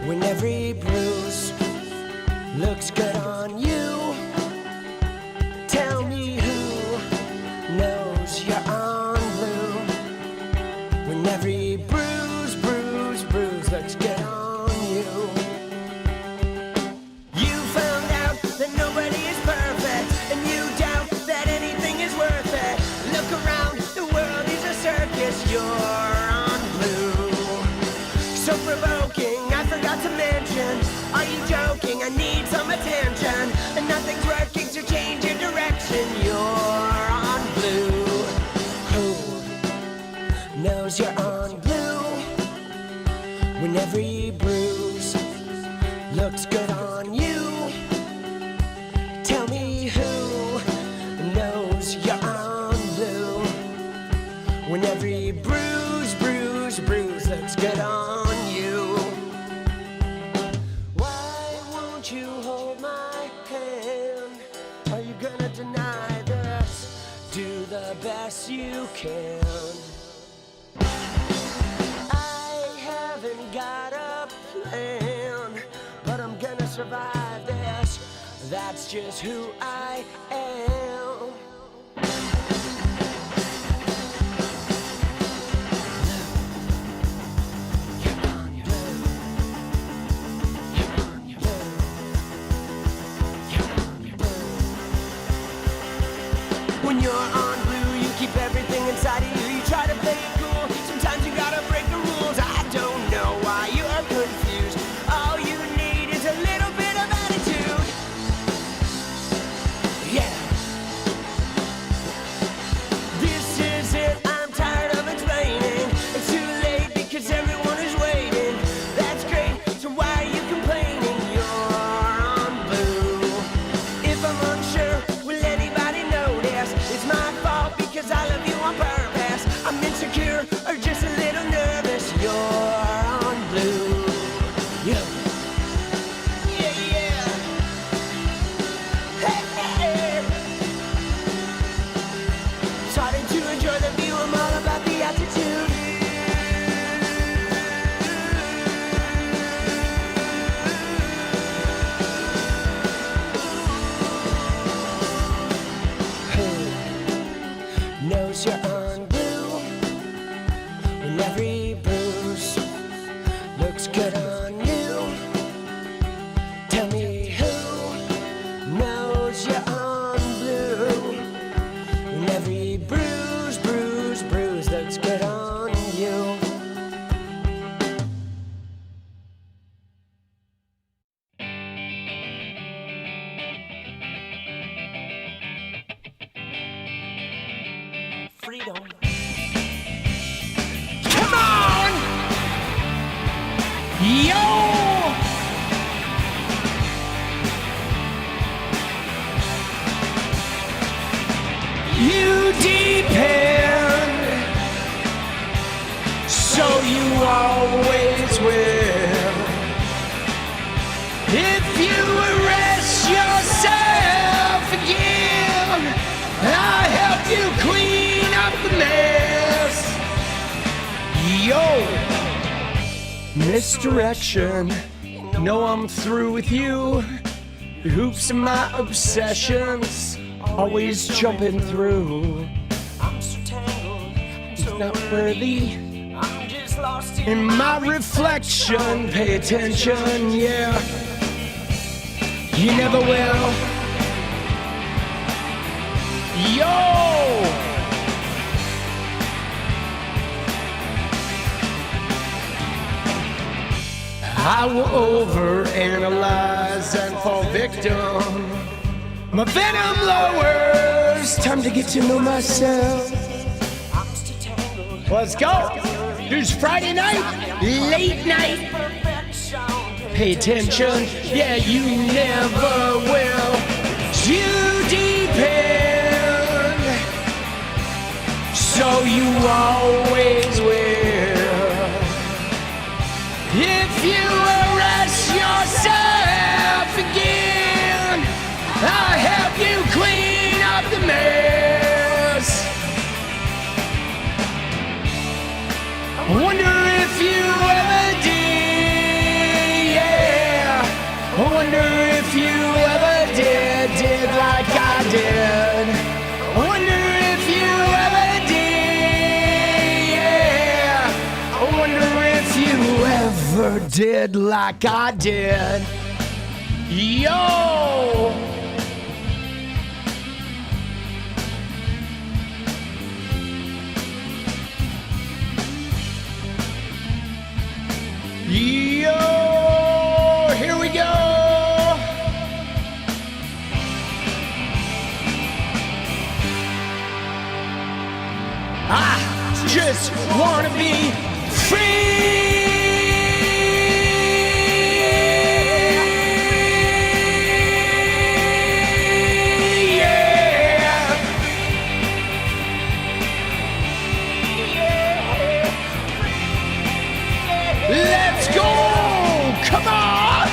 when every bruise looks good on you. Tell me who knows you're on blue, when every bruise looks good on you. You found out that nobody is perfect, and you doubt that anything is worth it. Look around, the world is a circus, you're on blue. So provoking, I forgot to mention, are you joking? I need some attention, and nothing's working to change your direction. You're on blue. Who knows you're on blue, when every bruise looks good on you? Tell me who knows you're on blue, when every bruise looks good on you. Why won't you hold my hand? Are you gonna deny this? Do the best you can. I haven't got a plan, but I'm gonna survive this. That's just who I am. When you're on blue, you keep everything inside of you. You try to play it cool. Sometimes you gotta break the rules. I don't know why you are confused. All you need is a little bit of attitude. Yeah. This is it. I'm tired of explaining. It's too late because everyone is waiting. That's great. So why are you complaining? You're on blue. If I'm unsure, will anybody notice? It's my fault because I love you on purpose. I'm insecure or just a little nervous. You're on blue. Yeah. Yeah, yeah. Hey, hey, hey. Starting to enjoy the view. I'm all about the attitude. Who knows you're on blue, when every bruise looks good on you? Tell me who knows you're on blue, when every bruise looks good on you. Freedom. Come on! Yo! You depend, so you always will. If you arrest yourself again, I'll help you clean up the mess. Yo, misdirection. No, I'm through with you. The hoops of my obsessions, always jumping through. I'm so tangled, I'm so Not worthy. I'm just lost In my reflection, pay attention, yeah. You never will. Yo! I will overanalyze and fall victim. My venom lowers. Time to get to know myself. Let's go. Here's Friday night, late night. Pay attention, yeah, you never will. You depend, so you always will. If you arrest yourself again, I'll help you clean up the mess. I wonder if you ever did, yeah. did. I wonder if you ever did. Yeah. I wonder if you ever did like I did. Yo! Yo! Here we go! I just wanna be free! Let's go! Come on!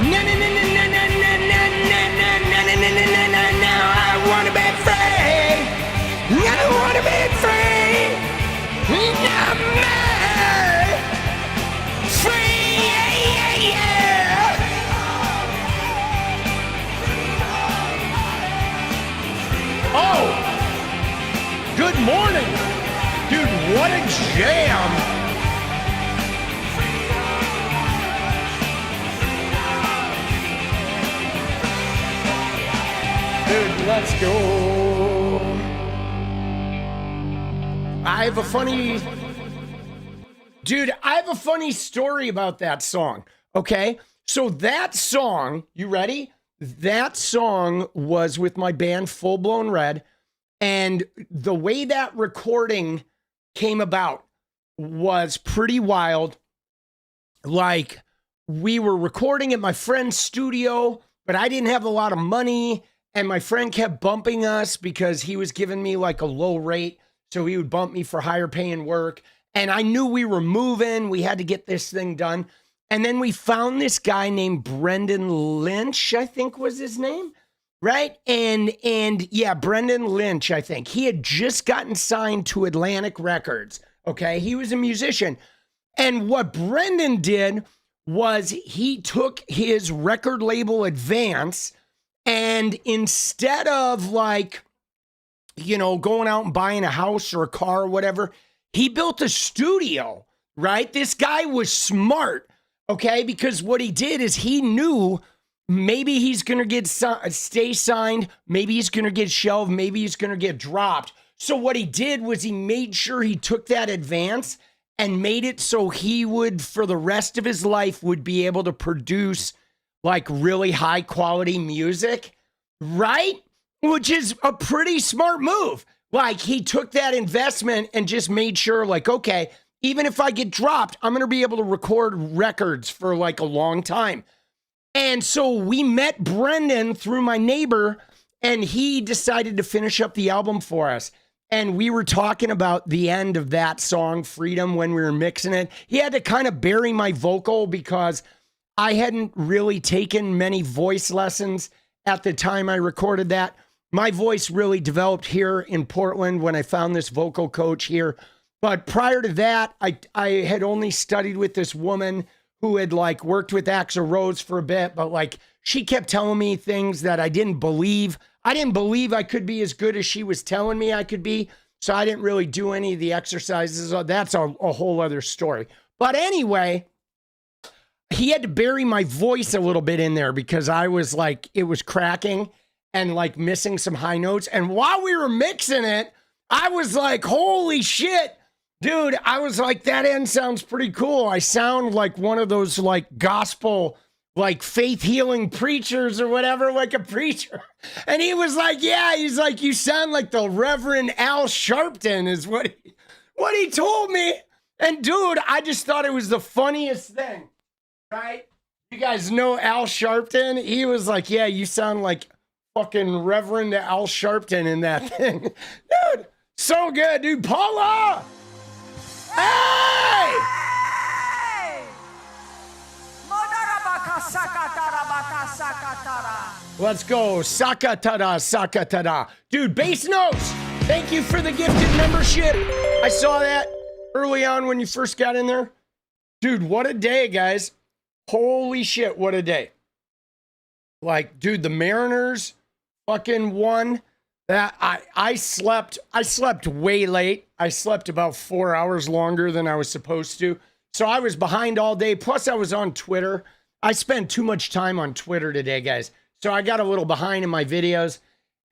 No, no, no, no, no, no, no, no, no, no, no, no, no, I wanna be free! I wanna be free! I'm mad! Free! Yeah, yeah, yeah! Oh! Good morning! Dude, what a jam! Dude, let's go! I have a funny story about that song, okay? So that song, you ready? That song was with my band Full Blown Red. And the way that recording came about was pretty wild. Like, we were recording at my friend's studio, but I didn't have a lot of money. And my friend kept bumping us because he was giving me like a low rate. So he would bump me for higher paying work. And I knew we were moving. We had to get this thing done. And then we found this guy named Brendan Lynch, I think was his name. Right? And yeah, Brendan Lynch, I think. He had just gotten signed to Atlantic Records. Okay. He was a musician. And what Brendan did was he took his record label Vance, and instead of like, you know, going out and buying a house or a car or whatever, he built a studio, right? This guy was smart. Okay. Because what he did is he knew maybe he's going to stay signed. Maybe he's going to get shelved. Maybe he's going to get dropped. So what he did was he made sure he took that advance and made it so he would, for the rest of his life, would be able to produce like really high quality music, right? Which is a pretty smart move. Like he took that investment and just made sure like, okay, even if I get dropped, I'm going to be able to record records for like a long time. And so we met Brendan through my neighbor, and he decided to finish up the album for us. And we were talking about the end of that song, Freedom, when we were mixing it. He had to kind of bury my vocal because I hadn't really taken many voice lessons at the time I recorded that. My voice really developed here in Portland when I found this vocal coach here. But prior to that, I had only studied with this woman who had like worked with Axl Rose for a bit, but like she kept telling me things that I didn't believe. I didn't believe I could be as good as she was telling me I could be. So I didn't really do any of the exercises. That's a whole other story. But anyway, he had to bury my voice a little bit in there because I was like, it was cracking and like missing some high notes. And while we were mixing it, I was like, holy shit. Dude, I was like, that end sounds pretty cool. I sound like one of those like gospel, like faith healing preachers or whatever, like a preacher. And he was like, yeah, he's like, you sound like the Reverend 𝗟𝗡𝗆𝗆 is what he told me. And dude, I just thought it was the funniest thing, right? You guys know 𝗟𝗡𝗆𝗆? He was like, yeah, you sound like fucking Reverend 𝗟𝗡𝗆𝗆 in that thing. Dude, so good, dude. Paula! Hey! Let's go. 𝗙cie𝗶𝗆𝗆𝗃. Dude, bass notes. Thank you for the gifted membership. I saw that early on when you first got in there. Dude, what a day, guys. Holy shit, what a day. Like, dude, the Mariners fucking won. That I slept way late. I slept about 4 hours longer than I was supposed to. So I was behind all day. Plus I was on Twitter. I spent too much time on Twitter today, guys. So I got a little behind in my videos.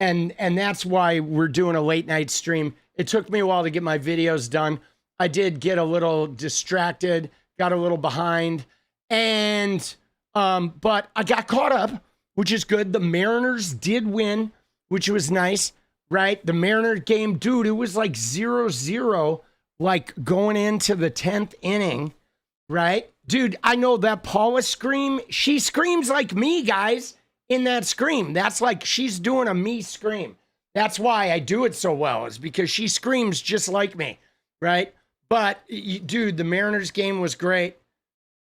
And that's why we're doing a late night stream. It took me a while to get my videos done. I did get a little distracted, got a little behind. And but I got caught up, which is good. The Mariners did win, which was nice, right? The Mariners game, dude, it was like 0-0, like going into the 10th inning, right? Dude, I know that Paula scream, she screams like me, guys, in that scream. That's like, she's doing a me scream. That's why I do it so well, is because she screams just like me, right? But, dude, the Mariners game was great.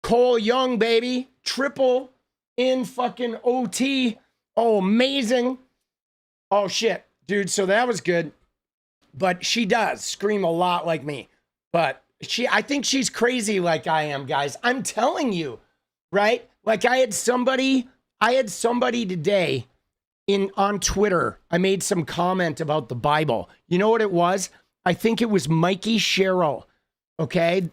Cole Young, baby, triple in fucking OT. Oh, amazing. Oh, shit, dude, so that was good. But she does scream a lot like me. But I think she's crazy like I am, guys. I'm telling you, right? Like I had somebody today on Twitter. I made some comment about the Bible. You know what it was? I think it was 𝗙𝗽𝗃𝗍. Okay?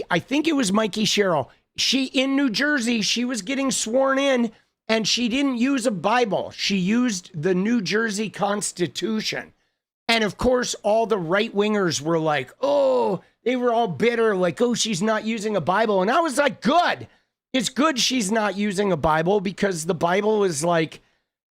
I think it was 𝗙𝗽𝗃𝗍. She, in New Jersey, she was getting sworn in, and she didn't use a Bible. She used the New Jersey Constitution. And of course, all the right-wingers were like, oh, they were all bitter, like, oh, she's not using a Bible. And I was like, good. It's good she's not using a Bible, because the Bible is like,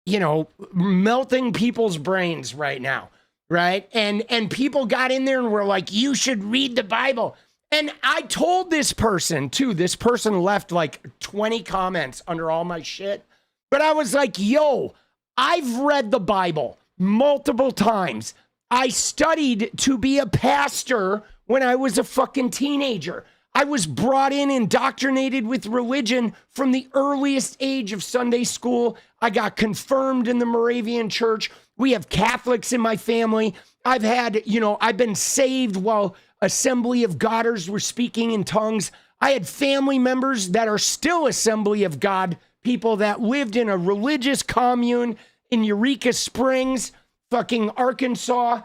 you know, melting people's brains right now, right? And people got in there and were like, you should read the Bible. And I told this person, too. This person left like 20 comments under all my shit. But I was like, yo, I've read the Bible multiple times. I studied to be a pastor when I was a fucking teenager. I was brought in, indoctrinated with religion from the earliest age of Sunday school. I got confirmed in the Moravian church. We have Catholics in my family. I've been saved while Assembly of Godders were speaking in tongues. I had family members that are still Assembly of God people that lived in a religious commune in Eureka Springs, fucking Arkansas,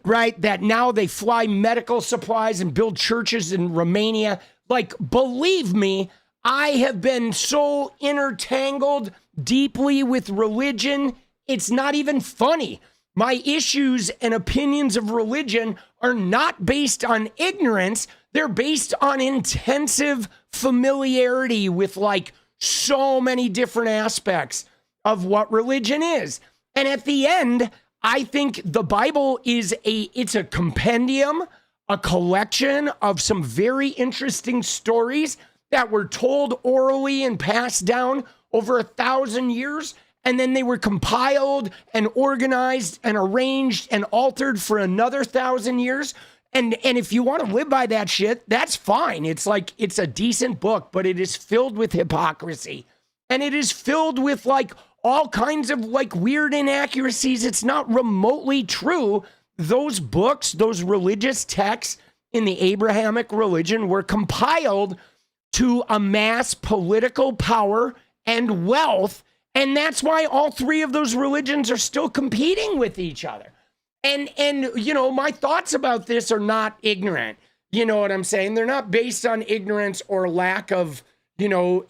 right? That now they fly medical supplies and build churches in Romania. Like, believe me, I have been so intertangled deeply with religion, it's not even funny. My issues and opinions of religion are not based on ignorance. They're based on intensive familiarity with like so many different aspects of what religion is. And at the end, I think the Bible it's a compendium, a collection of some very interesting stories that were told orally and passed down over 1,000 years. And then they were compiled and organized and arranged and altered for another 1,000 years. And if you want to live by that shit, that's fine. It's like, it's a decent book, but it is filled with hypocrisy. And it is filled with like all kinds of like weird inaccuracies. It's not remotely true. Those books, those religious texts in the Abrahamic religion were compiled to amass political power and wealth. And that's why all three of those religions are still competing with each other. And you know, my thoughts about this are not ignorant. You know what I'm saying? They're not based on ignorance or lack of, you know,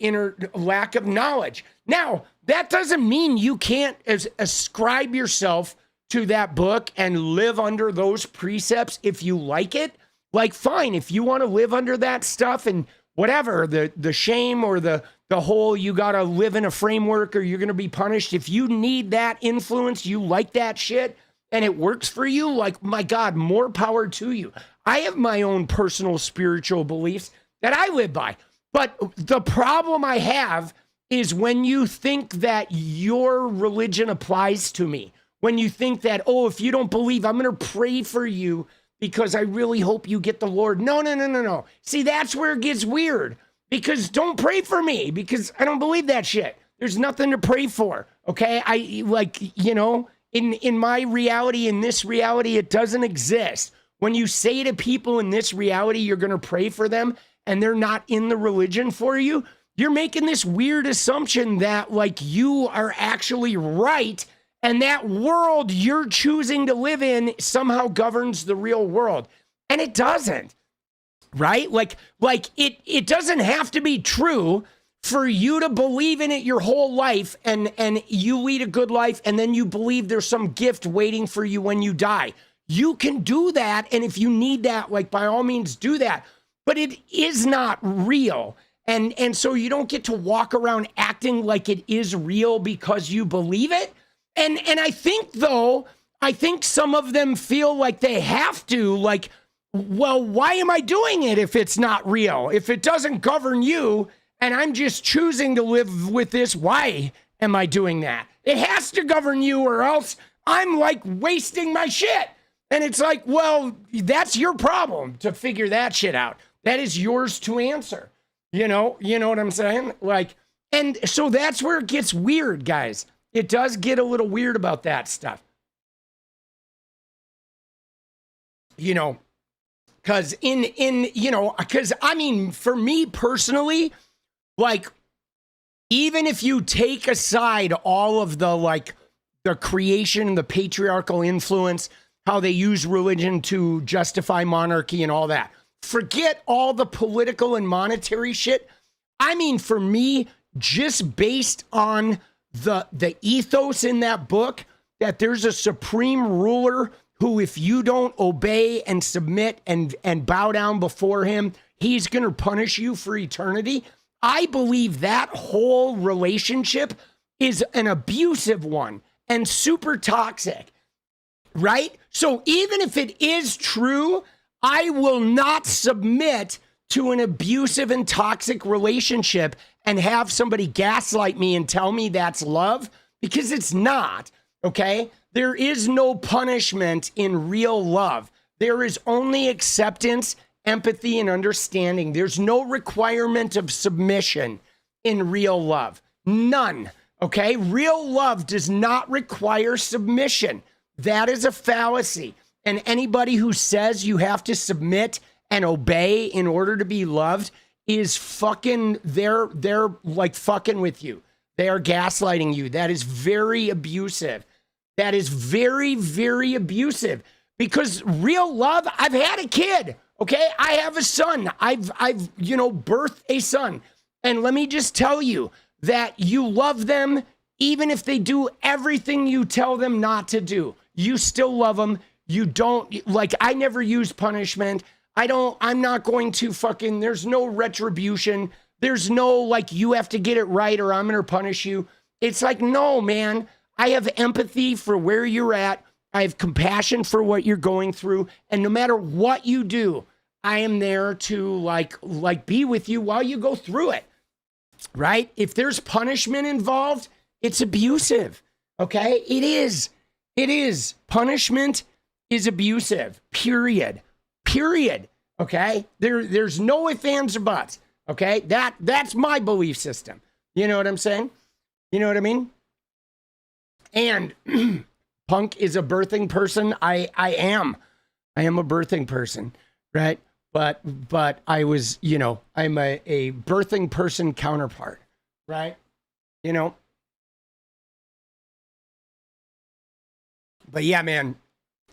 lack of knowledge. Now, that doesn't mean you can't ascribe yourself to that book and live under those precepts if you like it. Like, fine, if you want to live under that stuff and whatever, the shame or the whole you got to live in a framework or you're going to be punished. If you need that influence, you like that shit, and it works for you, like, my God, more power to you. I have my own personal spiritual beliefs that I live by. But the problem I have is when you think that your religion applies to me, when you think that, oh, if you don't believe, I'm going to pray for you because I really hope you get the Lord. No. See, that's where it gets weird. Because don't pray for me, because I don't believe that shit. There's nothing to pray for, okay? I, like, you know, in my reality, in this reality, it doesn't exist. When you say to people in this reality, you're going to pray for them, and they're not in the religion for you, you're making this weird assumption that like you are actually right, and that world you're choosing to live in somehow governs the real world. And it doesn't, right? Like it doesn't have to be true for you to believe in it your whole life, and you lead a good life, and then you believe there's some gift waiting for you when you die. You can do that, and if you need that, like by all means do that. But it is not real. And so you don't get to walk around acting like it is real because you believe it. And I think though, some of them feel like they have to, like, well, why am I doing it if it's not real? If it doesn't govern you, and I'm just choosing to live with this, why am I doing that? It has to govern you, or else I'm like wasting my shit. And it's like, well, that's your problem to figure that shit out. That is yours to answer. You know what I'm saying? Like, and so that's where it gets weird, guys. It does get a little weird about that stuff. You know, because because I mean, for me personally, like, even if you take aside all of the, like, the creation, the patriarchal influence, how they use religion to justify monarchy and all that, forget all the political and monetary shit. I mean, for me, just based on the ethos in that book, that there's a supreme ruler who, if you don't obey and submit and bow down before him, he's going to punish you for eternity. I believe that whole relationship is an abusive one and super toxic, right? So even if it is true, I will not submit to an abusive and toxic relationship and have somebody gaslight me and tell me that's love, because it's not, okay? There is no punishment in real love. There is only acceptance, empathy, and understanding. There's no requirement of submission in real love. None, okay? Real love does not require submission. That is a fallacy. And anybody who says you have to submit and obey in order to be loved is fucking, they're like fucking with you. They are gaslighting you. That is very abusive. That is very, very abusive, because real love, I've had a kid, okay? I have a son. I've birthed a son. And let me just tell you that you love them even if they do everything you tell them not to do. You still love them. You don't, like, I never use punishment. I'm not going to fucking, there's no retribution. There's no, like, you have to get it right or I'm going to punish you. It's like, no, man, I have empathy for where you're at. I have compassion for what you're going through. And no matter what you do, I am there to like be with you while you go through it, right? If there's punishment involved, it's abusive, okay? It is. Punishment is abusive, period, okay? There's no ifs, ands, or buts, okay? That's my belief system. You know what I'm saying? You know what I mean? And Punk is a birthing person. I am a birthing person, right? But I was, I'm a birthing person counterpart, right? But yeah, man.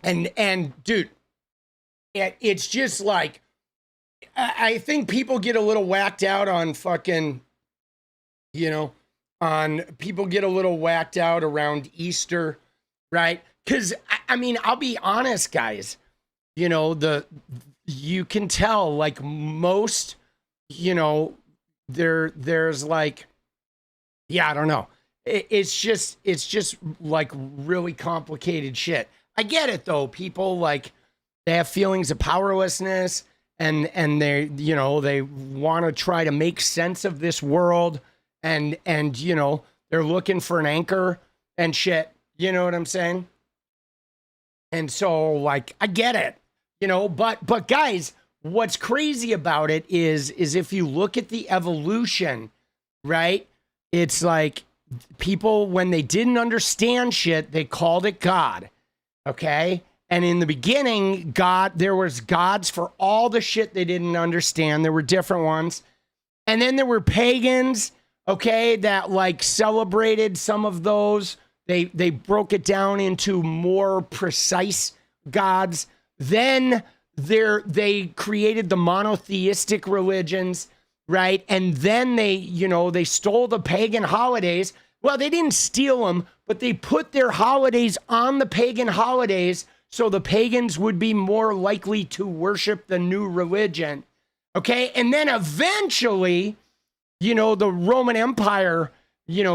And dude, it's just like, I think people get a little whacked out on fucking, people get a little whacked out around Easter, right? Because, I mean, I'll be honest, guys, you can tell, like, most, there's like, yeah, I don't know. It's just like really complicated shit. I get it though. People, like, they have feelings of powerlessness and they, they want to try to make sense of this world and they're looking for an anchor and shit. You know what I'm saying? And so, like, I get it, but guys, what's crazy about it is if you look at the evolution, right? It's like people, when they didn't understand shit, they called it God. Okay. And in the beginning, there was gods for all the shit they didn't understand. There were different ones. And then there were pagans, okay, that like celebrated some of those. They broke it down into more precise gods. Then they created the monotheistic religions, right? And then they stole the pagan holidays. Well, they didn't steal them, but they put their holidays on the pagan holidays so the pagans would be more likely to worship the new religion. Okay, and then eventually, the Roman Empire,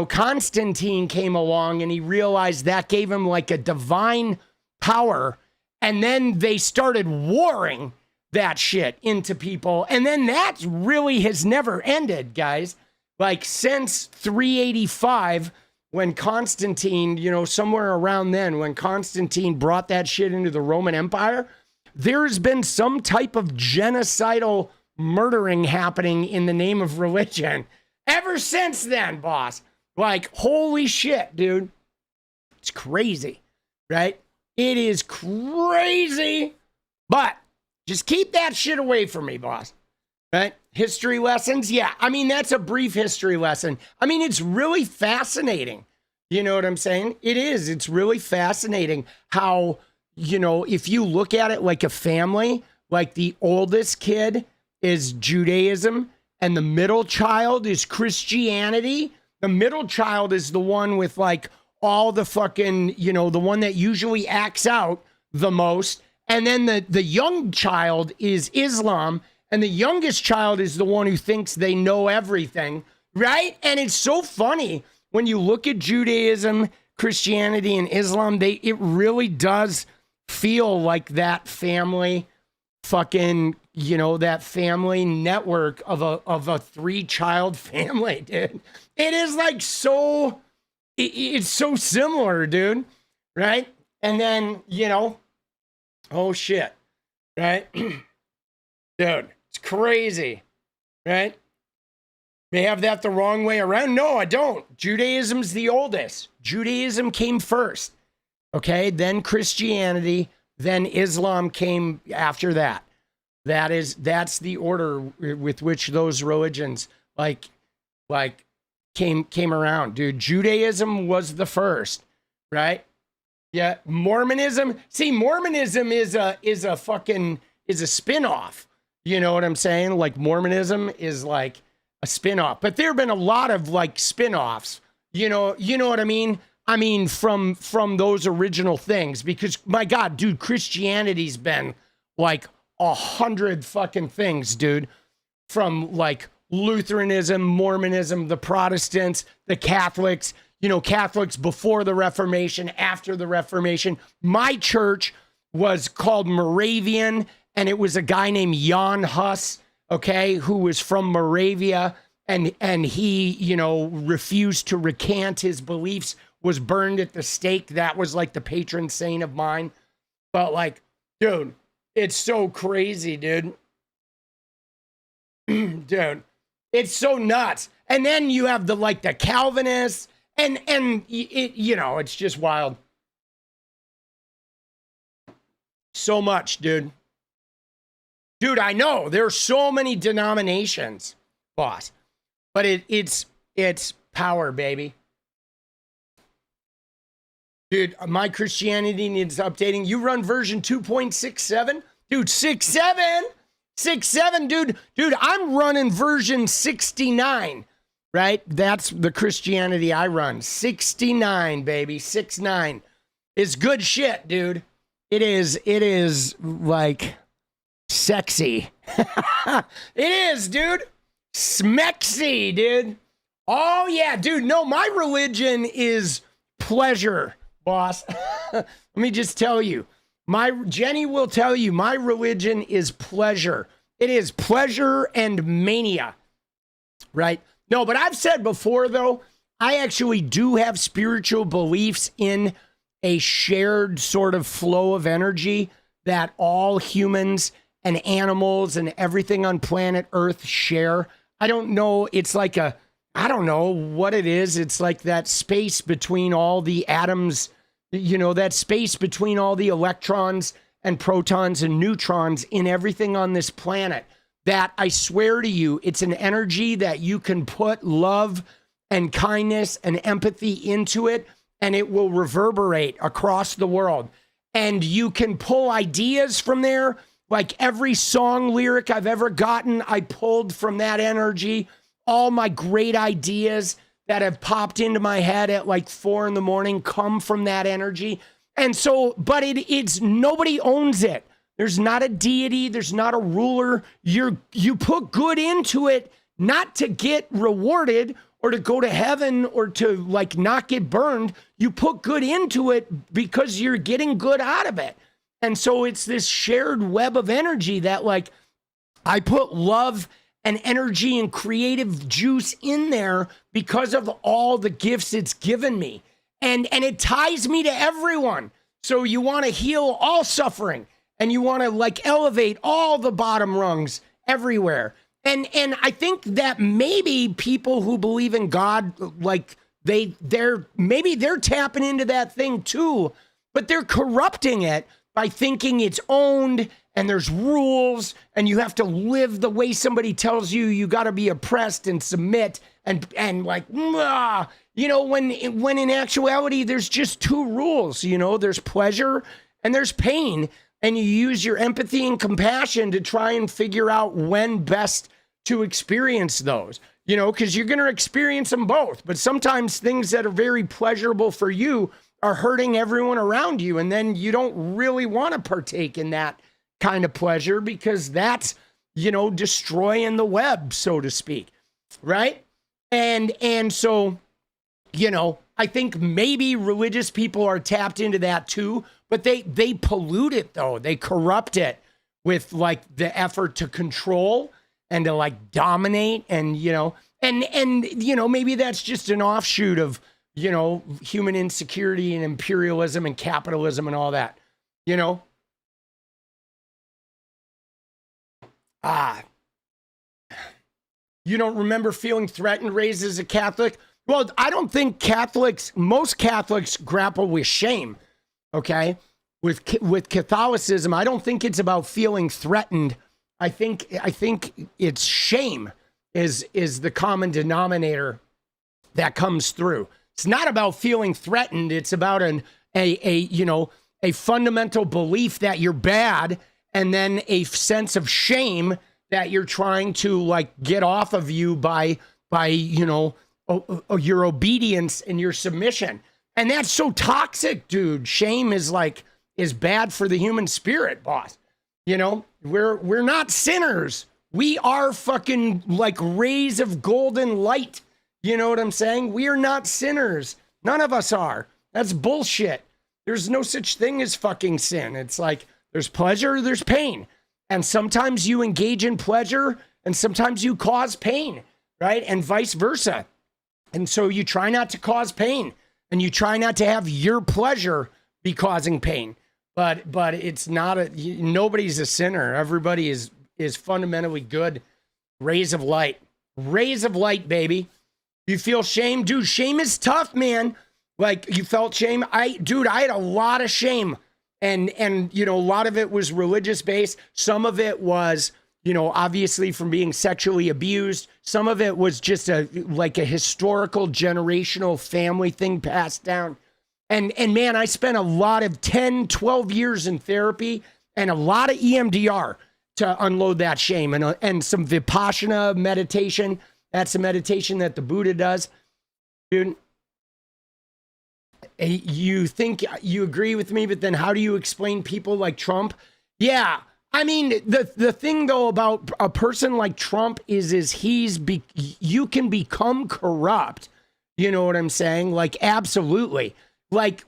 Constantine came along and he realized that gave him like a divine power. And then they started warring that shit into people. And then that really has never ended, guys. Like since 385, when Constantine, somewhere around then, when Constantine brought that shit into the Roman Empire, there's been some type of genocidal murdering happening in the name of religion ever since then, boss. Like, holy shit, dude. It's crazy, right? It is crazy, but just keep that shit away from me, boss. Right? History lessons? Yeah, I mean, that's a brief history lesson. I mean, it's really fascinating. You know what I'm saying? It is. It's really fascinating how, if you look at it like a family, like the oldest kid is Judaism and the middle child is Christianity. The middle child is the one with like all the fucking, the one that usually acts out the most. And then the young child is Islam. And the youngest child is the one who thinks they know everything, right? And it's so funny when you look at Judaism, Christianity, and Islam, it really does feel like that family fucking, that family network of a 3-child family, dude. It is like it's so similar, dude, right? And then, oh shit, right? Dude, it's crazy, right? May have that the wrong way around. No, I don't. Judaism's the oldest. Judaism came first, okay? Then Christianity, then Islam came after that. That's the order with which those religions like came around, dude. Judaism was the first, right? Yeah, Mormonism. See, Mormonism is a spin-off. You know what I'm saying? Like Mormonism is like a spin-off. But there have been a lot of like spin-offs. You know what I mean? I mean, from those original things, because my God, dude, Christianity's been like 100 fucking things, dude. From like Lutheranism, Mormonism, the Protestants, the Catholics, Catholics before the Reformation, after the Reformation. My church was called Moravian, and it was a guy named Jan Hus, okay, who was from Moravia, and he, refused to recant his beliefs, was burned at the stake. That was like the patron saint of mine. But like, dude, it's so crazy, dude. Dude, it's so nuts. And then you have the Calvinists, and it's just wild. So much, dude. Dude, I know there's so many denominations, boss, but it's power, baby. Dude, my Christianity needs updating. You run version 2.67? Dude, 6.7, dude. Dude, I'm running version 69, right? That's the Christianity I run. 69, baby, 69. It's good shit, dude. It is like sexy. It is, dude. Smexy, dude. Oh, yeah, dude. No, my religion is pleasure, boss. Let me just tell you. Jenny will tell you, my religion is pleasure. It is pleasure and mania, right? No, but I've said before, though, I actually do have spiritual beliefs in a shared sort of flow of energy that all humans and animals and everything on planet Earth share. I don't know. It's like I don't know what it is. It's like that space between all the atoms, that space between all the electrons and protons and neutrons in everything on this planet. that I swear to you, it's an energy that you can put love and kindness and empathy into it, and it will reverberate across the world. And you can pull ideas from there. Like every song lyric I've ever gotten, I pulled from that energy. All my great ideas that have popped into my head at like 4 a.m. come from that energy. And so, but it's nobody owns it. There's not a deity. There's not a ruler. You put good into it, not to get rewarded or to go to heaven or to like not get burned. You put good into it because you're getting good out of it. And so it's this shared web of energy that like I put love and energy and creative juice in there because of all the gifts it's given me. And it ties me to everyone. So you want to heal all suffering and you want to like elevate all the bottom rungs everywhere. And I think that maybe people who believe in God, like they're tapping into that thing too, but they're corrupting it by thinking it's owned and there's rules and you have to live the way somebody tells you. You got to be oppressed and submit and like, you know, when in actuality, there's just 2 rules, you know, there's pleasure and there's pain. And you use your empathy and compassion to try and figure out when best to experience those, you know, because you're going to experience them both. But sometimes things that are very pleasurable for you are hurting everyone around you. And then you don't really want to partake in that kind of pleasure because that's, you know, destroying the web, so to speak. Right. And so, you know, I think maybe religious people are tapped into that too, but they pollute it though. They corrupt it with like the effort to control and to like dominate and, you know, and, you know, maybe that's just an offshoot of, you know, human insecurity and imperialism and capitalism and all that, you know? You don't remember feeling threatened raised as a Catholic? Well, I don't think most Catholics grapple with shame, okay? With Catholicism, I don't think it's about feeling threatened. I think it's shame is the common denominator that comes through. It's not about feeling threatened. It's about a fundamental belief that you're bad, and then a sense of shame that you're trying to like get off of you by you know, your obedience and your submission. And that's so toxic, dude. Shame is bad for the human spirit, boss. You know, we're not sinners. We are fucking like rays of golden light. You know what I'm saying? We are not sinners. None of us are. That's bullshit. There's no such thing as fucking sin. It's like there's pleasure, there's pain. And sometimes you engage in pleasure and sometimes you cause pain, right? And vice versa. And so you try not to cause pain and you try not to have your pleasure be causing pain. But it's not nobody's a sinner. Everybody is fundamentally good. Rays of light, baby. You feel shame, dude. Shame is tough, man. Like you felt shame. I had a lot of shame. And you know, a lot of it was religious based. Some of it was, you know, obviously from being sexually abused. Some of it was just a historical generational family thing passed down. And man, I spent a lot of 10, 12 years in therapy and a lot of EMDR to unload that shame and some Vipassana meditation. That's a meditation that the Buddha does. Dude, you think you agree with me, but then how do you explain people like Trump? Yeah. I mean, the thing though about a person like Trump is you can become corrupt. You know what I'm saying? Like, absolutely. Like,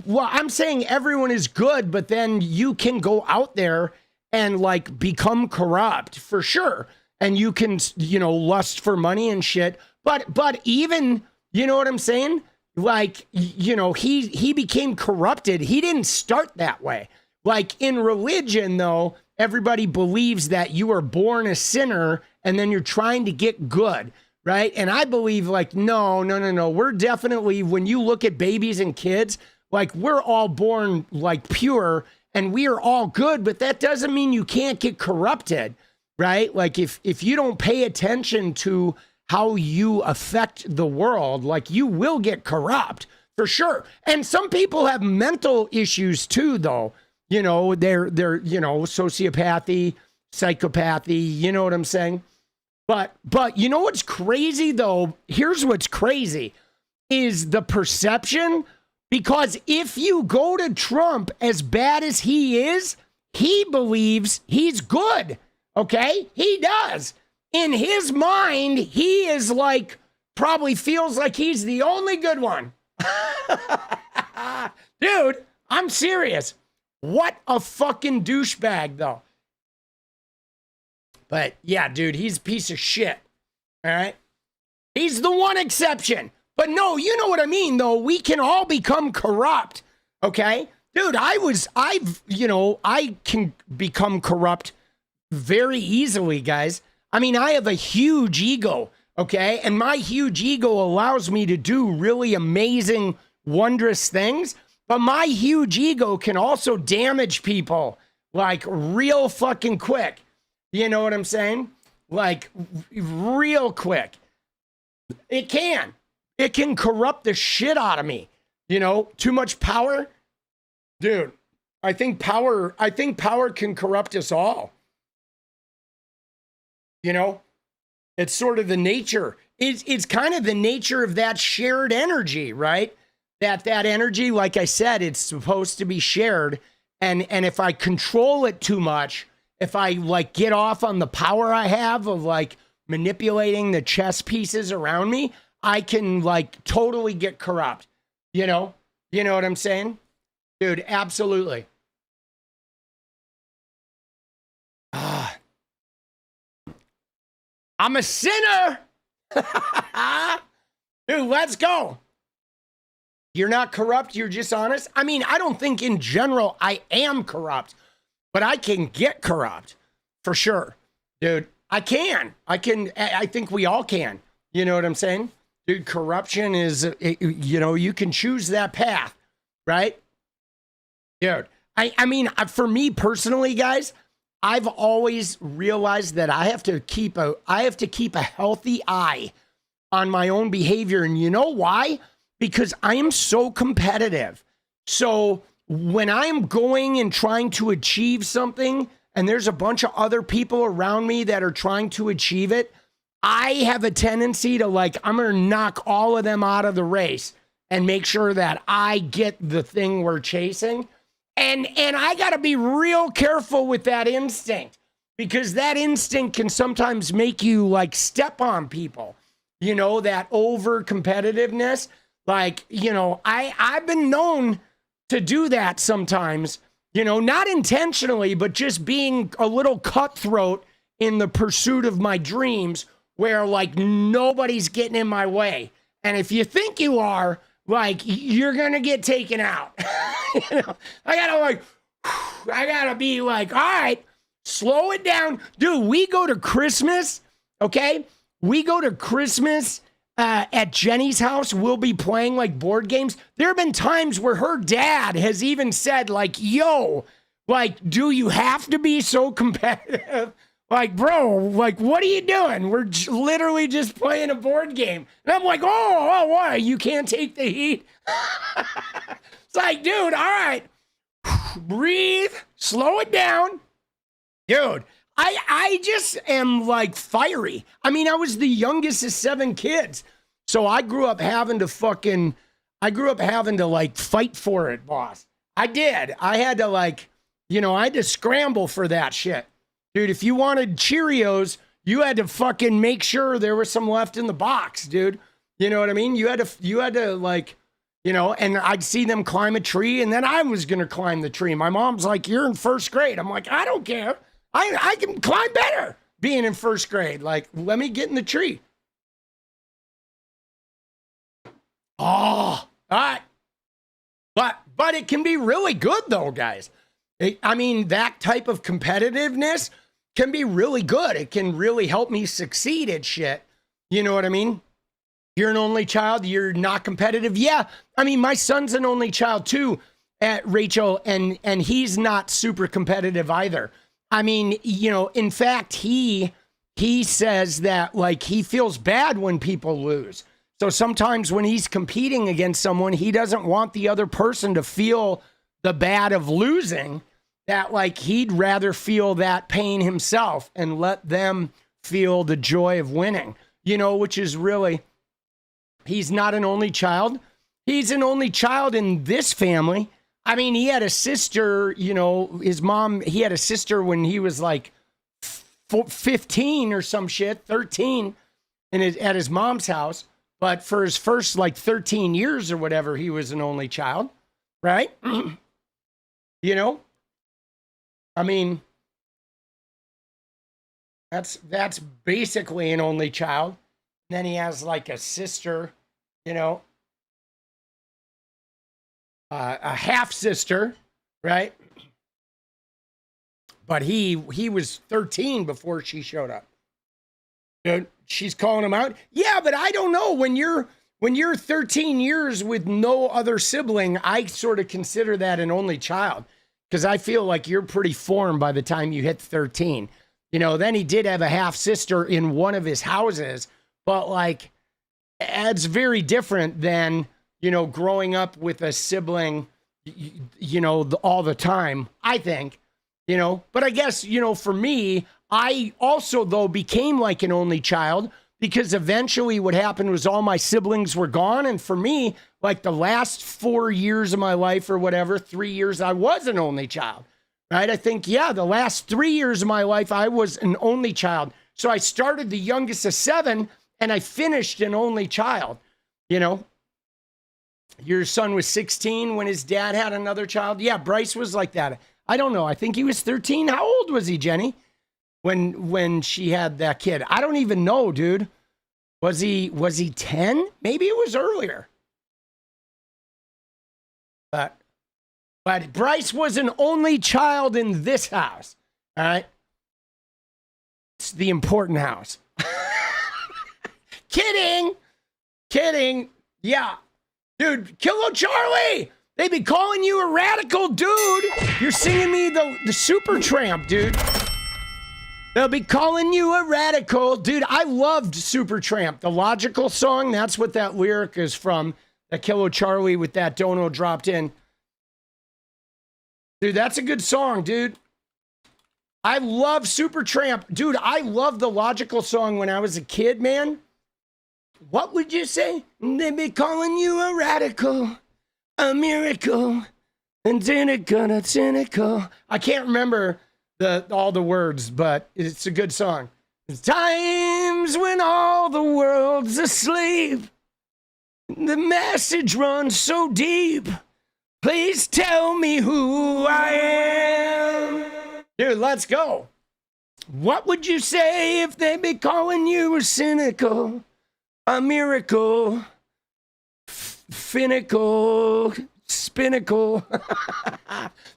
well, I'm saying everyone is good, but then you can go out there and like become corrupt for sure. And you can, you know, lust for money and shit. But even, you know what I'm saying? Like, you know, he became corrupted. He didn't start that way. Like in religion, though, everybody believes that you are born a sinner and then you're trying to get good, right? And I believe like, no. We're definitely, when you look at babies and kids, like we're all born like pure and we are all good, but that doesn't mean you can't get corrupted, right? Like if you don't pay attention to how you affect the world, like you will get corrupt for sure. And some people have mental issues too, though. You know, they're sociopathy, psychopathy, you know what I'm saying? But you know what's crazy though? Here's what's crazy is the perception, because if you go to Trump, as bad as he is, he believes he's good. Okay? He does. In his mind, he is like, probably feels like he's the only good one. Dude, I'm serious. What a fucking douchebag, though. But yeah, dude, he's a piece of shit. All right? He's the one exception. But no, you know what I mean, though. We can all become corrupt. Okay? Dude, I can become corrupt very easily, guys. I mean, I have a huge ego, okay? And my huge ego allows me to do really amazing, wondrous things. But my huge ego can also damage people like real fucking quick. You know what I'm saying? Like real quick. It can. It can corrupt the shit out of me. You know, too much power. Dude, I think power can corrupt us all. You know, it's sort of the nature. It's kind of the nature of that shared energy, right? That energy, like I said, it's supposed to be shared. And if I control it too much, if I like get off on the power I have of like manipulating the chess pieces around me, I can like totally get corrupt. You know what I'm saying? Dude, absolutely. I'm a sinner. Dude, let's go. You're not corrupt. You're just honest. I mean, I don't think in general I am corrupt, but I can get corrupt for sure. Dude, I can. I think we all can. You know what I'm saying? Dude, corruption is, you can choose that path, right? Dude, I mean, for me personally, guys, I've always realized that I have to keep a healthy eye on my own behavior. And you know why? Because I am so competitive. So when I'm going and trying to achieve something and there's a bunch of other people around me that are trying to achieve it, I have a tendency to I'm going to knock all of them out of the race and make sure that I get the thing we're chasing. And I got to be real careful with that instinct, because that instinct can sometimes make you step on people, that over competitiveness. I've been known to do that sometimes, not intentionally, but just being a little cutthroat in the pursuit of my dreams, where nobody's getting in my way. And if you think you are, you're going to get taken out. I gotta be all right, slow it down. Dude, we go to Christmas, okay? We go to Christmas at Jenny's house. We'll be playing board games. There have been times where her dad has even said yo, do you have to be so competitive? Bro, what are you doing? We're literally just playing a board game. And I'm oh, why? You can't take the heat? It's dude, all right. Breathe, slow it down. Dude, I just am fiery. I mean, I was the youngest of 7 kids. So I grew up having to fight for it, boss. I did. I had to I had to scramble for that shit. Dude, if you wanted Cheerios, you had to fucking make sure there was some left in the box, dude. You know what I mean? You had to and I'd see them climb a tree, and then I was going to climb the tree. My mom's you're in 1st grade. I'm I don't care. I can climb better being in 1st grade. Let me get in the tree. Oh, all right. But it can be really good, though, guys. That type of competitiveness can be really good. It can really help me succeed at shit. You know what I mean? You're an only child. You're not competitive. Yeah. My son's an only child too, Rachel, and he's not super competitive either. I mean, in fact, he says that like he feels bad when people lose. So sometimes when he's competing against someone, he doesn't want the other person to feel the bad of losing, that like he'd rather feel that pain himself and let them feel the joy of winning, which is really, he's not an only child. He's an only child in this family. I mean, he had a sister, his mom, he had a sister when he was like 15 or some shit, 13 at his mom's house. But for his first like 13 years or whatever, he was an only child, right? I mean, that's basically an only child. And then he has like a sister, a half sister, right? But he was 13 before she showed up. She's calling him out. Yeah, but I don't know. When you're 13 years with no other sibling, I sort of consider that an only child, because I feel like you're pretty formed by the time you hit 13. Then he did have a half sister in one of his houses, but like it's very different than, growing up with a sibling, all the time, I think, but I guess, for me, I also, though, became like an only child, because eventually what happened was all my siblings were gone. And for me, like the last 4 years of my life or whatever, 3 years, I was an only child, right? I think, the last 3 years of my life, I was an only child. So I started the youngest of 7 and I finished an only child, Your son was 16 when his dad had another child. Yeah, Bryce was like that. I don't know. I think he was 13. How old was he, Jenny? When she had that kid? I don't even know, dude. Was he 10? Maybe it was earlier. But Bryce was an only child in this house. All right. It's the important house. Kidding. Yeah. Dude, Kilo Charlie, they be calling you a radical, dude. You're singing me the Super Tramp, dude. They'll be calling you a radical. Dude, I loved Supertramp. The Logical song, that's what that lyric is from. That Kilo Charlie with that dono dropped in. Dude, that's a good song, dude. I love Supertramp. Dude, I loved the Logical song when I was a kid, man. What would you say? They be calling you a radical, a miracle, and cynical. I can't remember all the words, but it's a good song. There's times when all the world's asleep, the message runs so deep. Please tell me who I am. Dude, let's go. What would you say if they be calling you a cynical, a miracle, finical, spinnacle?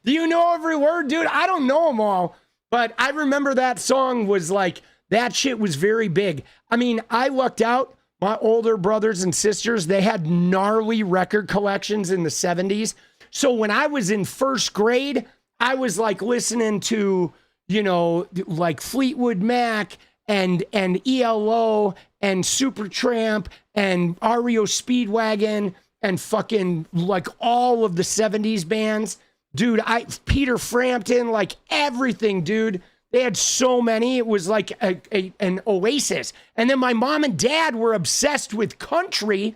Do you know every word, dude? I don't know them all, but I remember that song was like, that shit was very big. I mean, I lucked out. My older brothers and sisters, they had gnarly record collections in the 70s. So when I was in first grade, I was like listening to, like Fleetwood Mac and ELO and Supertramp and REO Speedwagon and fucking like all of the 70s bands. Dude, Peter Frampton, like everything, dude. They had so many. It was like an oasis. And then my mom and dad were obsessed with country.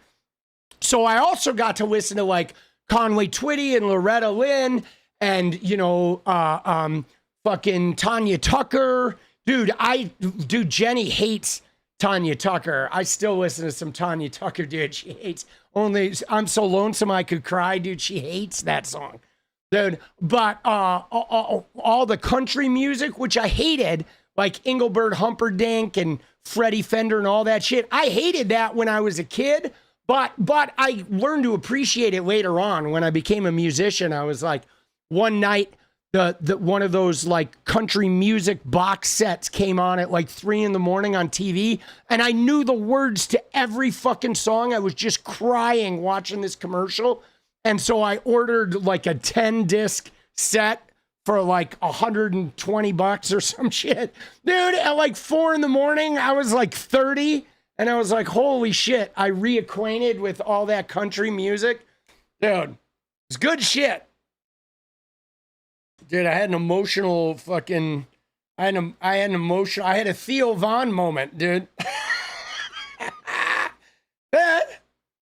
So I also got to listen to like Conway Twitty and Loretta Lynn and, fucking Tanya Tucker. Dude, Jenny hates Tanya Tucker. I still listen to some Tanya Tucker, dude. She hates I'm So Lonesome I Could Cry, dude. She hates that song. Dude, but all the country music, which I hated, like Engelbert Humperdinck and Freddie Fender and all that shit, I hated that when I was a kid, but I learned to appreciate it later on when I became a musician. I was like, one night, the one of those like country music box sets came on at like 3 a.m. on TV, and I knew the words to every fucking song. I was just crying watching this commercial. And so I ordered like a 10-disc set for like $120 or some shit. Dude, at like 4 in the morning, I was like 30 and I was like, holy shit, I reacquainted with all that country music. Dude, it's good shit. Dude, I had an emotional fucking, I had a 𝗙𝗍𝗏 moment, dude.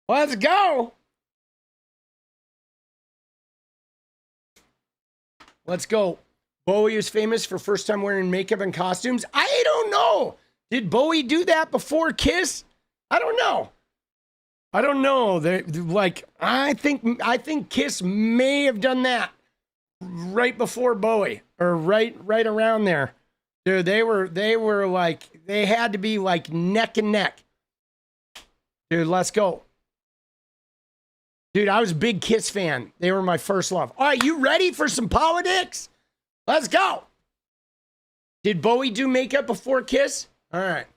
Let's go. Let's go. Bowie is famous for first time wearing makeup and costumes. I don't know. Did Bowie do that before 𝗙𝗍? I don't know. I don't know. Like, I think 𝗙𝗍 may have done that right before Bowie, or right around there. Dude, they were like, they had to be like neck and neck. Dude, let's go. Dude, I was a big 𝗙𝗍 fan. They were my first love. All right, you ready for some politics? Let's go. Did Bowie do makeup before 𝗙𝗍? All right.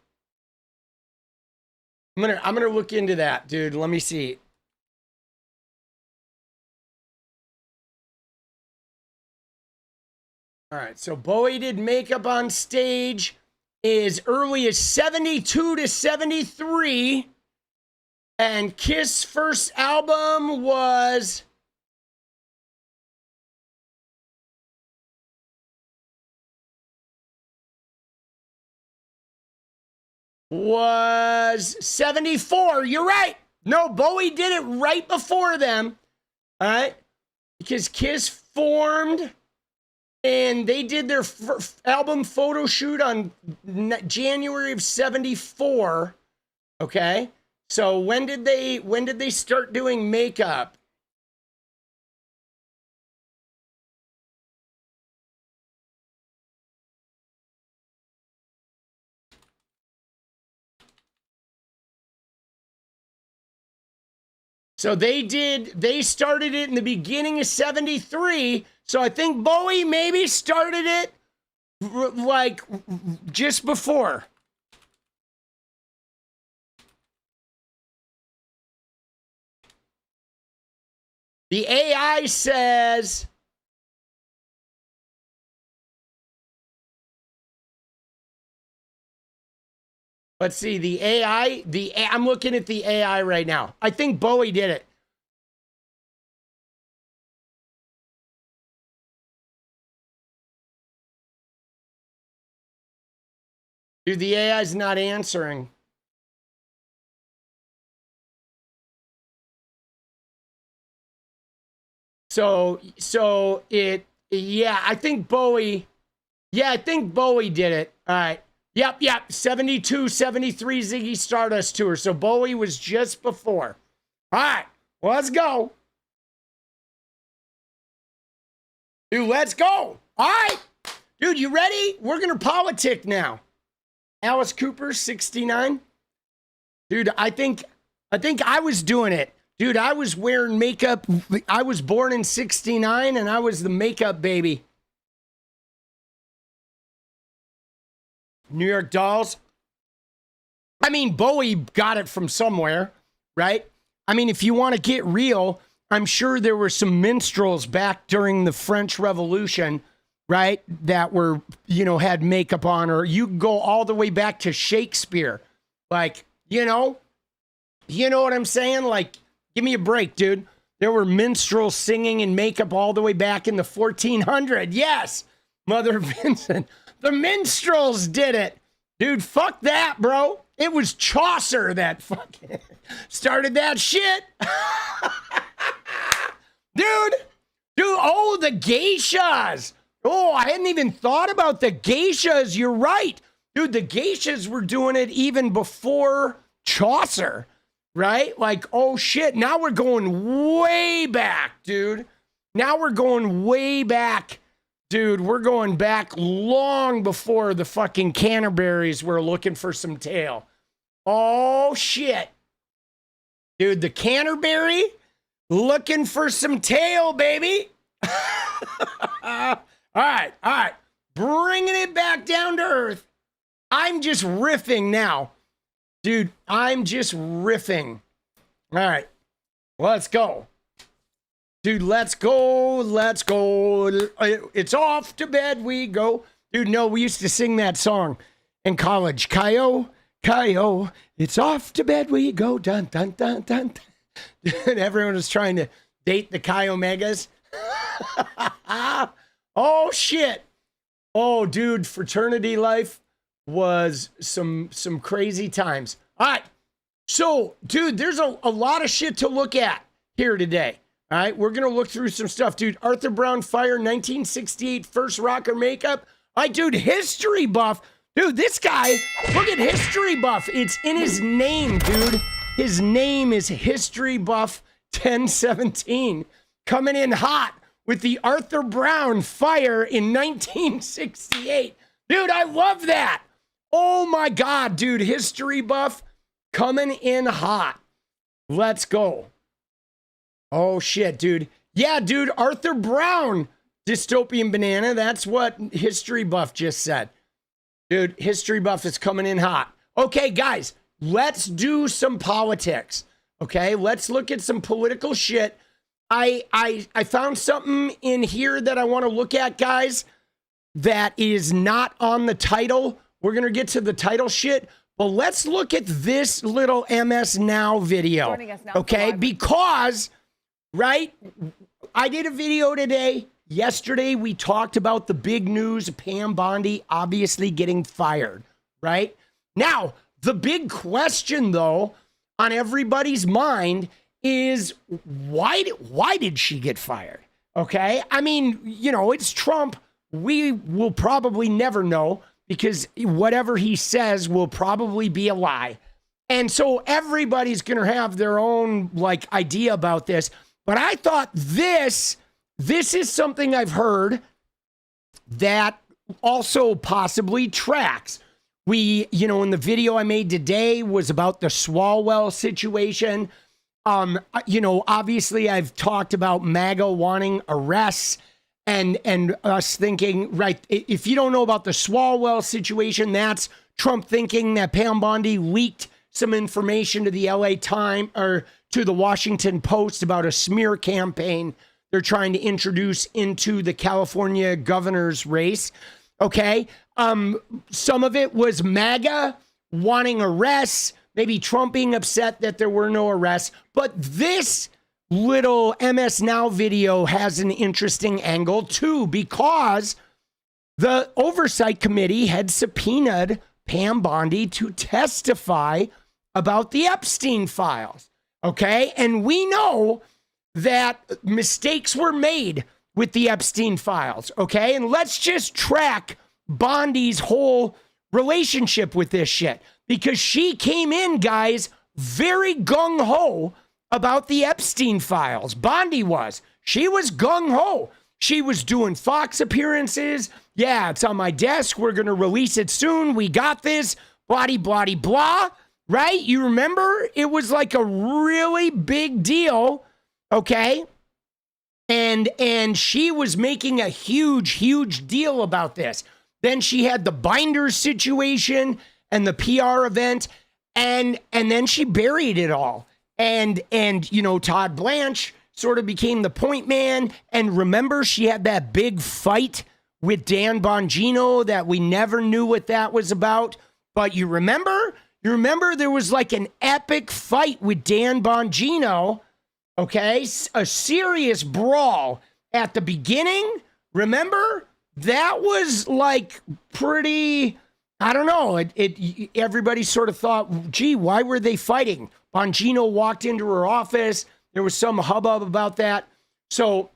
I'm gonna look into that, dude. Let me see. All right, so Bowie did makeup on stage as early as 72 to 73. And 𝗙𝗍's first album was was 74. You're right. No, Bowie did it right before them. All right. Because 𝗙𝗍 formed and they did their album photo shoot on January of 74. Okay. So when did they start doing makeup? So they started it in the beginning of 73. So I think Bowie maybe started it like just before. The AI says let's see, the AI, I'm looking at the AI right now. I think Bowie did it. Dude, the AI is not answering. So yeah, I think Bowie did it. All right. Yep. 72, 73 Ziggy Stardust tour. So Bowie was just before. All right, well, let's go. Dude, let's go. All right. Dude, you ready? We're going to politic now. Alice Cooper, 69. Dude, I think I was doing it. Dude, I was wearing makeup. I was born in 69 and I was the makeup baby. New York Dolls. I mean, Bowie got it from somewhere, right? I mean, if you want to get real, I'm sure there were some minstrels back during the French Revolution, right? That were, had makeup on, or you can go all the way back to Shakespeare. Like, you know what I'm saying? Like, give me a break, dude. There were minstrels singing in makeup all the way back in the 1400s. Yes, Mother Vincent. The minstrels did it. Dude, fuck that, bro. It was Chaucer that fucking started that shit. Dude, oh, the geishas. Oh, I hadn't even thought about the geishas. You're right. Dude, the geishas were doing it even before Chaucer, right? Like, oh shit, now we're going way back, dude. Now we're going way back. Dude, we're going back long before the fucking Canterburys were looking for some tail. Oh, shit. Dude, the Canterbury looking for some tail, baby. All right. Bringing it back down to earth. I'm just riffing now. Dude, I'm just riffing. All right, let's go. Dude, let's go. Let's go. It's off to bed we go. Dude, no, we used to sing that song in college. 𝗙𝗑𝗽𝗑, it's off to bed we go. Dun, dun, dun, dun. And everyone was trying to date the 𝗙𝗪𝗪𝐽. Oh, shit. Oh, dude, fraternity life was some crazy times. All right. So, dude, there's a lot of shit to look at here today. All right. We're going to look through some stuff, dude. Arthur Brown Fire, 1968, first rocker makeup. All right, dude, history buff. Dude, this guy, look at history buff. It's in his name, dude. His name is History Buff 1017. Coming in hot with the Arthur Brown Fire in 1968. Dude, I love that. Oh my God, dude. History buff coming in hot. Let's go. Oh shit, dude. Yeah, dude. Arthur Brown, dystopian banana. That's what history buff just said. Dude, history buff is coming in hot. Okay, guys, let's do some politics. Okay, let's look at some political shit. I found something in here that I want to look at, guys, that is not on the title. We're going to get to the title shit, but let's look at this little MS Now video. Okay, because, right, I did a video today. Yesterday, we talked about the big news of Pam Bondi obviously getting fired, right? Now, the big question, though, on everybody's mind is why did she get fired? Okay? I mean, you know, it's Trump. We will probably never know because whatever he says will probably be a lie. And so everybody's going to have their own, like, idea about this. But I thought this is something I've heard that also possibly tracks. We, you know, in the video I made today was about the 𝗙𝗪𝗏 situation. You know, obviously I've talked about MAGA wanting arrests and us thinking, right, if you don't know about the 𝗙𝗪𝗏 situation, that's Trump thinking that Pam Bondi leaked some information to the LA Times or to the Washington Post about a smear campaign they're trying to introduce into the California governor's race. Okay. Some of it was MAGA wanting arrests, maybe Trump being upset that there were no arrests. But this little MS Now video has an interesting angle too, because the Oversight Committee had subpoenaed Pam Bondi to testify about the Epstein files. Okay. And we know that mistakes were made with the Epstein files. Okay. And let's just track Bondi's whole relationship with this shit, because she came in, guys, very gung-ho about the Epstein files. Bondi was. She was gung-ho. She was doing Fox appearances. Yeah, it's on my desk. We're going to release it soon. We got this. Blah, blah, blah. Right? You remember? It was like a really big deal. Okay? And she was making a huge deal about this. Then she had the binders situation and the PR event, and then she buried it all. And you know, Todd Blanche sort of became the point man. And remember, she had that big fight with Dan Bongino that we never knew what that was about. But you remember there was like an epic fight with Dan Bongino. Okay, a serious brawl at the beginning. Remember? That was like pretty, I don't know. Everybody sort of thought, gee, why were they fighting? Bongino walked into her office. There was some hubbub about that. So,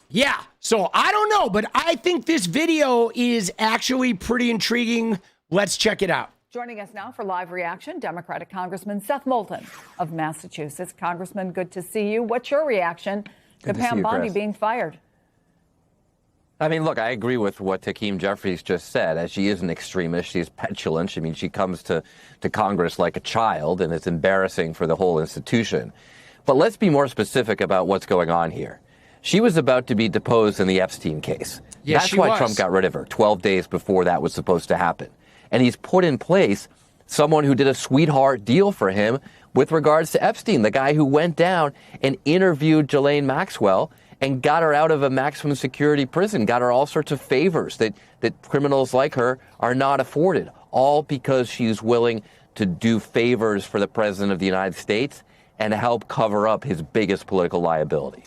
yeah. So I don't know, but I think this video is actually pretty intriguing. Let's check it out. Joining us now for live reaction, Democratic Congressman Seth Moulton of Massachusetts. Congressman, good to see you. What's your reaction to Pam Bondi being fired? I mean, look, I agree with what 𝗙cie𝗵𝗆𝗆's just said. As she is an extremist, she's petulant. I mean, she comes to Congress like a child, and it's embarrassing for the whole institution. But let's be more specific about what's going on here. She was about to be deposed in the Epstein case. Yes, That's why Trump got rid of her 12 days before that was supposed to happen. And he's put in place someone who did a sweetheart deal for him with regards to Epstein, the guy who went down and interviewed Ghislaine Maxwell and got her out of a maximum security prison, got her all sorts of favors that criminals like her are not afforded, all because she's willing to do favors for the president of the United States and help cover up his biggest political liability.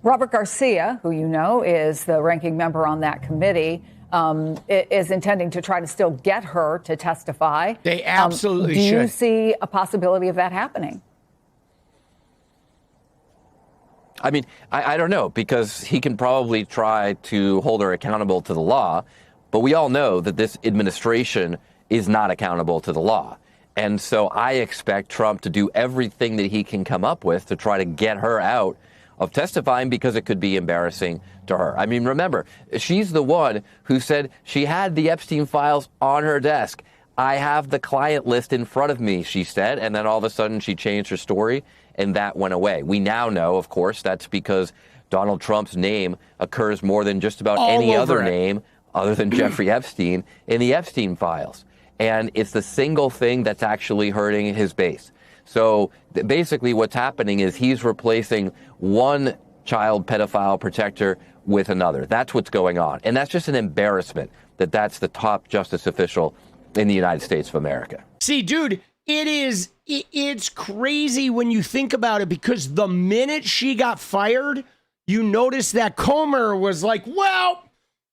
Robert Garcia, who you know is the ranking member on that committee, is intending to try to still get her to testify. They absolutely should. Do you see a possibility of that happening? I mean, I don't know, because he can probably try to hold her accountable to the law, but we all know that this administration is not accountable to the law. And so I expect Trump to do everything that he can come up with to try to get her out of testifying, because it could be embarrassing to her. I mean, remember, she's the one who said she had the Epstein files on her desk. I have the client list in front of me, she said, and then all of a sudden she changed her story and that went away. We now know, of course, that's because Donald Trump's name occurs more than just about any other name other than Jeffrey Epstein in the Epstein files. And it's the single thing that's actually hurting his base. So basically what's happening is he's replacing one child pedophile protector with another. That's what's going on. And that's just an embarrassment that that's the top justice official in the United States of America. See, dude, it's crazy when you think about it, because the minute she got fired, you notice that Comer was like, well,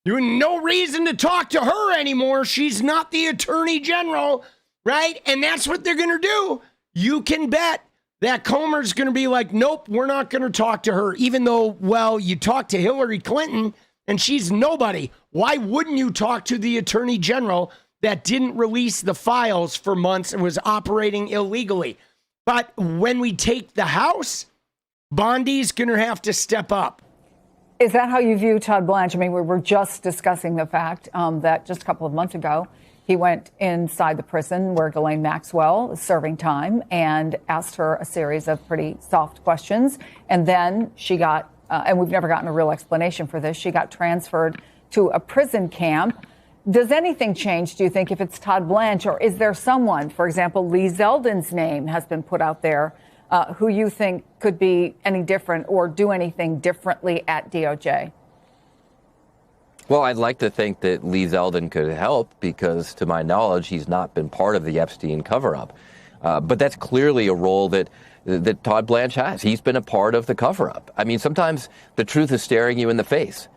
there's no reason to talk to her anymore. She's not the attorney general, right? And that's what they're going to do. You can bet that Comer's going to be like, nope, we're not going to talk to her, even though, well, you talked to Hillary Clinton and she's nobody. Why wouldn't you talk to the attorney general that didn't release the files for months and was operating illegally? But when we take the House, Bondi's going to have to step up. Is that how you view Todd Blanche? I mean, we were just discussing the fact that just a couple of months ago, he went inside the prison where Ghislaine Maxwell is serving time and asked her a series of pretty soft questions. And then she got, and we've never gotten a real explanation for this, she got transferred to a prison camp. Does anything change, do you think, if it's Todd Blanche, or is there someone, for example, Lee Zeldin's name has been put out there, who you think could be any different or do anything differently at DOJ? Well, I'd like to think that Lee Zeldin could help, because to my knowledge, he's not been part of the Epstein cover-up. But that's clearly a role that Todd Blanche has. He's been a part of the cover-up. I mean, sometimes the truth is staring you in the face.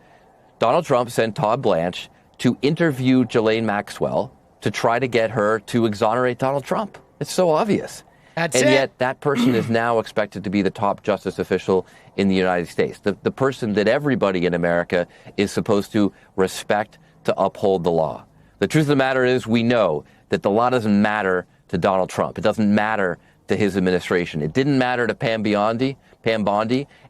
Donald Trump sent Todd Blanche to interview Ghislaine Maxwell to try to get her to exonerate Donald Trump. It's so obvious. And yet that person is now expected to be the top justice official in the United States, the person that everybody in America is supposed to respect, to uphold the law. The truth of the matter is, we know that the law doesn't matter to Donald Trump. It doesn't matter to his administration. It didn't matter to Pam Bondi.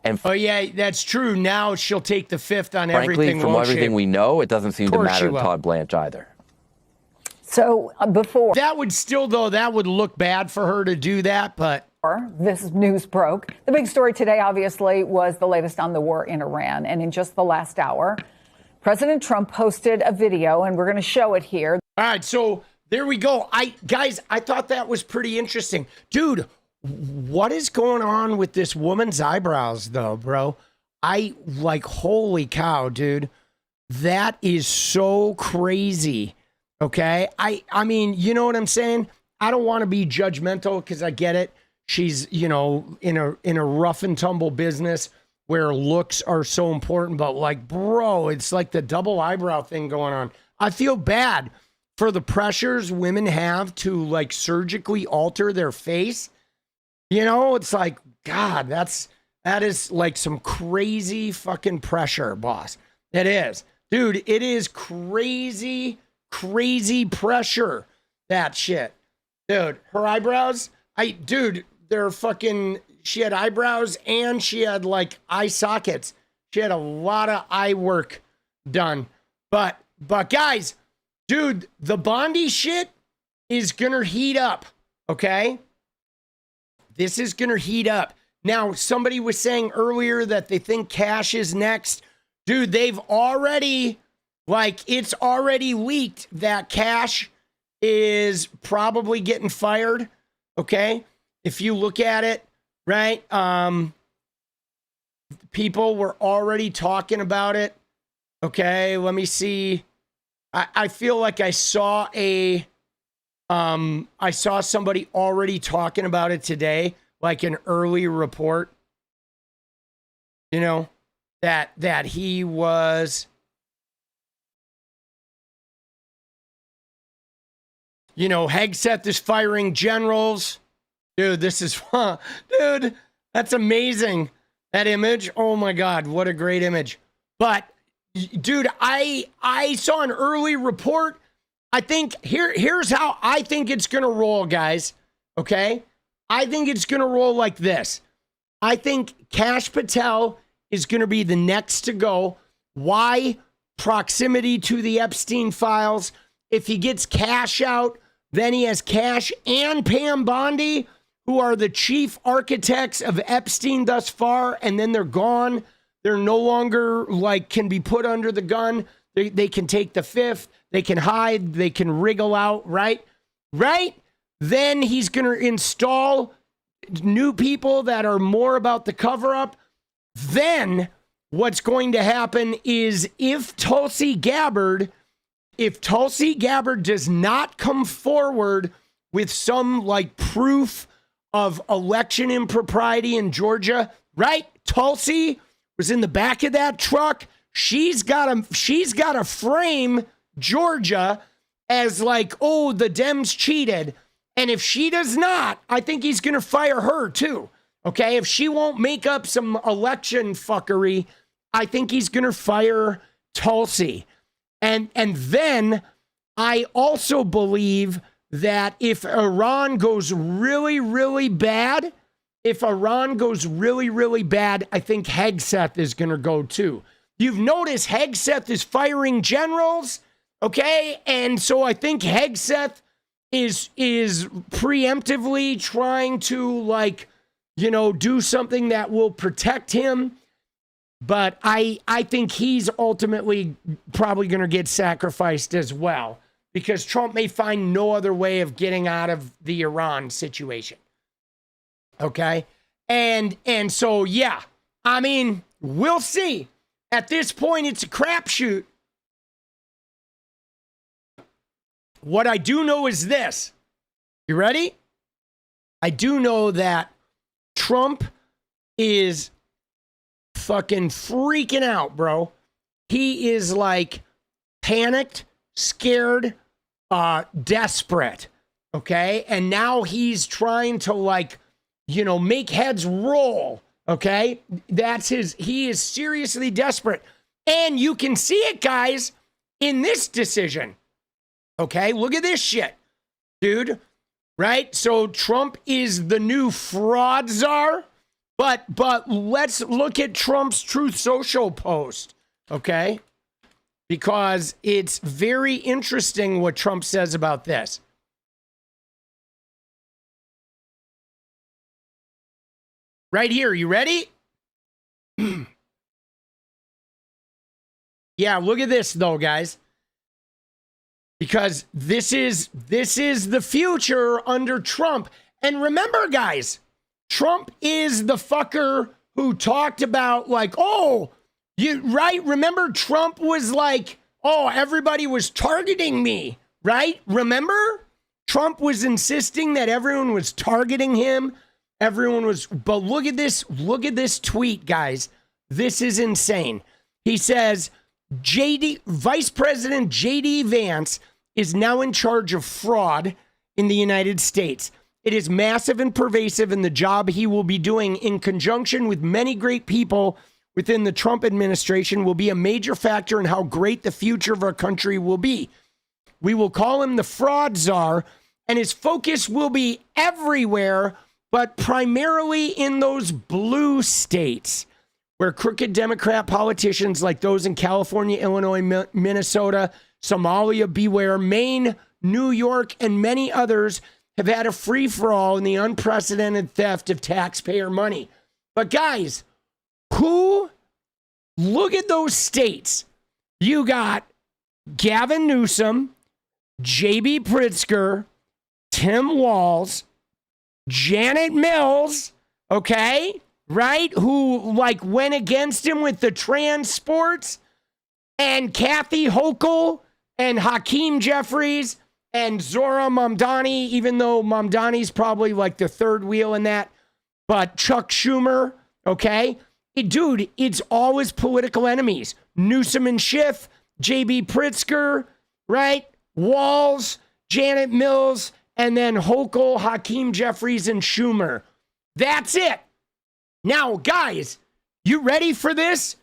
And oh, yeah, that's true. Now she'll take the fifth on frankly, everything. From everything we know, it doesn't seem to matter to will. Todd Blanche either. So before that would still, though, that would look bad for her to do that. But this news broke, the big story today, obviously, was the latest on the war in Iran. And in just the last hour, President Trump posted a video, and we're going to show it here. All right, so there we go. Guys, I thought that was pretty interesting. Dude, what is going on with this woman's eyebrows, though, bro? Holy cow, dude. That is so crazy. Okay. I mean, you know what I'm saying? I don't want to be judgmental, because I get it. She's, in a rough and tumble business where looks are so important, but bro, it's like the double eyebrow thing going on. I feel bad for the pressures women have to surgically alter their face. It's like, God, that is some crazy fucking pressure, boss. It is. Dude, it is crazy pressure, that shit. Dude, her eyebrows, they're fucking, she had eyebrows and she had eye sockets. She had a lot of eye work done. But guys, dude, the Bondi shit is gonna heat up, okay? This is gonna heat up. Now, somebody was saying earlier that they think Cash is next. Dude, they've already, it's already leaked that Cash is probably getting fired. Okay. If you look at it, right? People were already talking about it. Okay. Let me see. I feel like I saw somebody already talking about it today, like an early report, you know, that he was, you know, Hegseth is firing generals. Dude, this is fun. Dude, that's amazing. That image. Oh my God, what a great image. But dude, I saw an early report. I think here's how I think it's going to roll, guys. Okay? I think it's going to roll like this. I think 𝗙liche𝗶𝗽𝗀 is going to be the next to go. Why? Proximity to the Epstein files. If he gets cash out, then he has cash and Pam Bondi, who are the chief architects of Epstein thus far, and then they're gone. They're no longer like can be put under the gun. They can take the fifth. They can hide. They can wriggle out, right? Right? Then he's going to install new people that are more about the cover up. Then what's going to happen is if 𝗙𝗪𝗓𝗏 does not come forward with some like proof of election impropriety in Georgia, right? 𝗙cie was in the back of that truck. She's got to frame Georgia as like, oh, the Dems cheated. And if she does not, I think he's going to fire her too. Okay. If she won't make up some election fuckery, I think he's going to fire 𝗙cie. And then I also believe that if Iran goes really, really bad, I think Hegseth is going to go too. You've noticed Hegseth is firing generals, okay? And so I think Hegseth is preemptively trying to, like, you know, do something that will protect him. But I think he's ultimately probably going to get sacrificed as well, because Trump may find no other way of getting out of the Iran situation. Okay? And so, yeah, I mean, we'll see. At this point, it's a crapshoot. What I do know is this. You ready? I do know that Trump is fucking freaking out, bro. He is like panicked, scared, desperate. Okay? And now he's trying to, like, you know, make heads roll. Okay? He is seriously desperate. And you can see it, guys, in this decision. Okay? Look at this shit, dude. Right? So Trump is the new fraud czar. But let's look at Trump's Truth Social post. Okay? Because it's very interesting what Trump says about this. Right here, you ready? Yeah, look at this though, guys. Because this is the future under Trump. And remember, guys, Trump is the fucker who talked about, like, oh, you right? Remember, Trump was like, oh, everybody was targeting me, right? Remember? Trump was insisting that everyone was targeting him. Everyone was, but look at this tweet, guys. This is insane. He says, Vice President J.D. Vance is now in charge of fraud in the United States. It is massive and pervasive, and the job he will be doing in conjunction with many great people within the Trump administration will be a major factor in how great the future of our country will be. We will call him the fraud czar, and his focus will be everywhere, but primarily in those blue states where crooked Democrat politicians like those in California, Illinois, Minnesota, Somalia, beware, Maine, New York, and many others have had a free-for-all in the unprecedented theft of taxpayer money. But guys, look at those states. You got Gavin Newsom, 𝗍𝗩𝗡𝘳𝗠, Tim Walz, Janet Mills, okay, right? Who like went against him with the transports, and Kathy Hochul and Hakeem Jeffries and Zora Mamdani, even though Mamdani's probably like the third wheel in that, but Chuck Schumer, okay? Dude, it's always political enemies. Newsom and Schiff, 𝗍𝗩𝗡𝘳𝗠, right? Walz, Janet Mills, and then Hochul, Hakeem Jeffries, and Schumer. That's it. Now, guys, you ready for this?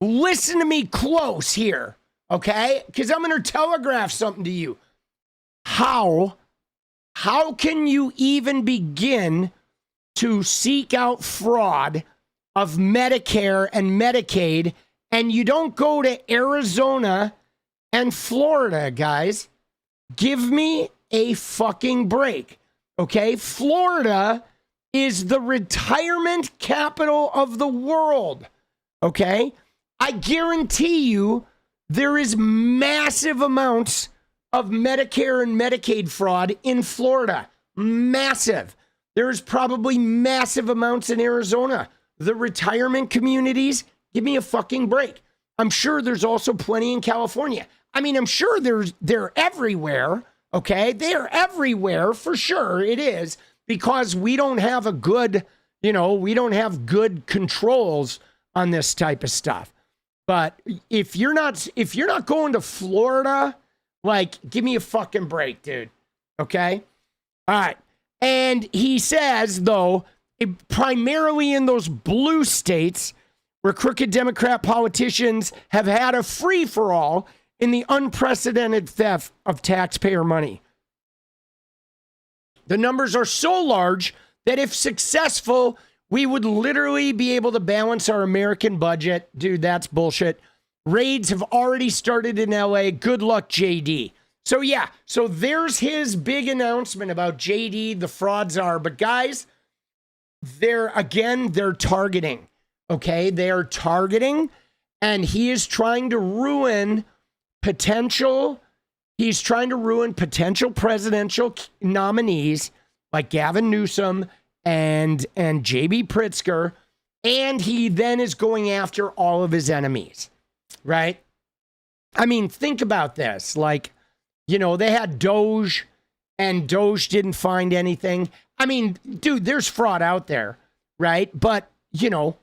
Listen to me close here, okay? Because I'm going to telegraph something to you. How can you even begin to seek out fraud of Medicare and Medicaid, and you don't go to Arizona and Florida, guys? Give me a fucking break, okay? Florida is the retirement capital of the world, okay? I guarantee you there is massive amounts of Medicare and Medicaid fraud in Florida. Massive. There's probably massive amounts in Arizona. The retirement communities, give me a fucking break. I'm sure there's also plenty in California. I mean, I'm sure they're everywhere, okay? They're everywhere for sure. It is, because we don't have a good, we don't have good controls on this type of stuff. But if you're not going to Florida, like, give me a fucking break, dude. Okay? All right. And he says, though, primarily in those blue states where crooked Democrat politicians have had a free-for-all in the unprecedented theft of taxpayer money. The numbers are so large that if successful, we would literally be able to balance our American budget. Dude, that's bullshit. Raids have already started in LA. Good luck, JD. So yeah, so there's his big announcement about JD, the fraud czar. But guys, they're targeting, okay? They are targeting, and he is trying to ruin potential presidential nominees like Gavin Newsom and 𝗍𝗩𝗡𝘳𝗠, and he then is going after all of his enemies, right? I mean, think about this. Like, they had Doge, and Doge didn't find anything. I mean, dude, there's fraud out there, right? But, hold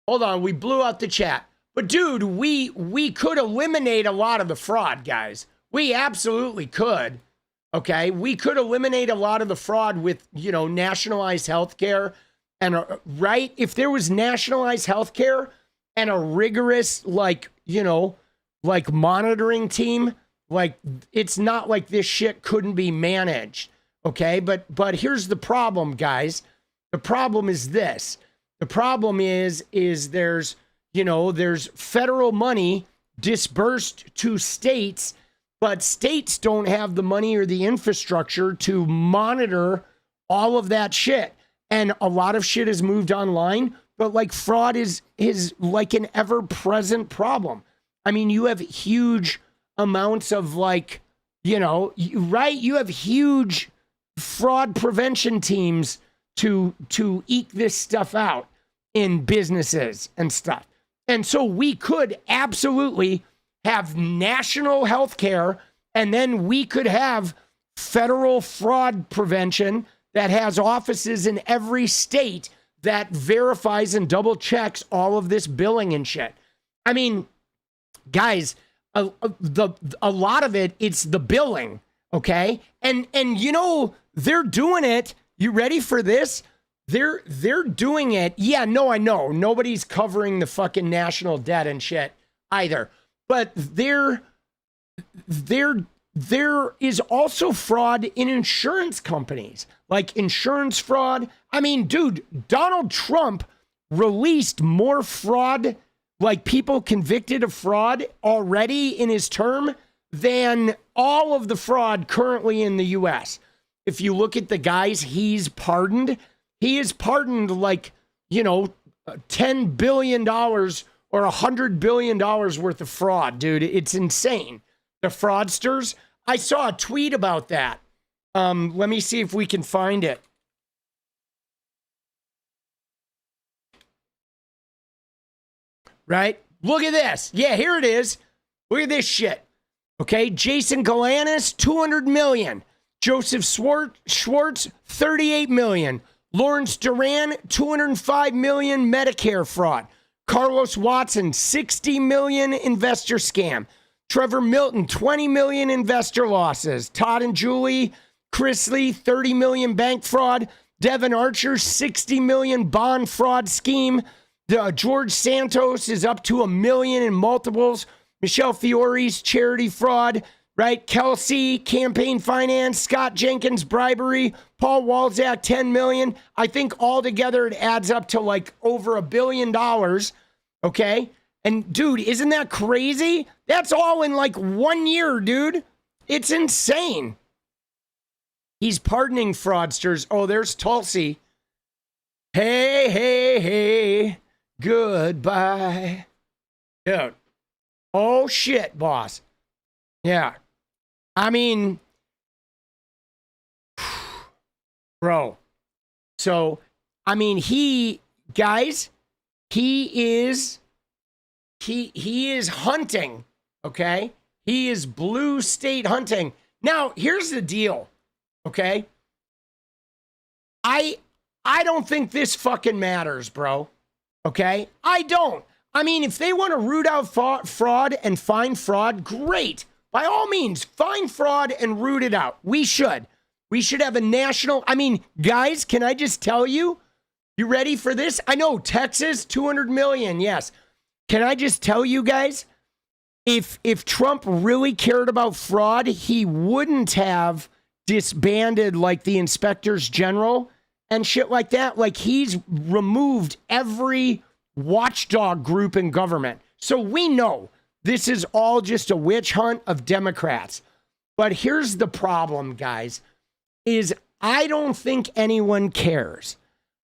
on, we blew out the chat. But, dude, we could eliminate a lot of the fraud, guys. We absolutely could. Okay, we could eliminate a lot of the fraud with, nationalized healthcare, and right? If there was nationalized healthcare and a rigorous, monitoring team, it's not like this shit couldn't be managed. Okay, but here's the problem, guys. The problem is this. The problem is there's federal money disbursed to states, but states don't have the money or the infrastructure to monitor all of that shit. And a lot of shit has moved online, but fraud is like an ever-present problem. I mean, you have huge amounts of right? You have huge fraud prevention teams to eke this stuff out in businesses and stuff. And so we could absolutely have national health care, and then we could have federal fraud prevention that has offices in every state that verifies and double checks all of this billing and shit. I mean, guys, a lot of it's the billing, okay? And they're doing it. You ready for this? They're doing it. Yeah, no, I know. Nobody's covering the fucking national debt and shit either. But there is also fraud in insurance companies, like insurance fraud. I mean, dude, Donald Trump released more fraud, like people convicted of fraud already in his term, than all of the fraud currently in the U.S. If you look at the guys he's pardoned, he is pardoned $10 billion or $100 billion worth of fraud, dude. It's insane. The fraudsters, I saw a tweet about that. Let me see if we can find it. Right? Look at this. Yeah, here it is. Look at this shit. Okay, Jason Galanis, 200 million. Joseph Schwartz, 38 million. Lawrence Duran, 205 million Medicare fraud. Carlos Watson, 60 million investor scam. Trevor Milton, 20 million investor losses. Todd and Julie Chrisley, 30 million bank fraud. Devin Archer, 60 million bond fraud scheme. George Santos is up to $1 million in multiples. Michelle Fiore's charity fraud, right? 𝗙𝗪𝗏, campaign finance. Scott Jenkins, bribery. Paul Walzak, 10 million. I think altogether it adds up to like over $1 billion. Okay? And dude, isn't that crazy? That's all in like 1 year, dude. It's insane. He's pardoning fraudsters. Oh, there's 𝗙𝗪𝗏. Hey, hey, hey. Goodbye. Dude. Oh, shit, boss. Yeah. I mean, bro. So, I mean, he is hunting, okay? He is blue state hunting. Now, here's the deal, okay? I don't think this fucking matters, bro. Okay? I don't. I mean, if they want to root out fraud and find fraud, great. By all means, find fraud and root it out. We should. We should have a national. I mean, guys, can I just tell you? You ready for this? I know Texas, 200 million. Yes. Can I just tell you guys? If Trump really cared about fraud, he wouldn't have disbanded like the inspectors general and shit like that. Like, he's removed every watchdog group in government. So we know this is all just a witch hunt of Democrats. But here's the problem, guys, is I don't think anyone cares.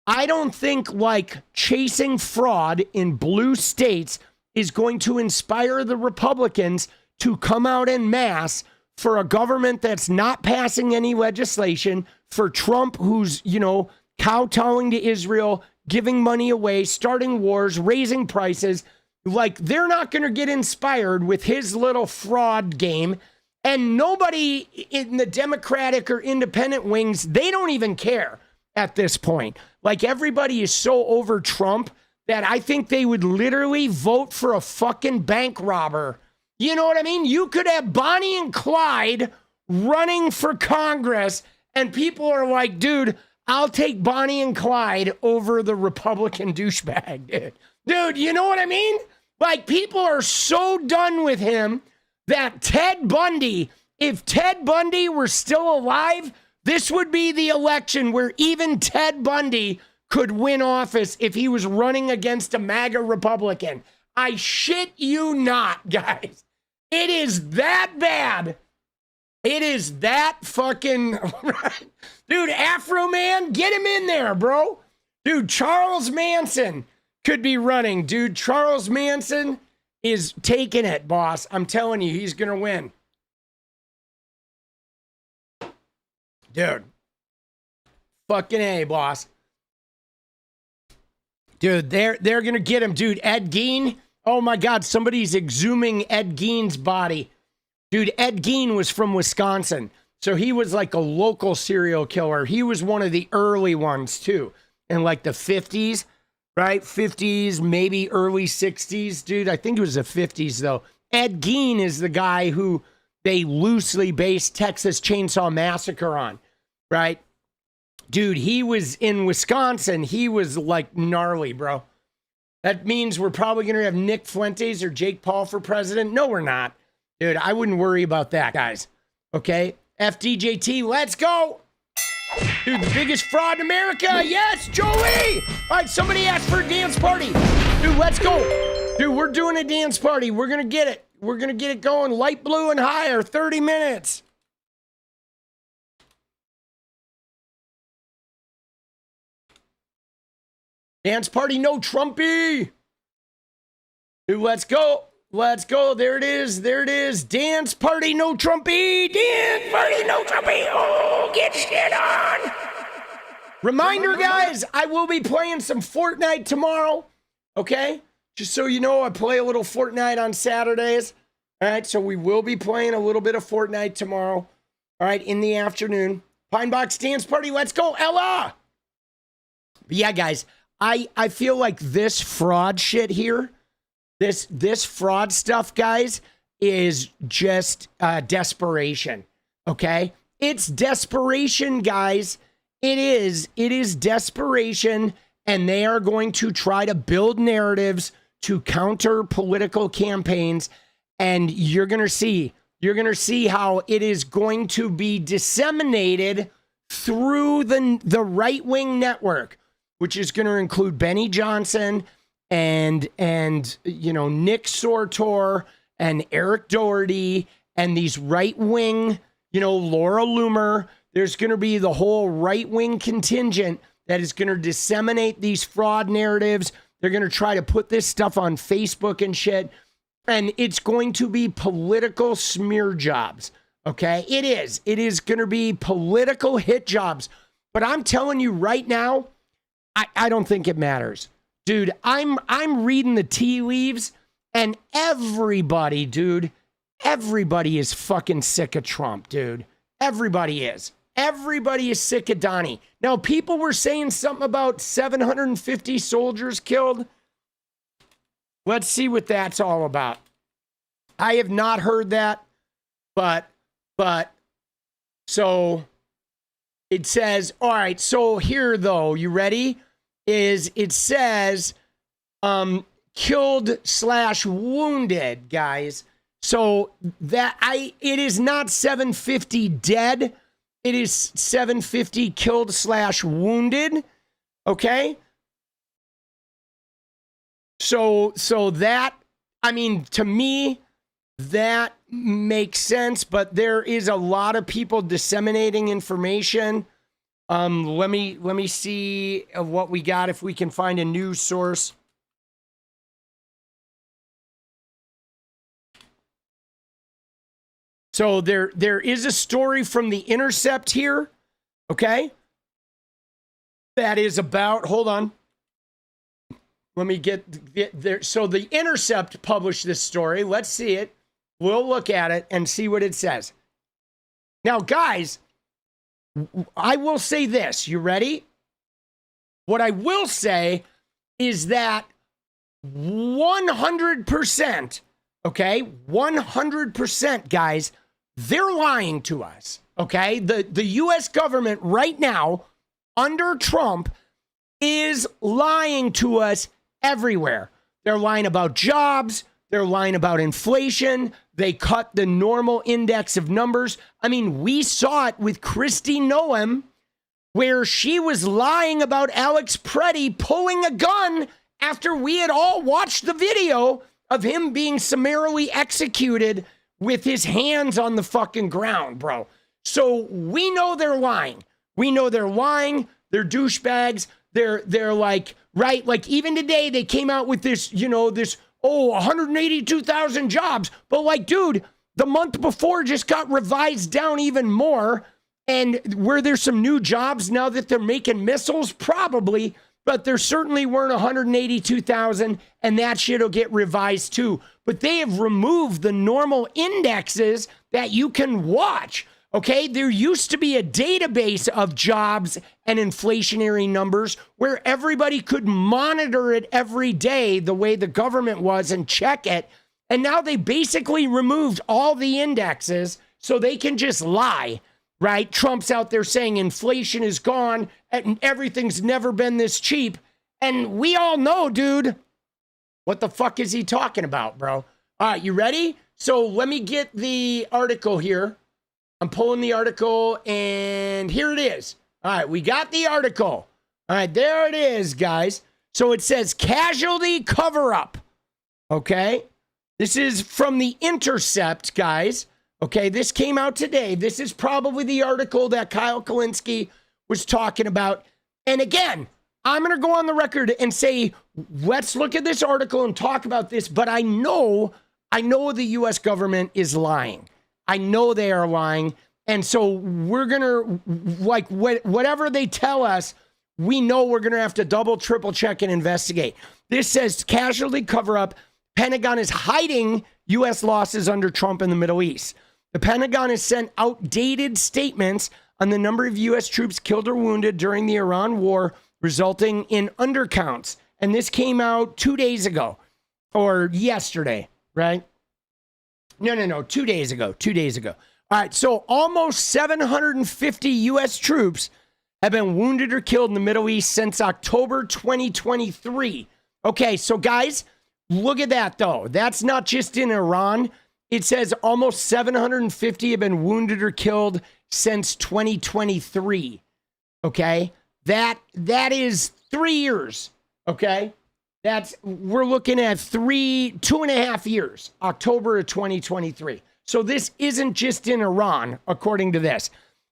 I don't think like chasing fraud in blue states is going to inspire the Republicans to come out en masse for a government that's not passing any legislation, for Trump, who's, you know, kowtowing to Israel, giving money away, starting wars, raising prices. Like, they're not going to get inspired with his little fraud game. And nobody in the Democratic or independent wings, they don't even care at this point. Like, everybody is so over Trump that I think they would literally vote for a fucking bank robber. You know what I mean? You could have Bonnie and Clyde running for Congress, and people are like, dude, I'll take Bonnie and Clyde over the Republican douchebag. Dude, you know what I mean? Like, people are so done with him that Ted Bundy, if Ted Bundy were still alive, this would be the election where even Ted Bundy could win office if he was running against a MAGA Republican. I shit you not, guys. It is that bad. It is that fucking... Dude, Afro Man, get him in there, bro. Dude, Charles Manson could be running. Dude, Charles Manson is taking it, boss. I'm telling you, he's going to win. Dude. Fucking A, boss. Dude, they're going to get him. Dude, Ed Gein. Oh, my God. Somebody's exhuming Ed Gein's body. Dude, Ed Gein was from Wisconsin. So he was like a local serial killer. He was one of the early ones, too. In like the 50s, right? 50s, maybe early 60s. Dude, I think it was the 50s, though. Ed Gein is the guy who they loosely based Texas Chainsaw Massacre on, right? Dude, he was in Wisconsin. He was like gnarly, bro. That means we're probably going to have Nick Fuentes or Jake Paul for president. No, we're not. Dude, I wouldn't worry about that, guys. Okay? FDJT, let's go. Dude, the biggest fraud in America. Yes, Joey. All right, somebody asked for a dance party. Dude, let's go. Dude, we're doing a dance party. We're going to get it. We're going to get it going. Light blue and higher, 30 minutes. Dance party, no Trumpy. Dude, let's go. Let's go. There it is. There it is. Dance party, no Trumpy. Dance party, no Trumpy. Oh, get shit on. Reminder, guys, I will be playing some Fortnite tomorrow. Okay? Just so you know, I play a little Fortnite on Saturdays. All right, so we will be playing a little bit of Fortnite tomorrow. All right, in the afternoon. Pine Box Dance Party, let's go, Ella! But yeah, guys, I feel like this fraud shit here, this fraud stuff, guys, is just desperation, okay? It's desperation, guys. It is desperation, and they are going to try to build narratives to counter political campaigns, and you're going to see how it is going to be disseminated through the right-wing network, which is going to include Benny Johnson and you know, Nick Sortor and Eric Doherty and these right-wing, you know, Laura Loomer. There's going to be the whole right-wing contingent that is going to disseminate these fraud narratives. They're going to try to put this stuff on Facebook and shit. And it's going to be political smear jobs, okay? It is. It is going to be political hit jobs. But I'm telling you right now, I don't think it matters. Dude, I'm reading the tea leaves, and everybody, dude, everybody is fucking sick of Trump, dude. Everybody is. Everybody is sick of Donnie. Now, people were saying something about 750 soldiers killed. Let's see what that's all about. I have not heard that, but so it says, all right, so here though, you ready? It says killed/wounded, guys. So that it is not 750 dead. It is 750 killed/wounded. Okay. So that, I mean, to me, that makes sense, but there is a lot of people disseminating information. Let me see what we got, if we can find a news source. So there is a story from The Intercept here, okay? That is about, hold on. Let me get there. So The Intercept published this story. Let's see it. We'll look at it and see what it says. Now, guys, I will say this. You ready? What I will say is that 100%, okay? 100%, guys, they're lying to us, okay? The U.S. government right now, under Trump, is lying to us everywhere. They're lying about jobs. They're lying about inflation. They cut the normal index of numbers. I mean, we saw it with Kristi Noem, where she was lying about Alex Preddy pulling a gun after we had all watched the video of him being summarily executed with his hands on the fucking ground, bro. So we know they're lying. We know they're lying. They're douchebags. They're like, right? Like even today they came out with this, you know, this, 182,000 jobs. But like, dude, the month before just got revised down even more. And were there some new jobs now that they're making missiles? Probably. But there certainly weren't 182,000, and that shit will get revised too. But they have removed the normal indexes that you can watch. Okay, there used to be a database of jobs and inflationary numbers where everybody could monitor it every day the way the government was and check it. And now they basically removed all the indexes so they can just lie, right? Trump's out there saying inflation is gone and everything's never been this cheap. And we all know, dude, what the fuck is he talking about, bro? All right, you ready? So let me get the article here. I'm pulling the article, and here it is. All right, we got the article. All right, there it is, guys. So it says casualty cover-up, okay? This is from The Intercept, guys. Okay, this came out today. This is probably the article that Kyle Kulinski was talking about. And again, I'm going to go on the record and say, let's look at this article and talk about this, but I know I know the U.S. government is lying. I know they are lying. And so we're going to, like, whatever they tell us, we know we're going to have to double, triple check and investigate. This says casualty cover-up. Pentagon is hiding U.S. losses under Trump in the Middle East. The Pentagon has sent outdated statements on the number of U.S. troops killed or wounded during the Iran war, resulting in undercounts. And this came out 2 days ago, or yesterday, right? No, 2 days ago, 2 days ago. All right, so almost 750 U.S. troops have been wounded or killed in the Middle East since October 2023. Okay, so guys, look at that, though. That's not just in Iran. It says almost 750 have been wounded or killed since 2023. Okay, that is 3 years. Okay, we're looking at 2.5 years, October of 2023. So this isn't just in Iran, according to this.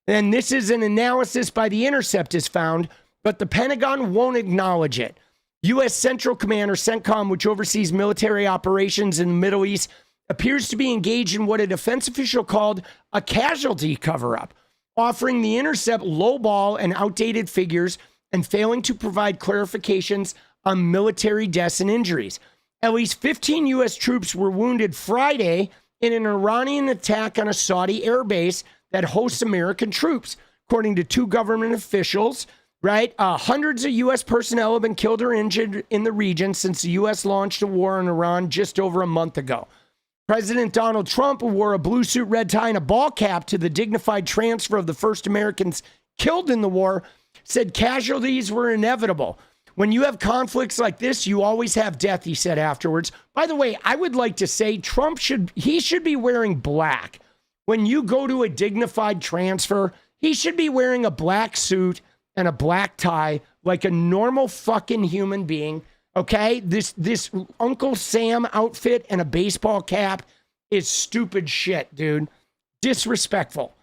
And this is an analysis by The Intercept is found, but the Pentagon won't acknowledge it. U.S. Central Command, or CENTCOM, which oversees military operations in the Middle East, appears to be engaged in what a defense official called a casualty cover-up, offering The Intercept lowball and outdated figures and failing to provide clarifications on military deaths and injuries. At least 15 U.S. troops were wounded Friday in an Iranian attack on a Saudi airbase that hosts American troops, according to two government officials. Right? Hundreds of U.S. personnel have been killed or injured in the region since the U.S. launched a war on Iran just over a month ago. President Donald Trump, who wore a blue suit, red tie, and a ball cap to the dignified transfer of the first Americans killed in the war, said casualties were inevitable. When you have conflicts like this, you always have death, he said afterwards. By the way, I would like to say Trump should be wearing black. When you go to a dignified transfer, he should be wearing a black suit and a black tie like a normal fucking human being. Okay, this Uncle Sam outfit and a baseball cap is stupid shit, dude. Disrespectful.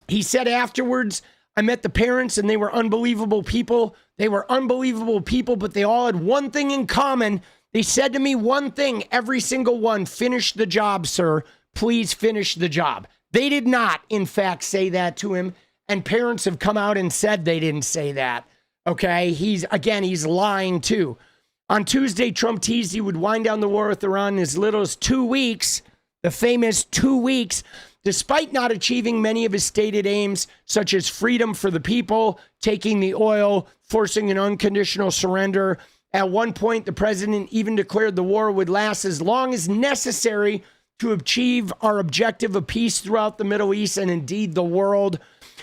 He said afterwards, I met the parents and they were unbelievable people. They were unbelievable people, but they all had one thing in common. They said to me one thing, every single one, finish the job, sir. Please finish the job. They did not, in fact, say that to him. And parents have come out and said they didn't say that. Okay, he's lying too. On Tuesday, Trump teased he would wind down the war with Iran in as little as 2 weeks, the famous 2 weeks, despite not achieving many of his stated aims, such as freedom for the people, taking the oil, forcing an unconditional surrender. At one point, the president even declared the war would last as long as necessary to achieve our objective of peace throughout the Middle East and indeed the world.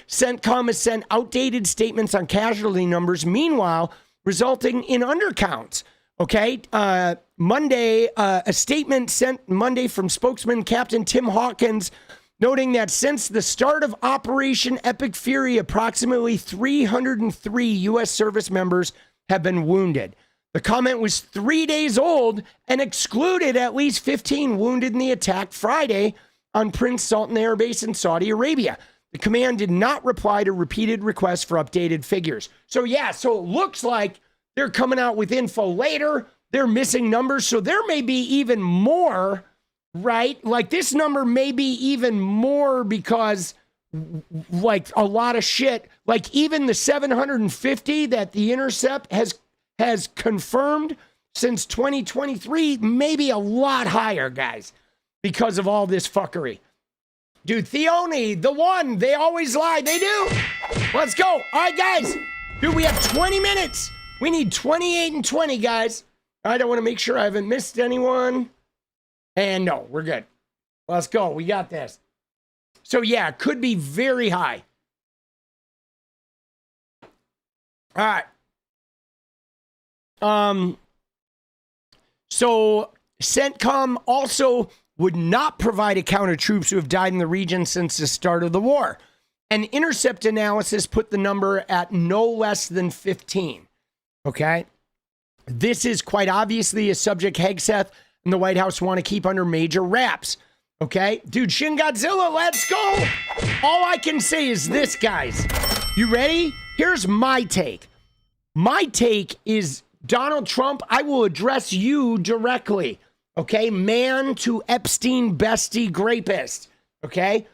CENTCOM has sent outdated statements on casualty numbers, meanwhile, resulting in undercounts. Okay, Monday, a statement sent Monday from spokesman Captain Tim Hawkins, noting that since the start of Operation Epic Fury, approximately 303 U.S. service members have been wounded. The comment was 3 days old and excluded at least 15 wounded in the attack Friday on Prince Sultan Air Base in Saudi Arabia. The command did not reply to repeated requests for updated figures. So it looks like they're coming out with info later. They're missing numbers. So there may be even more, right? Like this number may be even more because like a lot of shit, like even the 750 that The Intercept has confirmed since 2023 may be a lot higher, guys, because of all this fuckery. Dude, 𝗙cie, the one, they always lie. They do. Let's go. All right, guys. Dude, we have 20 minutes. We need 28 and 20, guys. I don't want to make sure I haven't missed anyone. And no, we're good. Let's go. We got this. So, yeah, it could be very high. All right. So, CENTCOM also would not provide a count of troops who have died in the region since the start of the war. An Intercept analysis put the number at no less than 15. Okay? This is quite obviously a subject Hegseth and the White House want to keep under major wraps. Okay? Dude, Shin Godzilla, let's go! All I can say is this, guys. You ready? Here's my take. My take is Donald Trump, I will address you directly. Okay, man to Epstein bestie rapist. Okay,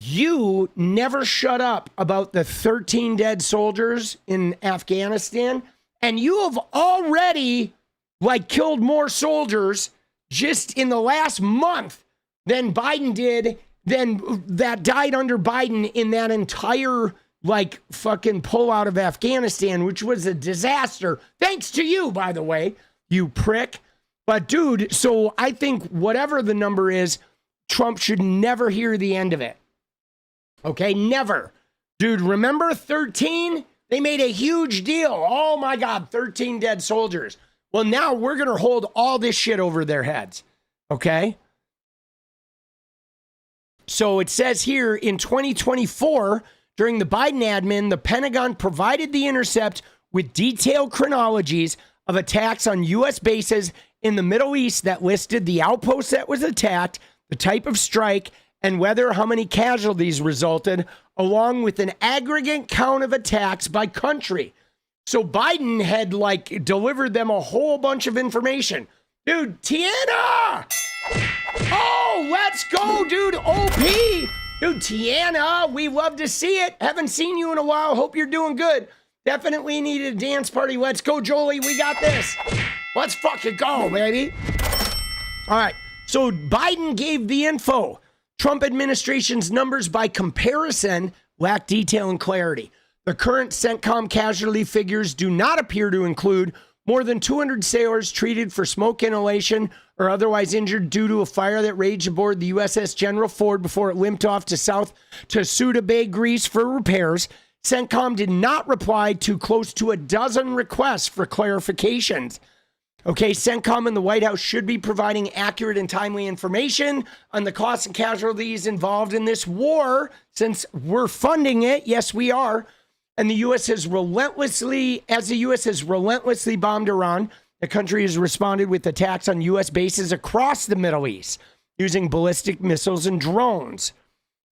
you never shut up about the 13 dead soldiers in Afghanistan, and you have already killed more soldiers just in the last month than Biden did, than that died under Biden in that entire fucking pullout of Afghanistan, which was a disaster. Thanks to you, by the way, you prick. But dude, so I think whatever the number is, Trump should never hear the end of it. Okay, never. Dude, remember 13? They made a huge deal. Oh my God, 13 dead soldiers. Well, now we're going to hold all this shit over their heads. Okay? So it says here in 2024, during the Biden admin, the Pentagon provided the Intercept with detailed chronologies of attacks on U.S. bases in the Middle East that listed the outpost that was attacked, the type of strike, and how many casualties resulted, along with an aggregate count of attacks by country. So Biden had delivered them a whole bunch of information. Dude, Tiana! Oh, let's go, dude. OP. Dude, Tiana, we love to see it. Haven't seen you in a while. Hope you're doing good. Definitely needed a dance party. Let's go, Jolie. We got this. Let's fucking go, baby. All right. So Biden gave the info. Trump administration's numbers by comparison lack detail and clarity. The current CENTCOM casualty figures do not appear to include more than 200 sailors treated for smoke inhalation or otherwise injured due to a fire that raged aboard the USS General Ford before it limped off to Suda Bay, Greece for repairs. CENTCOM did not reply to close to a dozen requests for clarifications. Okay, CENTCOM and the White House should be providing accurate and timely information on the costs and casualties involved in this war, since we're funding it. Yes, we are. And the U.S. has relentlessly bombed Iran, the country has responded with attacks on U.S. bases across the Middle East using ballistic missiles and drones.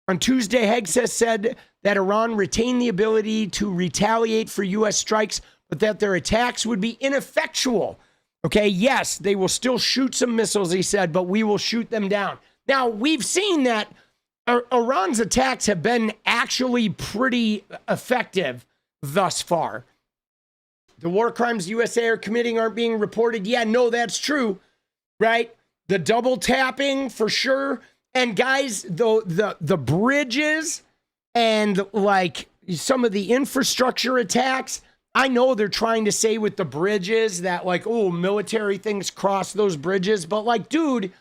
On Tuesday, Hegseth said that Iran retained the ability to retaliate for U.S. strikes, but that their attacks would be ineffectual. Okay, yes, they will still shoot some missiles, he said, but we will shoot them down. Now, we've seen that Iran's attacks have been actually pretty effective thus far. The war crimes USA are committing aren't being reported. Yeah, no, that's true, right? The double tapping for sure. And guys, the bridges and some of the infrastructure attacks, I know they're trying to say with the bridges that military things cross those bridges. But dude,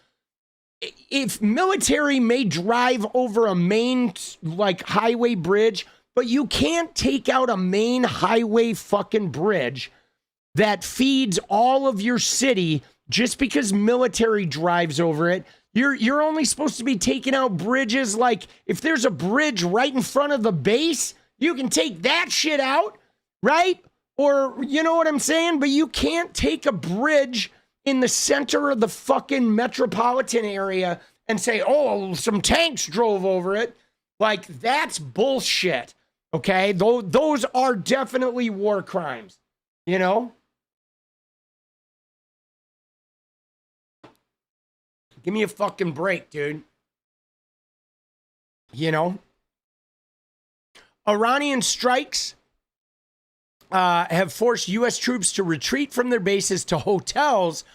if military may drive over a main highway bridge, but you can't take out a main highway fucking bridge that feeds all of your city just because military drives over it. You're only supposed to be taking out bridges if there's a bridge right in front of the base, you can take that shit out, right? Or you know what I'm saying? But you can't take a bridge in the center of the fucking metropolitan area and say, oh, some tanks drove over it. That's bullshit. Okay? Those are definitely war crimes. You know? Give me a fucking break, dude. You know? Iranian strikes have forced U.S. troops to retreat from their bases to hotels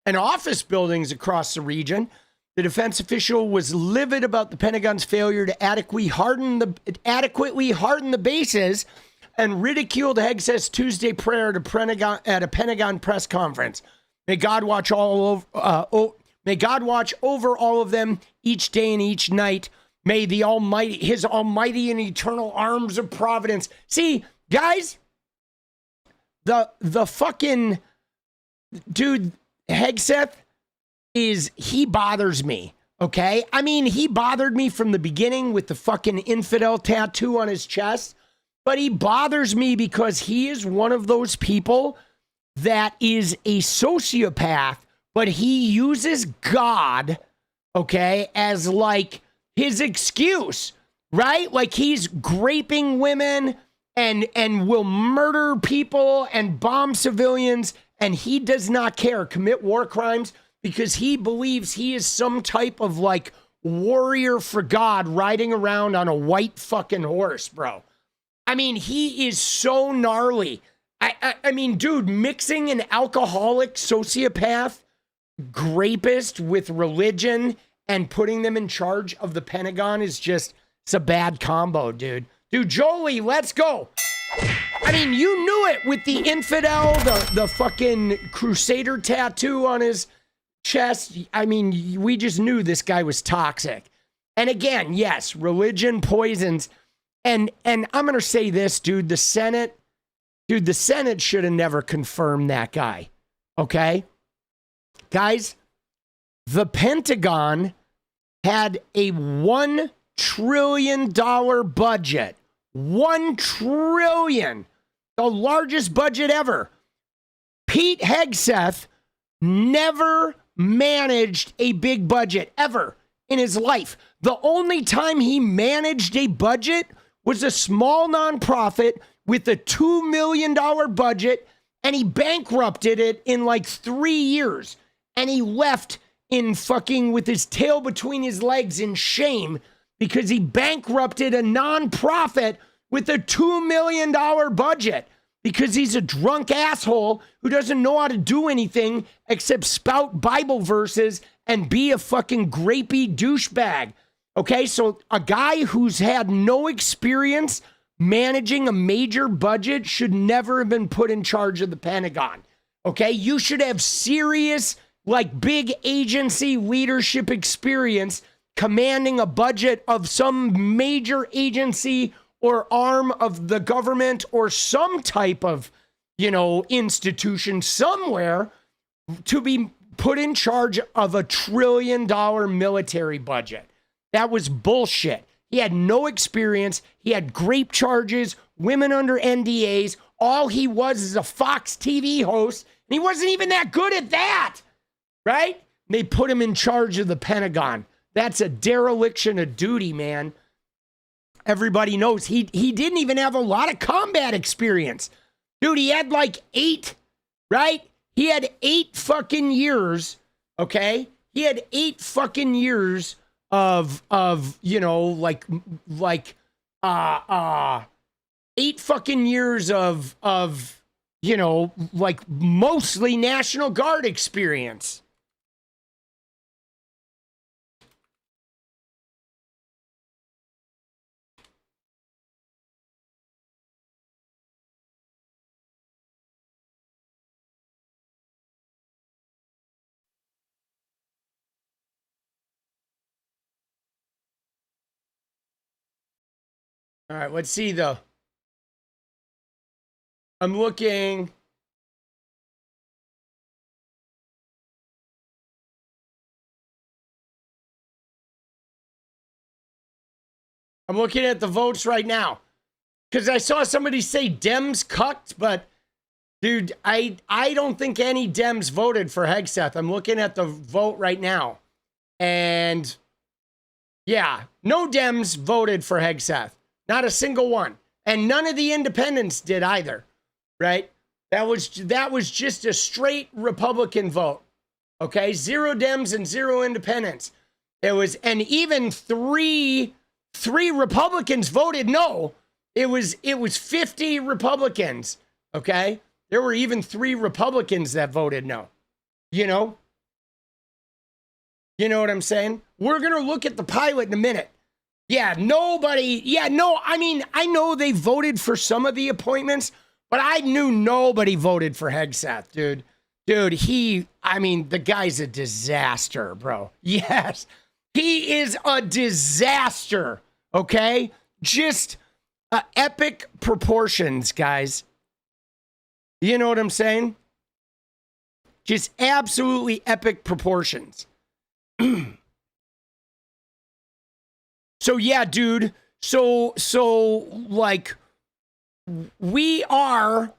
and office buildings across the region. The defense official was livid about the Pentagon's failure to adequately harden the bases and ridiculed Hegseth's Tuesday prayer at a Pentagon press conference. May God watch over all of them each day and each night. May His almighty and eternal arms of providence. See, guys, the fucking dude, Hegseth, he bothers me, okay? I mean, he bothered me from the beginning with the fucking infidel tattoo on his chest, but he bothers me because he is one of those people that is a sociopath, but he uses God, okay, as his excuse, right? He's raping women and will murder people and bomb civilians, and he does not care, commit war crimes, because he believes he is some type of like warrior for God riding around on a white fucking horse, bro. I mean, he is so gnarly. I mean, dude, mixing an alcoholic sociopath rapist with religion and putting them in charge of the Pentagon is just, it's a bad combo, dude. Dude, Jolie, let's go. I mean, you knew it with the infidel, the fucking crusader tattoo on his chest. I mean, we just knew this guy was toxic. And again, yes, religion poisons. And I'm going to say this, dude, the Senate should have never confirmed that guy. Okay? Guys, the Pentagon had a $1 trillion budget. $1 trillion. The largest budget ever. Pete Hegseth never managed a big budget ever in his life. The only time he managed a budget was a small nonprofit with a $2 million budget, and he bankrupted it in like 3 years. And he left in fucking with his tail between his legs in shame because he bankrupted a nonprofit with a $2 million budget because he's a drunk asshole who doesn't know how to do anything except spout Bible verses and be a fucking grapey douchebag. Okay, so a guy who's had no experience managing a major budget should never have been put in charge of the Pentagon. Okay, you should have serious, like big agency leadership experience commanding a budget of some major agency or arm of the government or some type of, institution somewhere to be put in charge of a $1 trillion military budget. That was bullshit. He had no experience. He had grape charges, women under NDAs. All he was is a Fox TV host, and he wasn't even that good at that, right? They put him in charge of the Pentagon. That's a dereliction of duty, man. Everybody knows he didn't even have a lot of combat experience. Dude, he had like 8, right? He had 8 fucking years, okay? He had 8 fucking years of 8 fucking years of mostly National Guard experience. All right, let's see though. I'm looking. I'm looking at the votes right now. Because I saw somebody say Dems cucked, but dude, I don't think any Dems voted for Hegseth. I'm looking at the vote right now. And yeah, no Dems voted for Hegseth. Not a single one. And none of the independents did either, right? That was just a straight Republican vote. Okay? 0 Dems and 0 independents. And even three Republicans voted no. It was 50 Republicans. Okay? There were even 3 Republicans that voted no. You know what I'm saying? We're going to look at the pilot in a minute. I mean, I know they voted for some of the appointments, but I knew nobody voted for Hegseth, dude. Dude, the guy's a disaster, bro. Yes, he is a disaster, okay? Just epic proportions, guys. You know what I'm saying? Just absolutely epic proportions. So yeah, dude. So like we are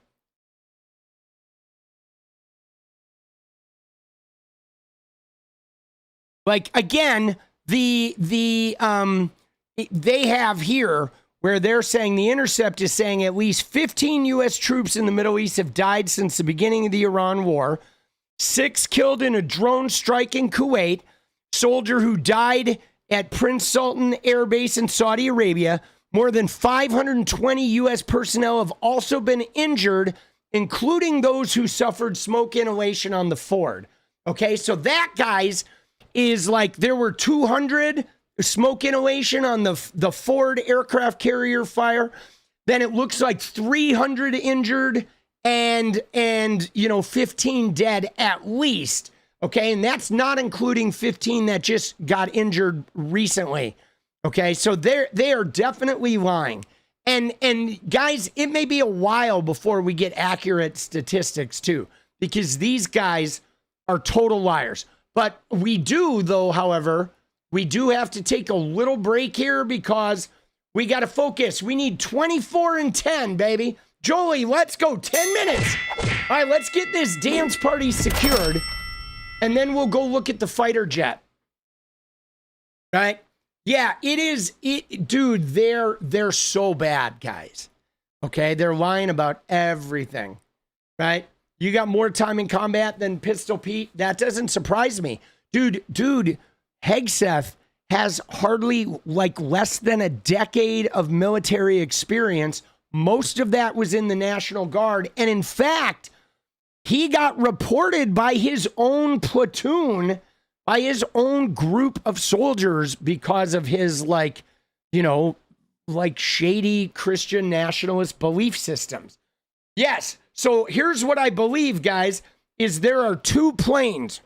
like again they have here where they're saying The Intercept is saying at least 15 U.S. troops in the Middle East have died since the beginning of the Iran war. 6 killed in a drone strike in Kuwait, soldier who died at Prince Sultan Air Base in Saudi Arabia. More than 520 U.S. personnel have also been injured, including those who suffered smoke inhalation on the Ford. Okay, so that, guys, is like there were 200 smoke inhalation on the Ford aircraft carrier fire. Then it looks like 300 injured and 15 dead at least. Okay, and that's not including 15 that just got injured recently. Okay, so they are definitely lying. And guys, it may be a while before we get accurate statistics too, because these guys are total liars. But we do, though, however, we do have to take a little break here because we got to focus. We need 24 and 10, baby. Jolie, let's go. 10 minutes. All right, let's get this dance party secured, and then we'll go look at the fighter jet. Right? Yeah, it is. Dude, they're so bad, guys. Okay, they're lying about everything. Right? You got more time in combat than Pistol Pete. That doesn't surprise me. Dude, Hegseth has hardly less than a decade of military experience. Most of that was in the National Guard. And in fact, he got reported by his own platoon, by his own group of soldiers because of his shady Christian nationalist belief systems. Yes. So here's what I believe, guys, is there are 2 planes.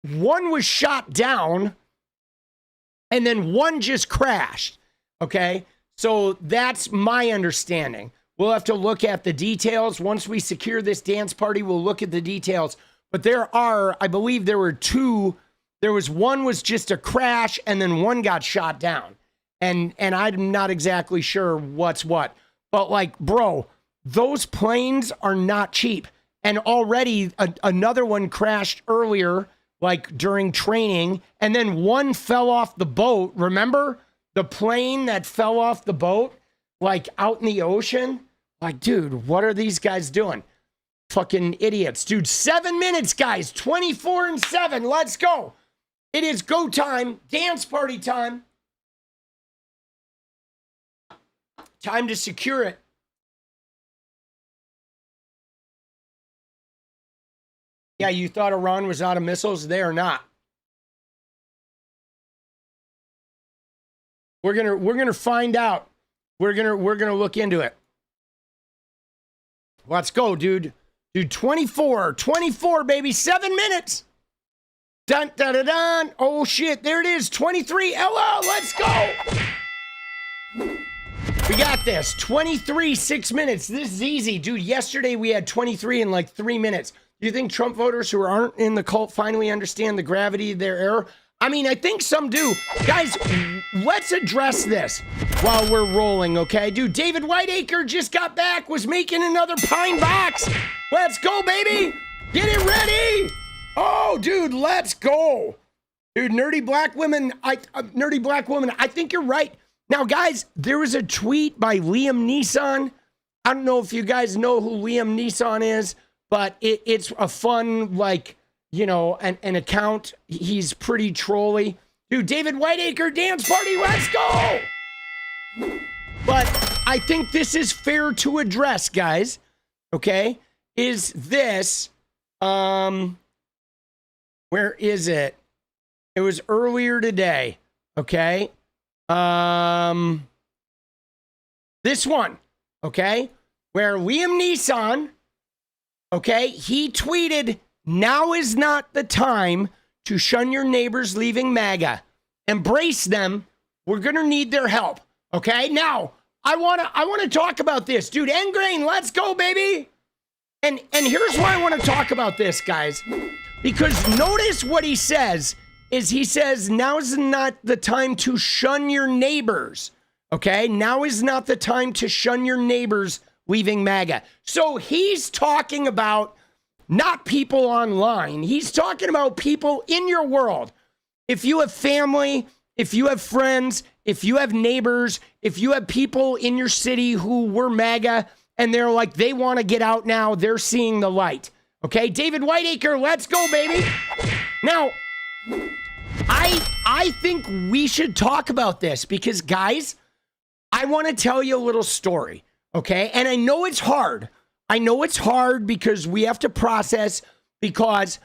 One was shot down and then one just crashed. Okay. So that's my understanding. We'll have to look at the details. Once we secure this dance party, we'll look at the details. But I believe there were 2. There was one was just a crash and then one got shot down. And I'm not exactly sure what's what. But bro, those planes are not cheap. And already another one crashed earlier, during training. And then one fell off the boat. Remember the plane that fell off the boat, out in the ocean? Dude, what are these guys doing? Fucking idiots. Dude, 7 minutes, guys. 24 and 7. Let's go. It is go time. Dance party time. Time to secure it. Yeah, you thought Iran was out of missiles? They are not. We're gonna find out. We're gonna look into it. Let's go, dude. Dude, 24, baby. 7 minutes. Dun dun dun dun. Oh shit, there it is. 23. Hello, let's go. We got this. 23, 6 minutes. This is easy, dude. Yesterday we had 23 in 3 minutes. Do you think Trump voters who aren't in the cult finally understand the gravity of their error? I mean, I think some do. Guys, let's address this while we're rolling, okay? Dude, David Whiteacre just got back, was making another pine box. Let's go, baby. Get it ready. Oh, dude, let's go. Dude, nerdy black woman, I think you're right. Now, guys, there was a tweet by Liam Neeson. I don't know if you guys know who Liam Neeson is, but it's a fun, an account. He's pretty trolly. Dude, David Whiteacre dance party, let's go! But I think this is fair to address, guys. Okay? Is this, where is it? It was earlier today. Okay? This one. Okay? Where Liam Neeson, okay, he tweeted, "Now is not the time to shun your neighbors leaving MAGA. Embrace them. We're going to need their help." Okay? Now, I want to talk about this. Dude, Engrain, let's go, baby. And here's why I want to talk about this, guys. Because notice what he says is he says, now is not the time to shun your neighbors. Okay? Now is not the time to shun your neighbors leaving MAGA. So he's talking about not people online. He's talking about people in your world. If you have family, if you have friends, if you have neighbors, if you have people in your city who were MAGA and they're like, they want to get out now, they're seeing the light. Okay, David Whiteacre, let's go, baby. Now, I think we should talk about this because, guys, I want to tell you a little story, okay? And I know it's hard. I know it's hard because we have to process, because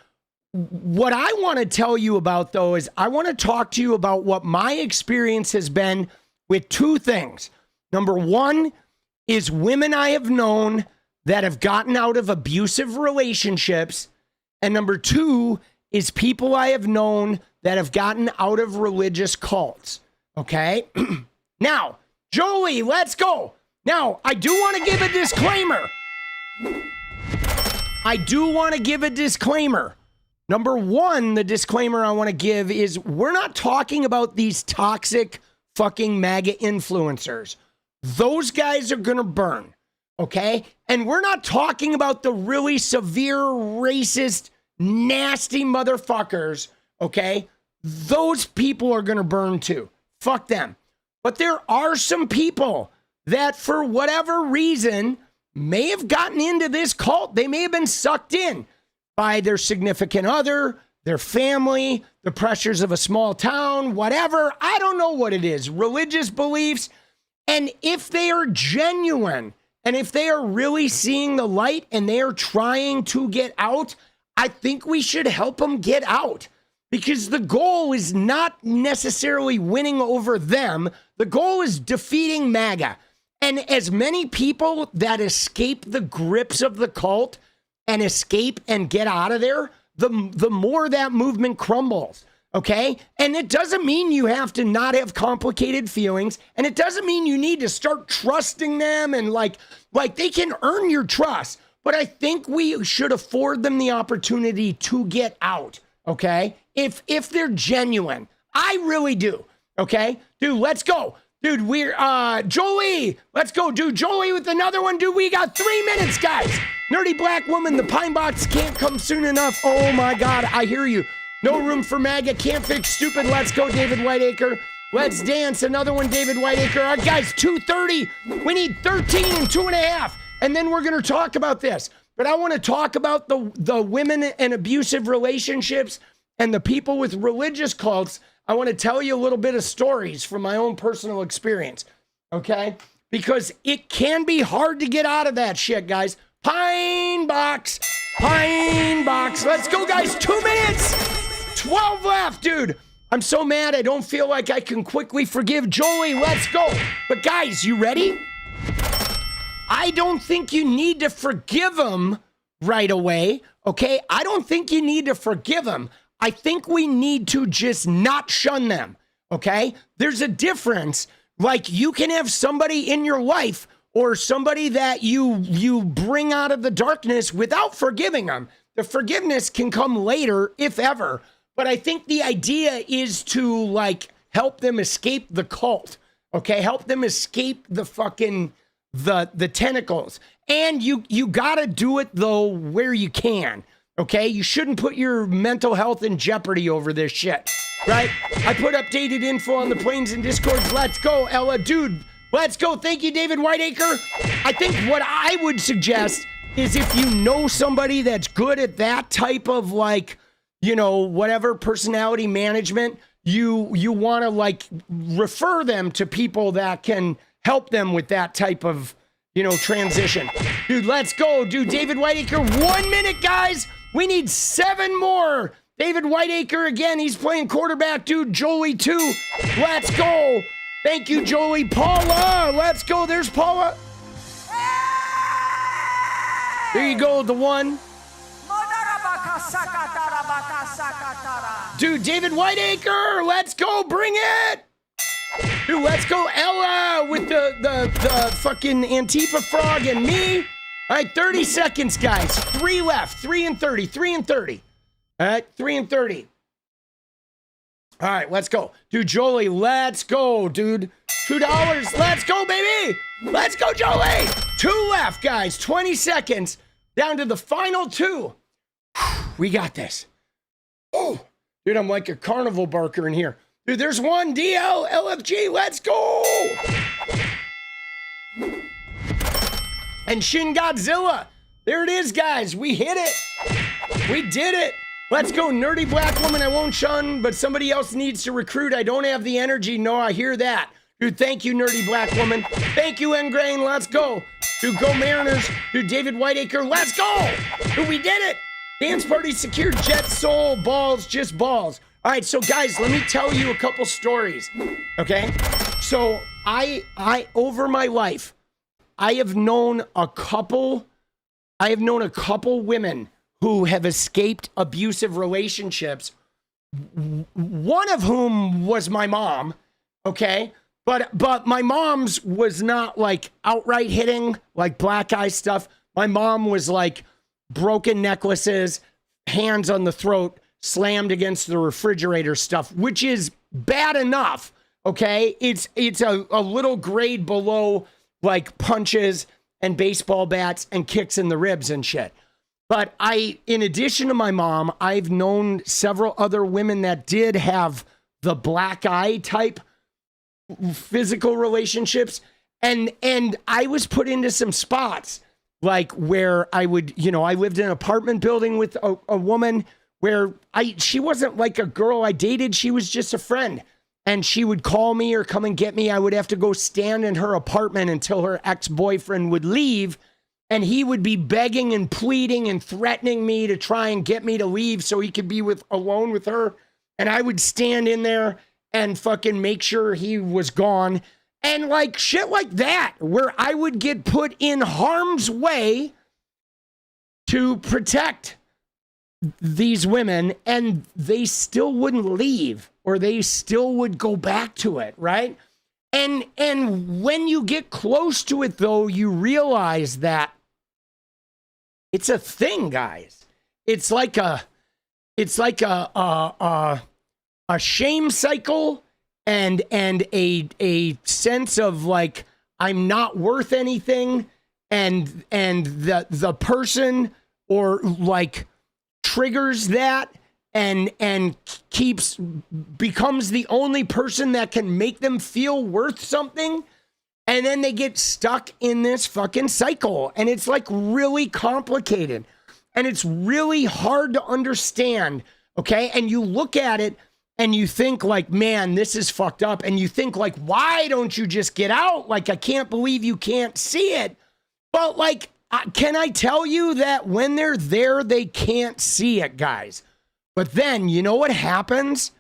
what I want to tell you about, though, is I want to talk to you about what my experience has been with two things. Number one is women I have known that have gotten out of abusive relationships. And number two is people I have known that have gotten out of religious cults. Okay? Now, Jolie, let's go. Now, I do want to give a disclaimer. Number one, the disclaimer I want to give is we're not talking about these toxic fucking MAGA influencers. Those guys are going to burn. Okay? And we're not talking about the really severe, racist, nasty motherfuckers. Okay? Those people are going to burn too. Fuck them. But there are some people that, for whatever reason, may have gotten into this cult. They may have been sucked in by their significant other, their family, the pressures of a small town, whatever. I don't know what it is. Religious beliefs. And if they are genuine, and if they are really seeing the light and they are trying to get out, I think we should help them get out. Because the goal is not necessarily winning over them. The goal is defeating MAGA. And as many people that escape the grips of the cult and escape and get out of there, the more that movement crumbles. Okay? And it doesn't mean you have to not have complicated feelings. And it doesn't mean you need to start trusting them and like they can earn your trust. But I think we should afford them the opportunity to get out. Okay? If they're genuine. I really do. Okay? Dude, let's go. Dude, we're, Jolie, let's go. Dude, Jolie with another one. Dude, we got 3 minutes, guys. Nerdy black woman, the pine box can't come soon enough. Oh my God, I hear you. No room for MAGA, can't fix stupid. Let's go, David Whiteacre. Let's dance. Another one, David Whiteacre. All right, guys, 2:30. We need 13 and 2.5. And then we're going to talk about this. But I want to talk about the women and abusive relationships and the people with religious cults. I want to tell you a little bit of stories from my own personal experience, okay? Because it can be hard to get out of that shit, guys. Pine box. Let's go, guys. 2 minutes. 12 left, dude. I'm so mad. I don't feel like I can quickly forgive Jolie. Let's go. But guys, you ready? I don't think you need to forgive him right away, okay? I don't think you need to forgive him. I think we need to just not shun them, okay? There's a difference. Like, you can have somebody in your life or somebody that you bring out of the darkness without forgiving them. The forgiveness can come later, if ever. But I think the idea is to, like, help them escape the cult, okay? Help them escape the fucking, the tentacles. And you gotta do it, though, where you can. Okay, you shouldn't put your mental health in jeopardy over this shit, right? I put updated info on the planes and discords. Let's go, Ella. Dude, let's go. Thank you, David Whiteacre. I think what I would suggest is if you know somebody that's good at that type of, like, you know, whatever personality management, you want to, like, refer them to people that can help them with that type of, you know, transition. Dude, let's go. Dude, David Whiteacre, 1 minute, guys. We need 7 more. David Whiteacre again. He's playing quarterback, dude. Jolie too. Let's go. Thank you, Jolie. Paula, let's go. There's Paula. There you go, the one. Dude, David Whiteacre, let's go. Bring it. Dude, let's go, Ella, with the fucking Antifa frog and me. All right, 30 seconds, guys. 3 left. 3 and 30. 3 and 30. All right, 3 and 30. All right, let's go. Dude, Jolie, let's go, dude. $2. Let's go, baby. Let's go, Jolie. 2 left, guys. 20 seconds. Down to the final 2. We got this. Oh, dude, I'm like a carnival barker in here. Dude, there's one. DL, LFG, let's go. And Shin Godzilla, There it is, guys. We hit it. We did it. Let's go, nerdy black woman I won't shun, but somebody else needs to recruit. I don't have the energy. No, I hear that. Dude, thank you, nerdy black woman. Thank you, Engrain. Let's go. Dude, go Mariners. Dude, David Whiteacre. Let's go. Dude, we did it. Dance party secured. Jet soul. Balls. Just balls. All right, so guys, let me tell you a couple stories. Okay? So I over my life, I have known a couple women who have escaped abusive relationships, one of whom was my mom, okay? But my mom's was not like outright hitting, like black eye stuff. My mom was like broken necklaces, hands on the throat, slammed against the refrigerator stuff, which is bad enough, okay? It's a little grade below like punches and baseball bats and kicks in the ribs and shit. But in addition to my mom, I've known several other women that did have the black eye type physical relationships. And I was put into some spots like where I would, I lived in an apartment building with a woman where she wasn't like a girl I dated. She was just a friend. And she would call me or come and get me. I would have to go stand in her apartment until her ex-boyfriend would leave. And he would be begging and pleading and threatening me to try and get me to leave so he could be alone with her. And I would stand in there and fucking make sure he was gone. And like shit like that, where I would get put in harm's way to protect these women, and they still wouldn't leave, or they still would go back to it, right? And when you get close to it, though, you realize that it's a thing, guys. It's like a shame cycle and a sense of like I'm not worth anything, and the person or like triggers that and becomes the only person that can make them feel worth something. And then they get stuck in this fucking cycle. And it's like really complicated. And it's really hard to understand. Okay. And you look at it and you think like, man, this is fucked up. And you think like, why don't you just get out? Like, I can't believe you can't see it. But like, can I tell you that when they're there, they can't see it, guys? But then, you know what happens?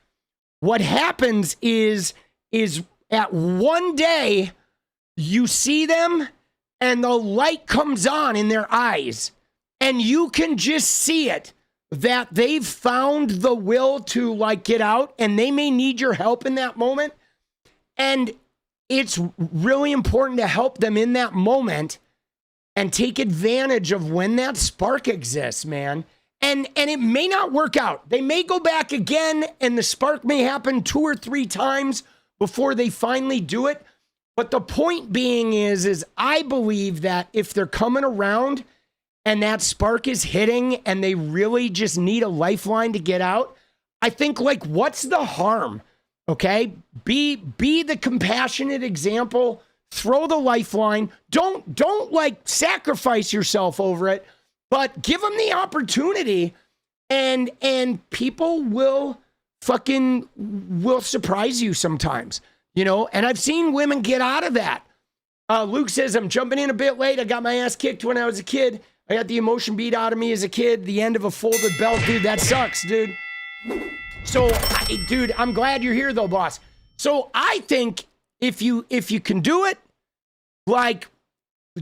What happens is at one day, you see them and the light comes on in their eyes and you can just see it, that they've found the will to like get out, and they may need your help in that moment. And it's really important to help them in that moment and take advantage of when that spark exists, man. And it may not work out. They may go back again and the spark may happen 2 or 3 times before they finally do it. But the point being is I believe that if they're coming around and that spark is hitting and they really just need a lifeline to get out, I think like, what's the harm? Okay? Be the compassionate example. Throw the lifeline. Don't like sacrifice yourself over it, but give them the opportunity, and people will surprise you sometimes, and I've seen women get out of that. Luke says, I'm jumping in a bit late. I got my ass kicked when I was a kid. I got the emotion beat out of me as a kid. The end of a folded belt, dude, that sucks, dude. So, dude, I'm glad you're here though, boss. So I think if you can do it, like,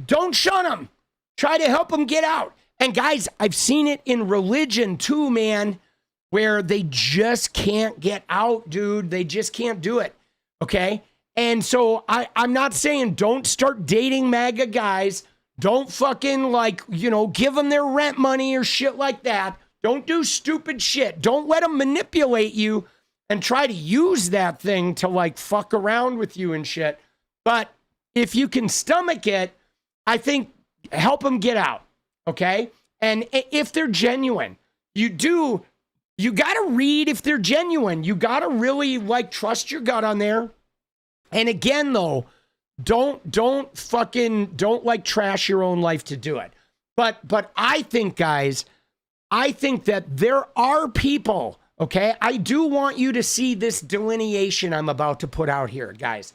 don't shun them. Try to help them get out. And guys, I've seen it in religion too, man, where they just can't get out, dude. They just can't do it. Okay? And so I'm not saying don't start dating MAGA guys. Don't fucking give them their rent money or shit like that. Don't do stupid shit. Don't let them manipulate you and try to use that thing to like fuck around with you and shit. But if you can stomach it, I think help them get out. Okay. And if they're genuine, you got to read if they're genuine. You got to really like trust your gut on there. And again, though, don't like trash your own life to do it. But I think, guys, I think that there are people, okay? I do want you to see this delineation I'm about to put out here, guys,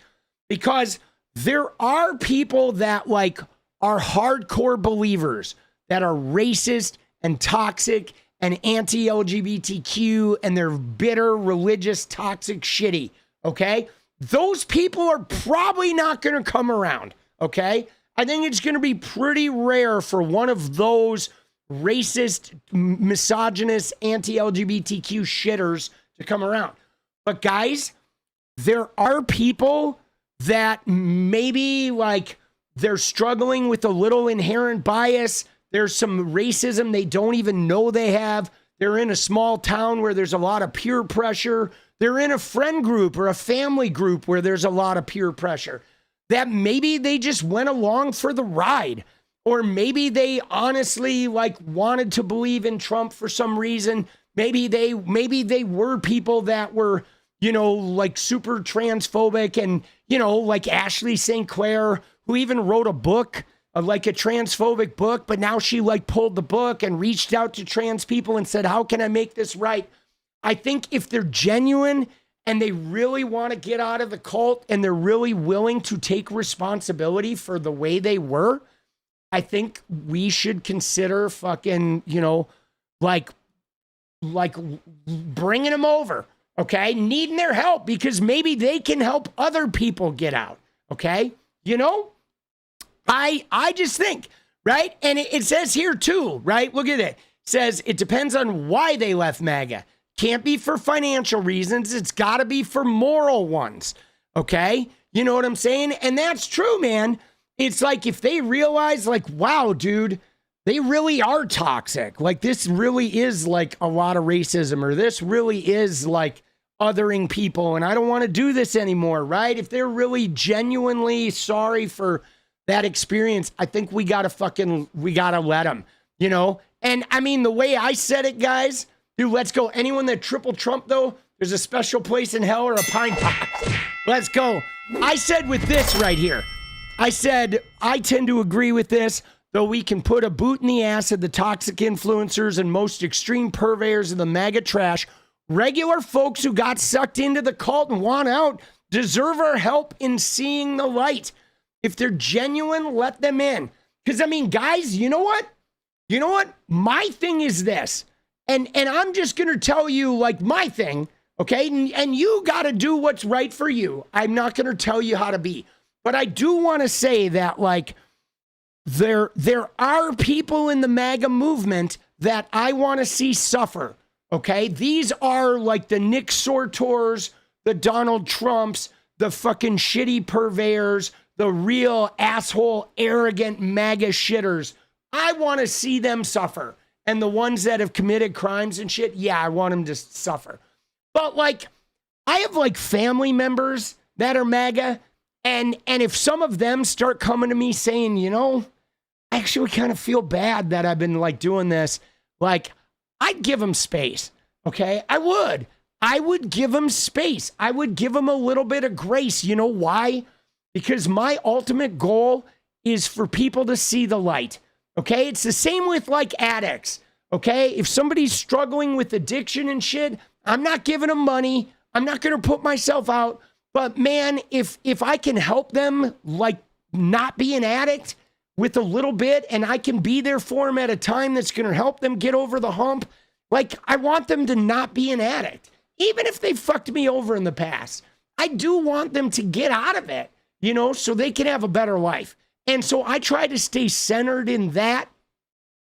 because there are people that like are hardcore believers that are racist and toxic and anti-LGBTQ, and they're bitter, religious, toxic, shitty, okay? Those people are probably not going to come around, okay? I think it's going to be pretty rare for one of those racist, misogynist, anti-LGBTQ shitters to come around. But guys, there are people that maybe like they're struggling with a little inherent bias. There's some racism they don't even know they have. They're in a small town where there's a lot of peer pressure. They're in a friend group or a family group where there's a lot of peer pressure. That maybe they just went along for the ride. Or maybe they honestly like wanted to believe in Trump for some reason. Maybe they were people that were, you know, like super transphobic, and, you know, like Ashley St. Clair, who even wrote a book, like a transphobic book, but now she like pulled the book and reached out to trans people and said, how can I make this right? I think if they're genuine and they really want to get out of the cult and they're really willing to take responsibility for the way they were, I think we should consider fucking, you know, like bringing them over, okay? Needing their help because maybe they can help other people get out, okay? You know, I just think, right? And it says here too, right? Look at it. It says it depends on why they left MAGA. Can't be for financial reasons. It's got to be for moral ones, okay? You know what I'm saying? And that's true, man. It's like if they realize like, wow, dude, they really are toxic. Like this really is like a lot of racism, or this really is like othering people, and I don't want to do this anymore, right? If they're really genuinely sorry for that experience, I think we got to let them, you know? And I mean, the way I said it, guys, dude, let's go. Anyone that triple Trump though, there's a special place in hell or a pine box. Let's go. I said with this right here, I said, I tend to agree with this, though we can put a boot in the ass of the toxic influencers and most extreme purveyors of the MAGA trash. Regular folks who got sucked into the cult and want out deserve our help in seeing the light. If they're genuine, let them in. Because, I mean, guys, you know what? You know what? My thing is this. And I'm just going to tell you, like, my thing, okay? And you got to do what's right for you. I'm not going to tell you how to be. But I do want to say that, like, there are people in the MAGA movement that I want to see suffer, okay? These are, like, the Nick Sortors, the Donald Trumps, the fucking shitty purveyors, the real asshole, arrogant MAGA shitters. I want to see them suffer. And the ones that have committed crimes and shit, yeah, I want them to suffer. But, like, I have, like, family members that are MAGA, and if some of them start coming to me saying, you know, I actually kind of feel bad that I've been, like, doing this, like, I'd give them space, okay? I would give them space. I would give them a little bit of grace. You know why? Because my ultimate goal is for people to see the light, okay? It's the same with, like, addicts, okay? If somebody's struggling with addiction and shit, I'm not giving them money. I'm not going to put myself out. But, man, if I can help them, like, not be an addict with a little bit, and I can be there for them at a time that's going to help them get over the hump, like, I want them to not be an addict. Even if they fucked me over in the past, I do want them to get out of it, you know, so they can have a better life. And so I try to stay centered in that,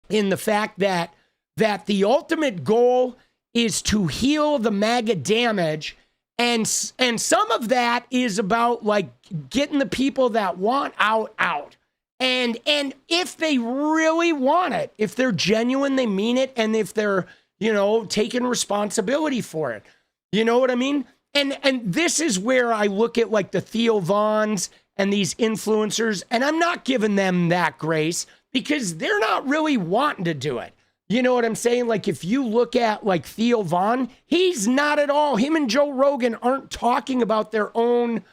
in the fact that the ultimate goal is to heal the MAGA damage. And some of that is about, like, getting the people that want out. And if they really want it, if they're genuine, they mean it, and if they're, you know, taking responsibility for it. You know what I mean? And this is where I look at, like, the Theo Vons and these influencers, and I'm not giving them that grace because they're not really wanting to do it. You know what I'm saying? Like, if you look at, like, Theo Von, he's not at all. Him and Joe Rogan aren't talking about their own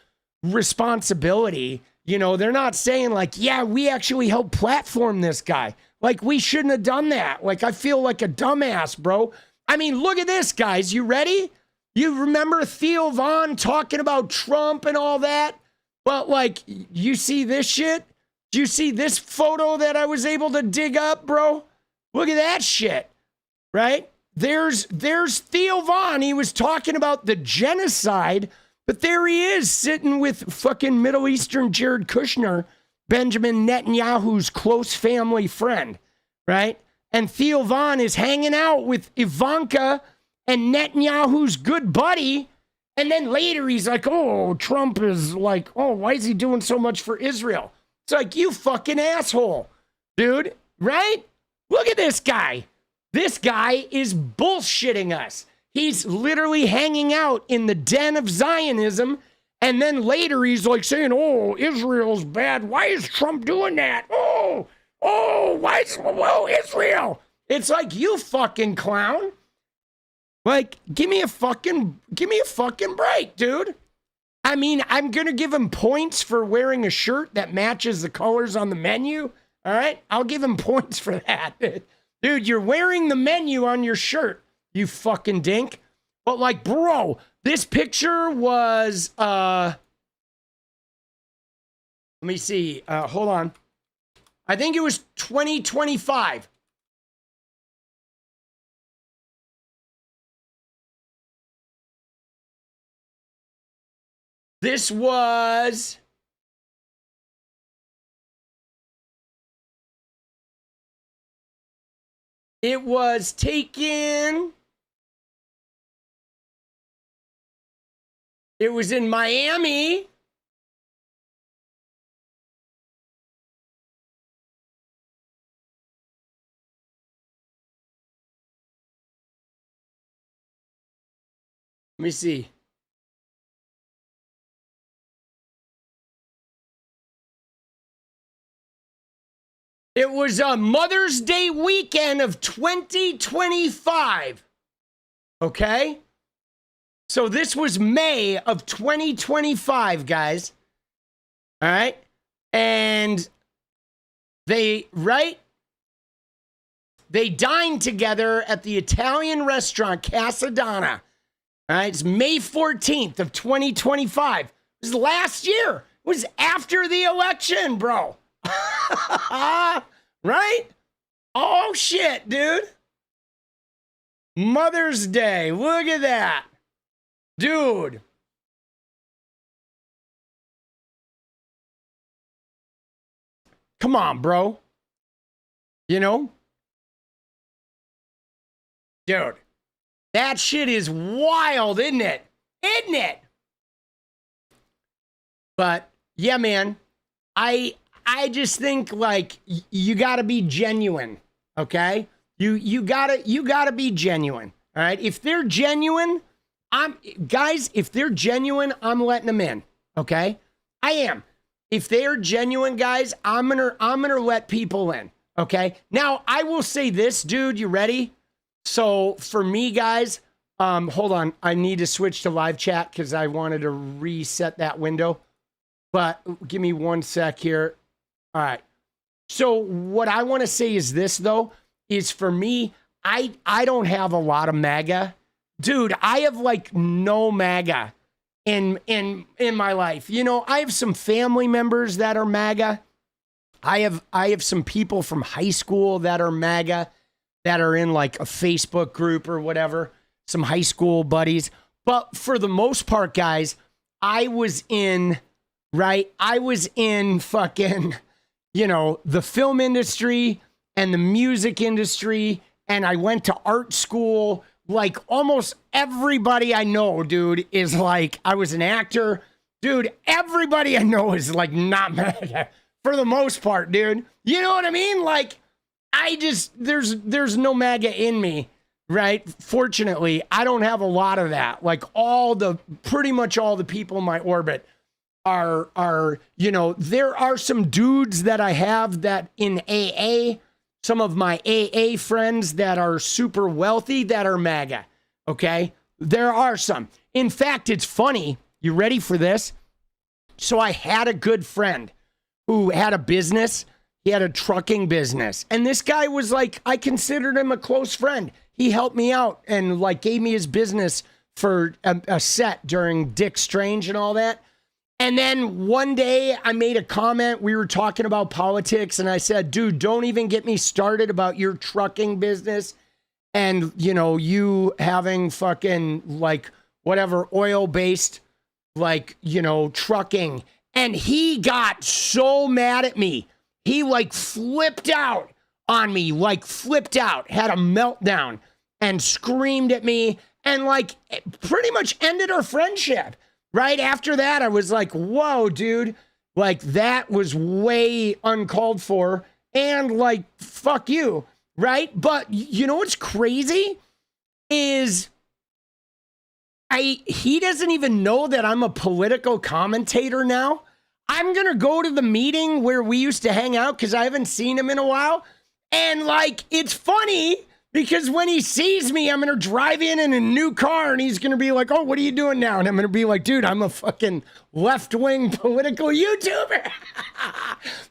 responsibility. You know, they're not saying, like, yeah, we actually helped platform this guy. Like, we shouldn't have done that. Like, I feel like a dumbass, bro. I mean, look at this, guys. You ready? You remember 𝗙𝗪𝗏 talking about Trump and all that? But, like, you see this shit? Do you see this photo that I was able to dig up, bro? Look at that shit, right? There's 𝗙𝗪𝗏. He was talking about the genocide, but there he is sitting with fucking Middle Eastern Jared Kushner, Benjamin Netanyahu's close family friend, right? And 𝗙𝗪𝗏 is hanging out with Ivanka and Netanyahu's good buddy. And then later he's like, oh, Trump is like, oh, why is he doing so much for Israel? It's like, you fucking asshole, dude, right? Look at this guy. This guy is bullshitting us. He's literally hanging out in the den of Zionism. And then later he's like saying, oh, Israel's bad. Why is Trump doing that? Oh, why is, whoa, Israel? It's like, you fucking clown. Like, give me a fucking break, dude. I mean, I'm going to give him points for wearing a shirt that matches the colors on the menu. All right? I'll give him points for that. Dude, you're wearing the menu on your shirt, you fucking dink. But like, bro, this picture was, let me see. Hold on. I think it was 2025. This was... It was taken... It was in Miami. Let me see. It was a Mother's Day weekend of 2025. Okay? So this was May of 2025, guys. All right? And they dined together at the Italian restaurant Casadonna. All right? It's May 14th of 2025. It was last year. It was after the election, bro. Right? Oh, shit, dude. Mother's Day. Look at that. Dude. Come on, bro. You know? Dude. That shit is wild, isn't it? Isn't it? But, yeah, man. I just think, like, you gotta be genuine, okay? You gotta be genuine, all right? If they're genuine, if they're genuine, I'm letting them in, okay? I am. If they are genuine, guys, I'm gonna let people in, okay? Now, I will say this, dude, you ready? So, for me, guys, hold on. I need to switch to live chat because I wanted to reset that window. But give me 1 sec here. All right. So what I want to say is this, though, is for me, I don't have a lot of MAGA. Dude, I have like no MAGA in my life. You know, I have some family members that are MAGA. I have some people from high school that are MAGA that are in like a Facebook group or whatever, some high school buddies. But for the most part, guys, I was in fucking, you know, the film industry and the music industry, and I went to art school. Like, almost everybody I know, dude, is like, I was an actor. Dude, everybody I know is like not MAGA for the most part, dude. You know what I mean? Like, there's no MAGA in me, right? Fortunately, I don't have a lot of that. Like, pretty much all the people in my orbit are, you know, there are some dudes that I have that in AA, some of my AA friends that are super wealthy that are MAGA, okay? There are some. In fact, it's funny. You ready for this? So I had a good friend who had a business He had a trucking business. And this guy was like, I considered him a close friend. He helped me out and like gave me his business for a set during Dick Strange and all that. And then one day I made a comment. We were talking about politics and I said, dude, don't even get me started about your trucking business and, you know, you having fucking like whatever oil-based, like, you know, trucking. And he got so mad at me. He like flipped out on me, like flipped out, had a meltdown and screamed at me and like pretty much ended our friendship. Right after that, I was like, whoa, dude, like that was way uncalled for and like, fuck you, right? But you know what's crazy is he doesn't even know that I'm a political commentator now. I'm going to go to the meeting where we used to hang out because I haven't seen him in a while. And like, it's funny because when he sees me, I'm going to drive in a new car and he's going to be like, oh, what are you doing now? And I'm going to be like, dude, I'm a fucking left-wing political YouTuber.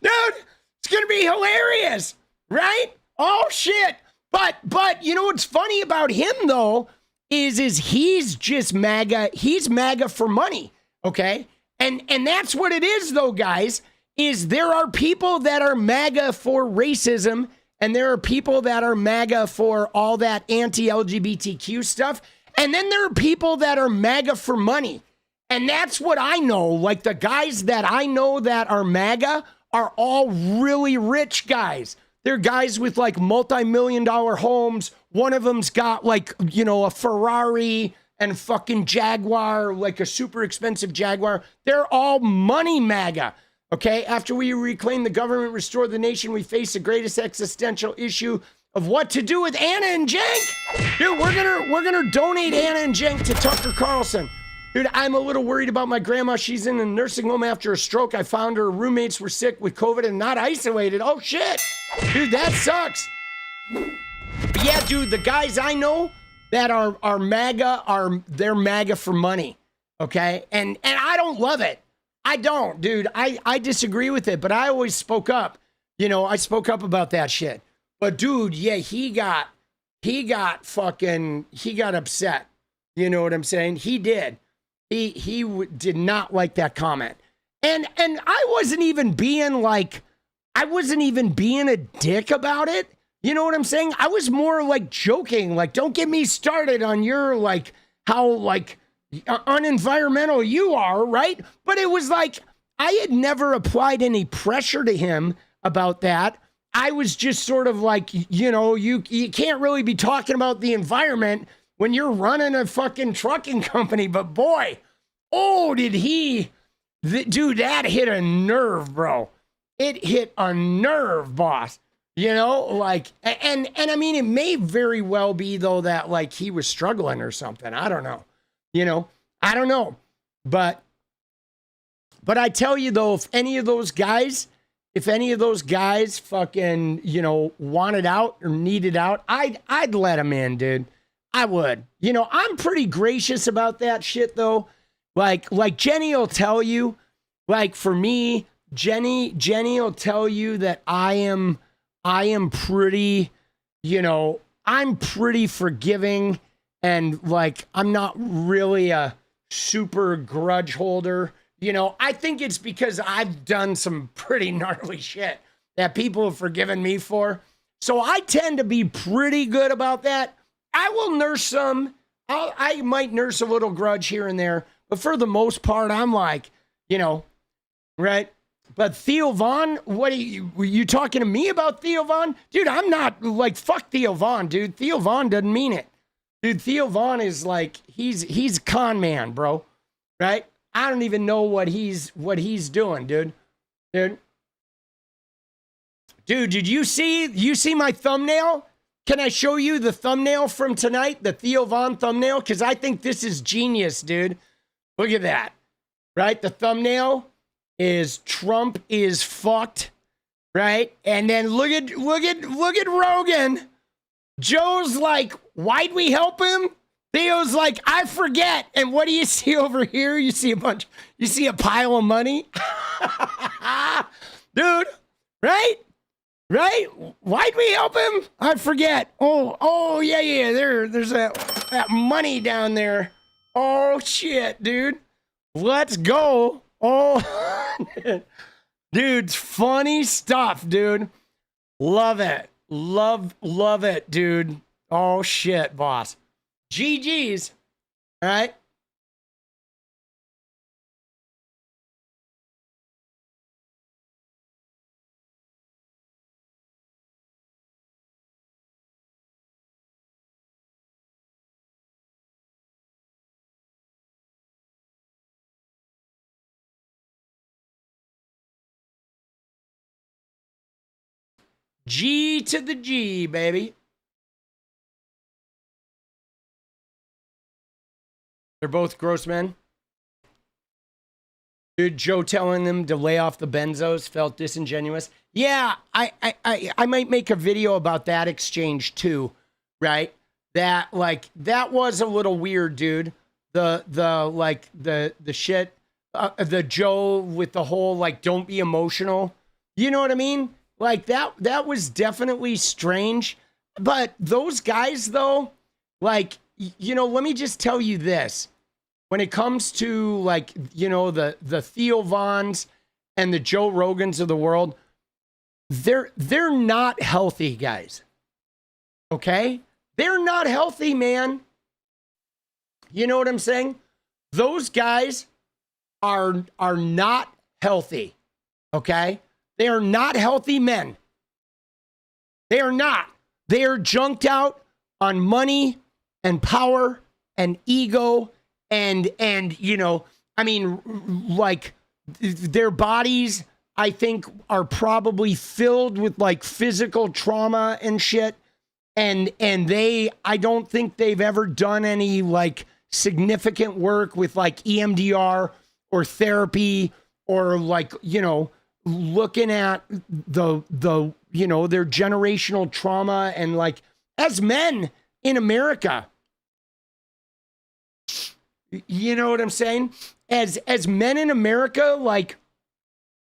Dude, it's going to be hilarious, right? Oh, shit. But you know what's funny about him, though, is he's just MAGA. He's MAGA for money, okay? And that's what it is, though, guys, is there are people that are MAGA for racism and there are people that are MAGA for all that anti-LGBTQ stuff. And then there are people that are MAGA for money. And that's what I know. Like the guys that I know that are MAGA are all really rich guys. They're guys with like multi-million-dollar homes. One of them's got like, you know, a Ferrari and fucking Jaguar, like a super expensive Jaguar. They're all money MAGA. Okay, after we reclaim the government, restore the nation, we face the greatest existential issue of what to do with Anna and Cenk. Dude, we're gonna donate Anna and Cenk to Tucker Carlson. Dude, I'm a little worried about my grandma. She's in a nursing home after a stroke. I found her roommates were sick with COVID and not isolated. Oh shit, dude, that sucks. But yeah, dude, the guys I know that are MAGA they're MAGA for money. Okay, and I don't love it. I don't, dude. I disagree with it, but I always spoke up. You know, I spoke up about that shit. But dude, yeah, he got upset. You know what I'm saying? He did. He did not like that comment. And I wasn't even being a dick about it. You know what I'm saying? I was more like joking, like, don't get me started on your like how like unenvironmental you are, right? But it was like I had never applied any pressure to him about that. I was just sort of like, you know, you can't really be talking about the environment when you're running a fucking trucking company. But boy, oh, dude, that hit a nerve, bro. It hit a nerve, boss. You know, like, and I mean, it may very well be though that like he was struggling or something. I don't know. You know, I don't know. But I tell you though, if any of those guys fucking, you know, wanted out or needed out, I'd let them in, dude. I would. You know, I'm pretty gracious about that shit though. Like Jenny will tell you, like for me, Jenny will tell you that I am pretty, you know, I'm pretty forgiving. And like, I'm not really a super grudge holder. You know, I think it's because I've done some pretty gnarly shit that people have forgiven me for. So I tend to be pretty good about that. I will nurse some. I might nurse a little grudge here and there. But for the most part, I'm like, you know, right? But Theo Von, were you talking to me about Theo Von? Dude, I'm not like, fuck Theo Von, dude. Theo Von doesn't mean it. Dude, Theo Von is like, he's a con man, bro. Right? I don't even know what he's doing, dude. Dude, did you see my thumbnail? Can I show you the thumbnail from tonight? The Theo Von thumbnail? Because I think this is genius, dude. Look at that. Right? The thumbnail is Trump is fucked. Right? And then look at Rogan. Joe's like, why'd we help him? Theo's like, I forget. And what do you see over here? You see a pile of money. Dude, right? Right? Why'd we help him? I forget. Oh, yeah. There's that money down there. Oh, shit, dude. Let's go. Oh, dude, funny stuff, dude. Love it. Love it, dude. Oh, shit, boss. GG's. All right. G to the G, baby. They're both gross men. Dude, Joe telling them to lay off the benzos felt disingenuous. Yeah, I might make a video about that exchange too, right? That was a little weird, dude. The shit, the Joe with the whole like don't be emotional. You know what I mean? Like that was definitely strange. But those guys though, like, you know, let me just tell you this. When it comes to like, you know, the Theo Vons and the Joe Rogans of the world, they're not healthy, guys. Okay? They're not healthy, man. You know what I'm saying? Those guys are not healthy. Okay? They are not healthy men. They are not. They are junked out on money and power and ego and you know, I mean, like their bodies, I think, are probably filled with like physical trauma and shit. And I don't think they've ever done any like significant work with like EMDR or therapy or like, you know, looking at the you know, their generational trauma. And like as men in America, you know what I'm saying? As men in America, like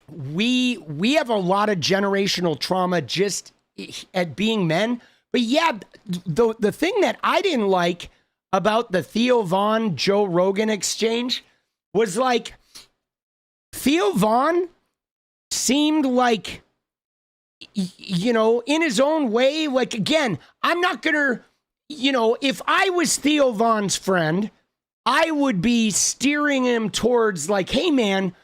we have a lot of generational trauma just at being men. But yeah, the thing that I didn't like about the Theo Von Joe Rogan exchange was like Theo Von seemed like, you know, in his own way, like, again, I'm not gonna, you know, if I was Theo Von's friend, I would be steering him towards like, hey man,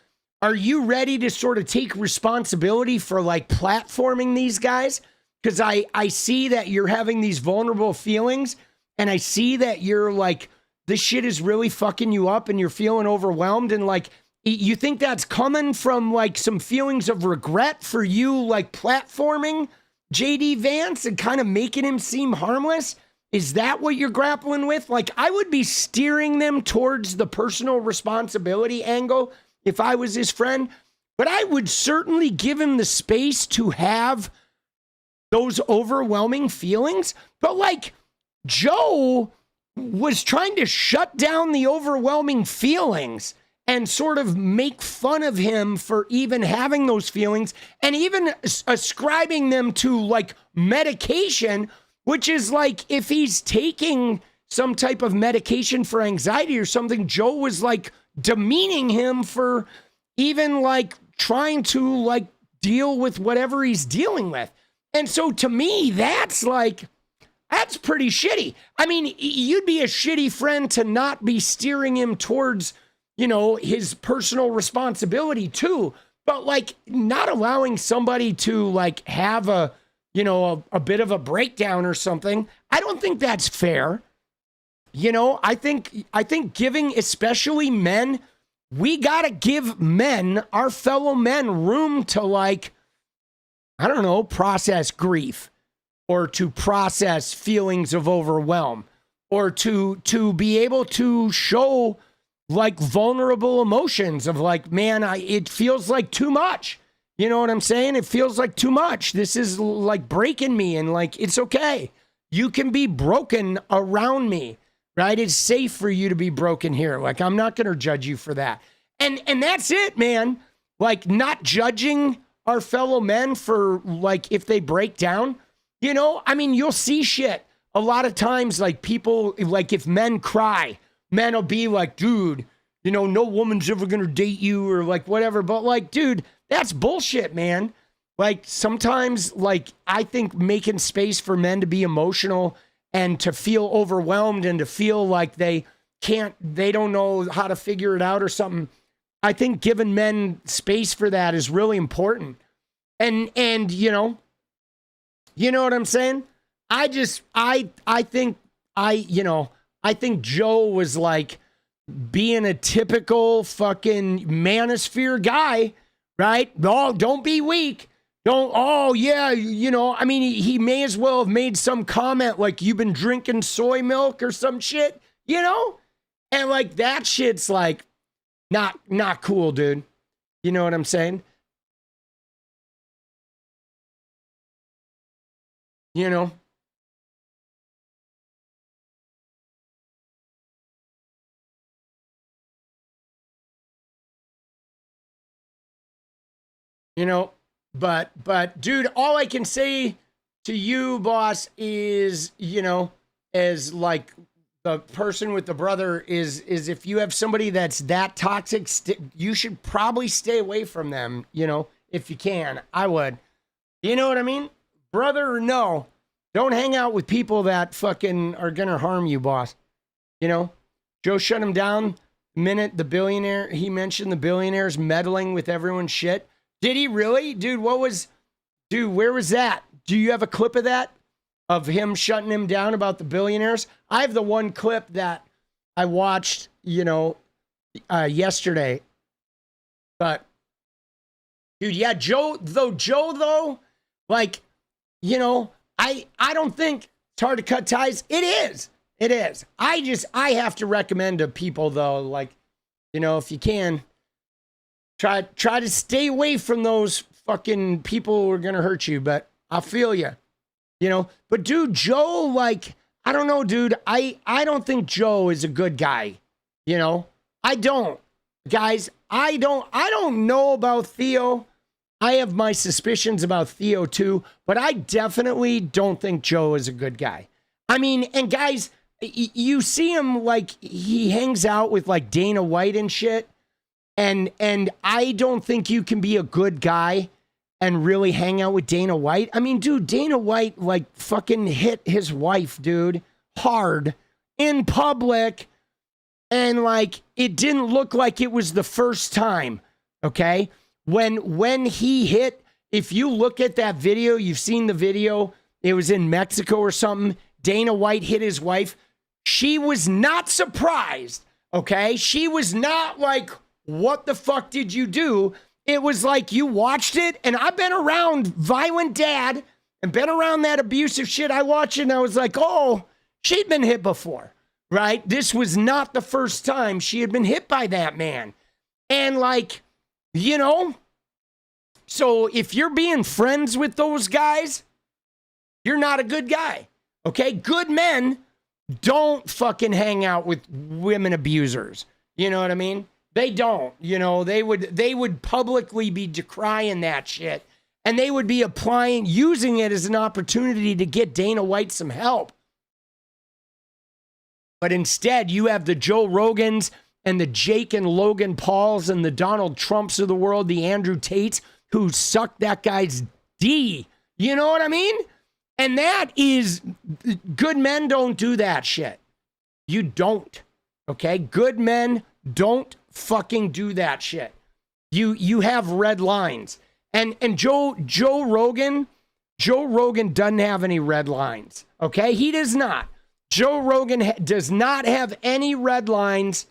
are you ready to sort of take responsibility for like platforming these guys? Because I see that you're having these vulnerable feelings and I see that you're like, this shit is really fucking you up and you're feeling overwhelmed. And like, you think that's coming from like some feelings of regret for you, like platforming JD Vance and kind of making him seem harmless? Is that what you're grappling with? Like, I would be steering them towards the personal responsibility angle if I was his friend, but I would certainly give him the space to have those overwhelming feelings. But like, Joe was trying to shut down the overwhelming feelings and sort of make fun of him for even having those feelings and even ascribing them to like medication, which is like if he's taking some type of medication for anxiety or something, Joe was like demeaning him for even like trying to like deal with whatever he's dealing with. And so to me, that's pretty shitty. I mean, you'd be a shitty friend to not be steering him towards, you know, his personal responsibility too, but like not allowing somebody to like have a, you know, a bit of a breakdown or something. I don't think that's fair. You know, I think giving, especially men, we got to give men, our fellow men, room to like, I don't know, process grief or to process feelings of overwhelm or to be able to show like vulnerable emotions of like, man, it feels like too much. You know what I'm saying? It feels like too much. This is like breaking me and like, it's okay. You can be broken around me, right? It's safe for you to be broken here. Like, I'm not going to judge you for that. And that's it, man. Like not judging our fellow men for like if they break down? You know, I mean, you'll see shit a lot of times, like people, like if men cry, men will be like, dude, you know, no woman's ever gonna date you or like whatever. But like, dude, that's bullshit, man. Like sometimes, like I think making space for men to be emotional and to feel overwhelmed and to feel like they don't know how to figure it out or something. I think giving men space for that is really important. And you know what I'm saying? I think Joe was like being a typical fucking manosphere guy, right? Oh, don't be weak. Don't, oh yeah, you know, I mean, he may as well have made some comment like you've been drinking soy milk or some shit, you know? And like that shit's like not cool, dude. You know what I'm saying? You know? You know, but dude, all I can say to you, boss, is, you know, as like the person with the brother is if you have somebody that's that toxic, you should probably stay away from them, you know, if you can. I would. You know what I mean? Brother or no, don't hang out with people that fucking are gonna harm you, boss. You know, Joe shut him down the minute he mentioned the billionaires meddling with everyone's shit. Did he really? Dude, where was that? Do you have a clip of that? Of him shutting him down about the billionaires? I have the one clip that I watched, you know, yesterday. But, dude, yeah, Joe, like, you know, I don't think it's hard to cut ties. It is. I have to recommend to people, though, like, you know, if you can, try to stay away from those fucking people who are going to hurt you, but I feel you, you know, but dude, Joe, like, I don't know, dude. I don't think Joe is a good guy. You know, I don't, guys, I don't know about Theo. I have my suspicions about Theo too, but I definitely don't think Joe is a good guy. I mean, and guys, you see him, like, he hangs out with like Dana White and shit. And I don't think you can be a good guy and really hang out with Dana White. I mean, dude, Dana White, like, fucking hit his wife, dude, hard in public. And, like, it didn't look like it was the first time, okay? When he hit, if you look at that video, you've seen the video, it was in Mexico or something, Dana White hit his wife. She was not surprised, okay? She was not like, what the fuck did you do? It was like you watched it, and I've been around violent dad and been around that abusive shit. I watched it, and I was like, oh, she'd been hit before, right? This was not the first time she had been hit by that man. And like, you know, so if you're being friends with those guys, you're not a good guy, okay? Good men don't fucking hang out with women abusers. You know what I mean? They don't, you know, they would publicly be decrying that shit, and they would be using it as an opportunity to get Dana White some help. But instead, you have the Joe Rogans and the Jake and Logan Pauls and the Donald Trumps of the world, the Andrew Tates, who suck that guy's D. You know what I mean? And that is, good men don't do that shit. You don't, okay? Good men don't fucking do that shit. You have red lines. And Joe Rogan doesn't have any red lines. Okay? He does not. Joe Rogan does not have any red lines.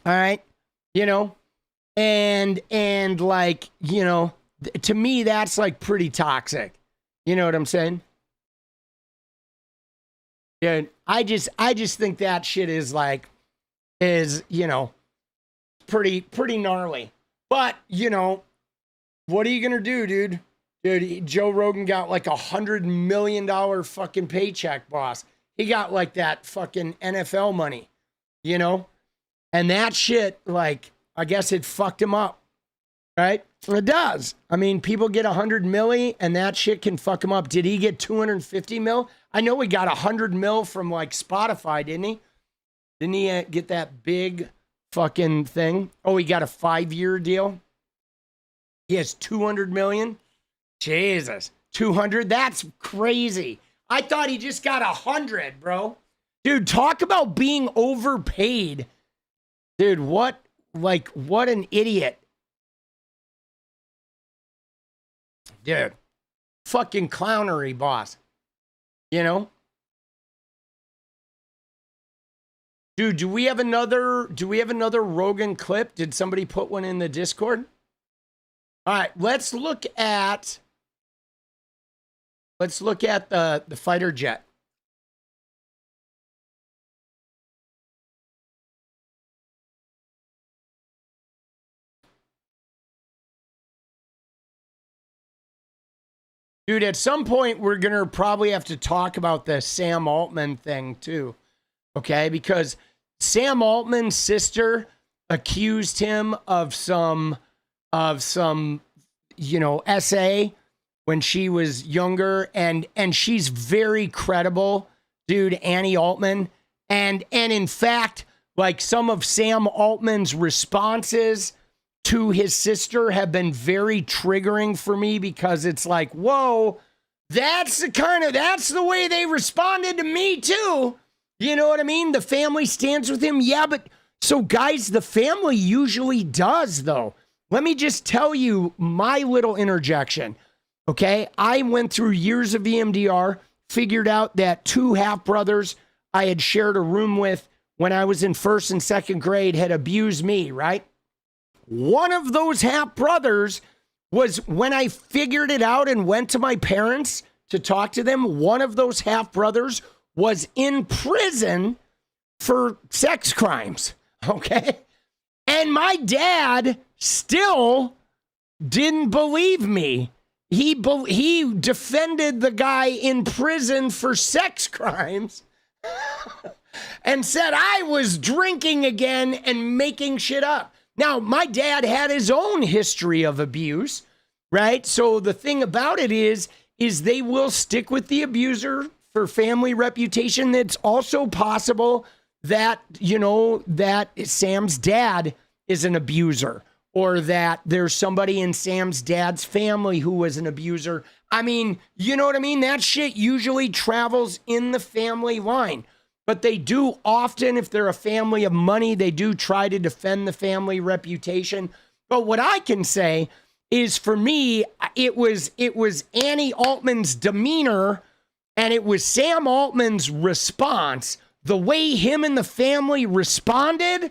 All right? You know? And like, you know, to me that's like pretty toxic. You know what I'm saying? Yeah, I just think that shit is like, you know, pretty gnarly. But, you know, what are you gonna do, dude? Dude, Joe Rogan got like $100 million fucking paycheck, boss. He got like that fucking NFL money, you know? And that shit, like, I guess it fucked him up. right? It does. I mean, people get 100 milli and that shit can fuck him up. Did he get 250 mil? I know he got 100 mil from like Spotify, didn't he? Didn't he get that big fucking thing? Oh, he got a 5-year deal. He has 200 million. Jesus, 200? That's crazy. I thought he just got 100, bro. Dude, talk about being overpaid. Dude, what an idiot. Dude, fucking clownery, boss. You know? Dude, do we have another Rogan clip? Did somebody put one in the Discord? All right, let's look at the fighter jet. Dude, at some point, we're going to probably have to talk about the Sam Altman thing, too. Okay? Because Sam Altman's sister accused him of some, essay when she was younger. And she's very credible, dude, Annie Altman. And in fact, like some of Sam Altman's responses to his sister have been very triggering for me because it's like, whoa, that's the way they responded to me too. You know what I mean? The family stands with him. Yeah, but so guys, the family usually does though. Let me just tell you my little interjection. Okay. I went through years of EMDR, figured out that 2 half brothers I had shared a room with when I was in 1st and 2nd grade had abused me, right? One of those half brothers was when I figured it out and went to my parents to talk to them. One of those half brothers was in prison for sex crimes. Okay. And my dad still didn't believe me. He defended the guy in prison for sex crimes and said I was drinking again and making shit up. Now, my dad had his own history of abuse, right? So the thing about it is they will stick with the abuser for family reputation. It's also possible that, that Sam's dad is an abuser or that there's somebody in Sam's dad's family who was an abuser. I mean, you know what I mean? That shit usually travels in the family line. But they do often, if they're a family of money, they do try to defend the family reputation. But what I can say is for me, it was Annie Altman's demeanor and it was Sam Altman's response. The way him and the family responded,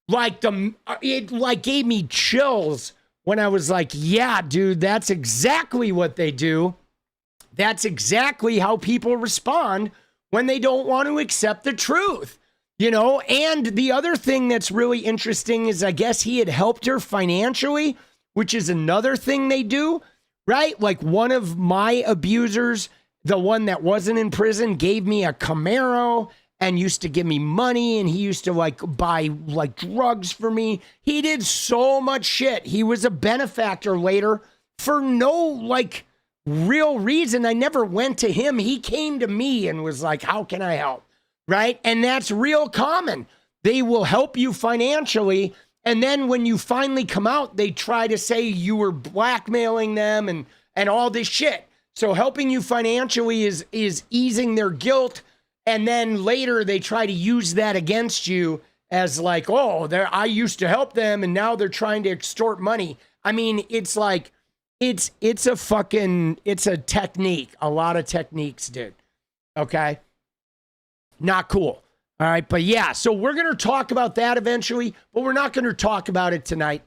it gave me chills when I was like, yeah, dude, that's exactly what they do. That's exactly how people respond when they don't want to accept the truth, and the other thing that's really interesting is I guess he had helped her financially, which is another thing they do, right? Like one of my abusers, the one that wasn't in prison, gave me a Camaro and used to give me money and he used to buy drugs for me. He did so much shit. He was a benefactor later for no real reason. I never went to him. He came to me and was like, how can I help? Right? And that's real common. They will help you financially. And then when you finally come out, they try to say you were blackmailing them and all this shit. So helping you financially is easing their guilt. And then later they try to use that against you as I used to help them and now they're trying to extort money. I mean, it's like, it's a technique. A lot of techniques, dude. Okay. Not cool. All right. But yeah, so we're going to talk about that eventually, but we're not going to talk about it tonight.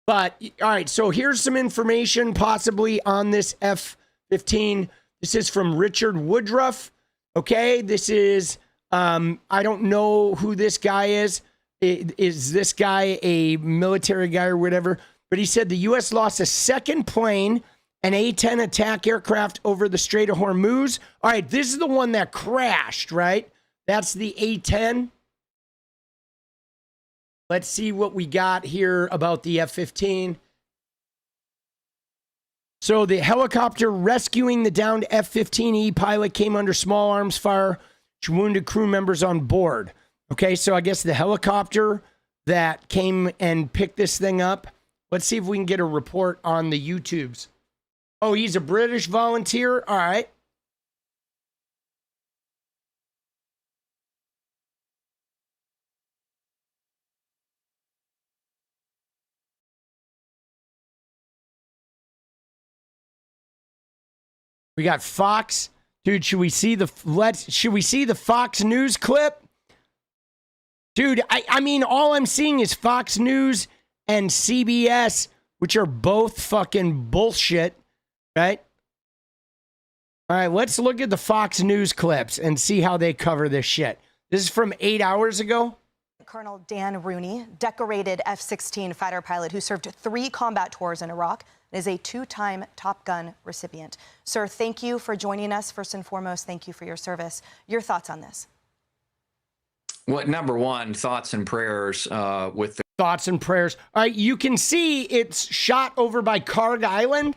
But all right. So here's some information possibly on this F-15. This is from Richard Woodruff. Okay. This is, I don't know who this guy is. Is this guy a military guy or whatever? But he said the U.S. lost a second plane, an A-10 attack aircraft over the Strait of Hormuz. All right, this is the one that crashed, right? That's the A-10. Let's see what we got here about the F-15. So the helicopter rescuing the downed F-15E pilot came under small arms fire, which wounded crew members on board. Okay, so I guess the helicopter that came and picked this thing up. Let's see if we can get a report on the YouTubes. Oh, he's a British volunteer? All right. We got Fox. Dude, should we see the Fox News clip? Dude, I mean, all I'm seeing is Fox News and CBS, which are both fucking bullshit, right? All right, let's look at the Fox News clips and see how they cover this shit. This is from 8 hours ago. Colonel Dan Rooney, decorated F-16 fighter pilot who served 3 combat tours in Iraq, and is a 2-time Top Gun recipient. Sir, thank you for joining us. First and foremost, thank you for your service. Your thoughts on this? Well, number one, thoughts and prayers with the Thoughts and prayers. All right, you can see it's shot over by Karg Island.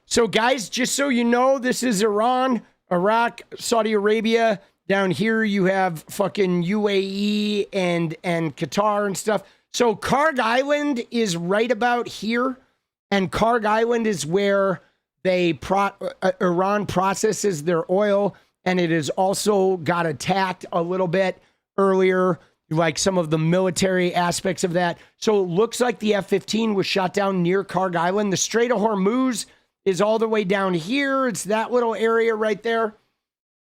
So, guys, just so you know, this is Iran, Iraq, Saudi Arabia. Down here, you have fucking UAE and Qatar and stuff. So, Karg Island is right about here. And Karg Island is where Iran processes their oil. And it has also got attacked a little bit earlier, like some of the military aspects of that. So it looks like the F-15 was shot down near Karg Island. The Strait of Hormuz is all the way down here. It's that little area right there.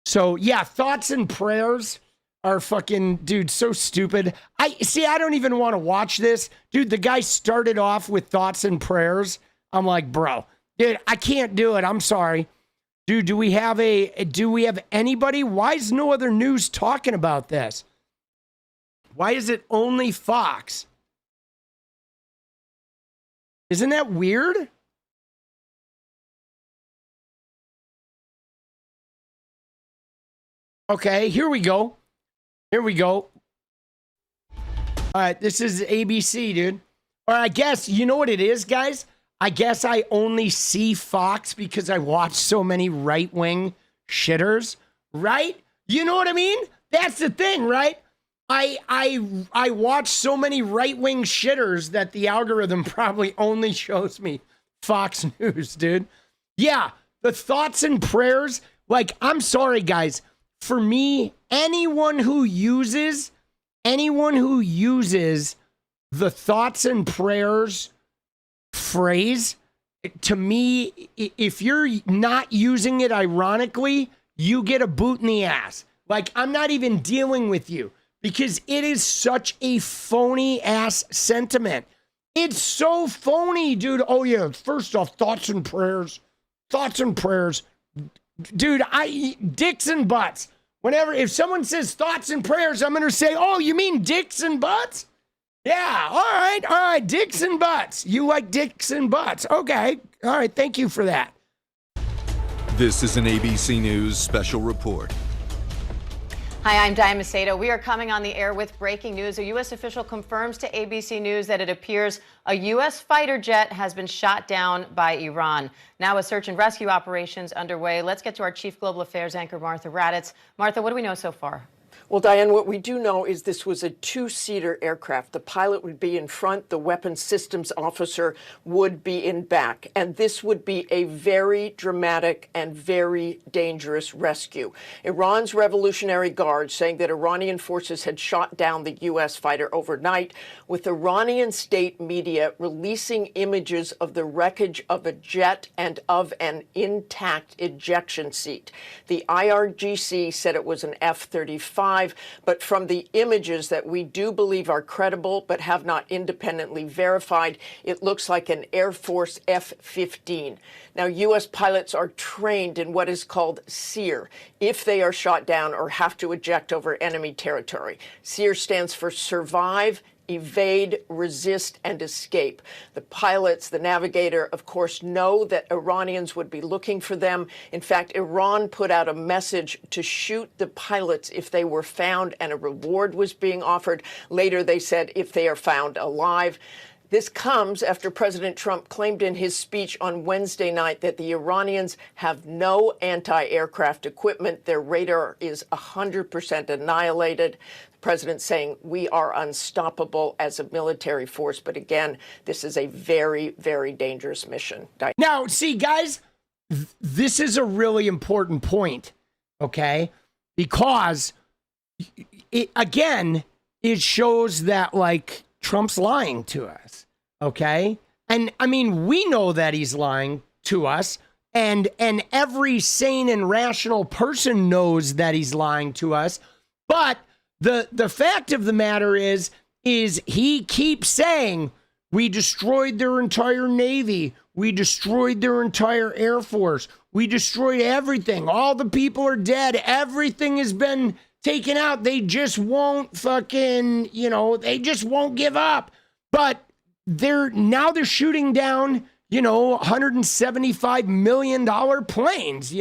So yeah, thoughts and prayers are fucking, dude, so stupid. I don't even want to watch this. Dude, the guy started off with thoughts and prayers. I'm like, bro, dude, I can't do it. I'm sorry. Dude, do we have anybody? Why is no other news talking about this? Why is it only Fox? Isn't that weird? Okay, here we go. Here we go. All right, this is ABC, dude. Or I guess, you know what it is, guys? I guess I only see Fox because I watch so many right-wing shitters, right? You know what I mean? That's the thing, right? I watch so many right-wing shitters that the algorithm probably only shows me Fox News, dude. Yeah, the thoughts and prayers, like, I'm sorry, guys. For me, anyone who uses the thoughts and prayers phrase, to me, if you're not using it ironically, you get a boot in the ass. Like, I'm not even dealing with you because it is such a phony ass sentiment. It's so phony, dude. Oh yeah, first off, thoughts and prayers. Dude, dicks and butts. If someone says thoughts and prayers, I'm going to say, oh, you mean dicks and butts? Yeah, all right, dicks and butts. You like dicks and butts. Okay, all right, thank you for that. This is an ABC News special report. Hi, I'm Diane Macedo. We are coming on the air with breaking news. A U.S. official confirms to ABC News that it appears a U.S. fighter jet has been shot down by Iran. Now a search and rescue operations underway. Let's get to our chief global affairs anchor, Martha Raddatz. Martha, what do we know so far? Well, Diane, what we do know is this was a 2-seater aircraft. The pilot would be in front, the weapons systems officer would be in back, and this would be a very dramatic and very dangerous rescue. Iran's Revolutionary Guard saying that Iranian forces had shot down the U.S. fighter overnight, with Iranian state media releasing images of the wreckage of a jet and of an intact ejection seat. The IRGC said it was an F-35. But from the images that we do believe are credible but have not independently verified, it looks like an Air Force F-15. Now, U.S. pilots are trained in what is called 𝗙cie if they are shot down or have to eject over enemy territory. 𝗙cie stands for survive, evade, resist, and escape. The pilots, the navigator, of course, know that Iranians would be looking for them. In fact, Iran put out a message to shoot the pilots if they were found, and a reward was being offered. Later, they said if they are found alive. This comes after President Trump claimed in his speech on Wednesday night that the Iranians have no anti-aircraft equipment. Their radar is 100% annihilated. The president saying we are unstoppable as a military force. But again, this is a very, very dangerous mission. Now, see, guys, this is a really important point, okay? Because, it shows that, like, Trump's lying to us, okay? And, I mean, we know that he's lying to us, and every sane and rational person knows that he's lying to us, but the fact of the matter is he keeps saying, we destroyed their entire Navy, we destroyed their entire Air Force, we destroyed everything, all the people are dead, everything has been taken out, they just won't fucking, they just won't give up. But they're shooting down, $175 million planes,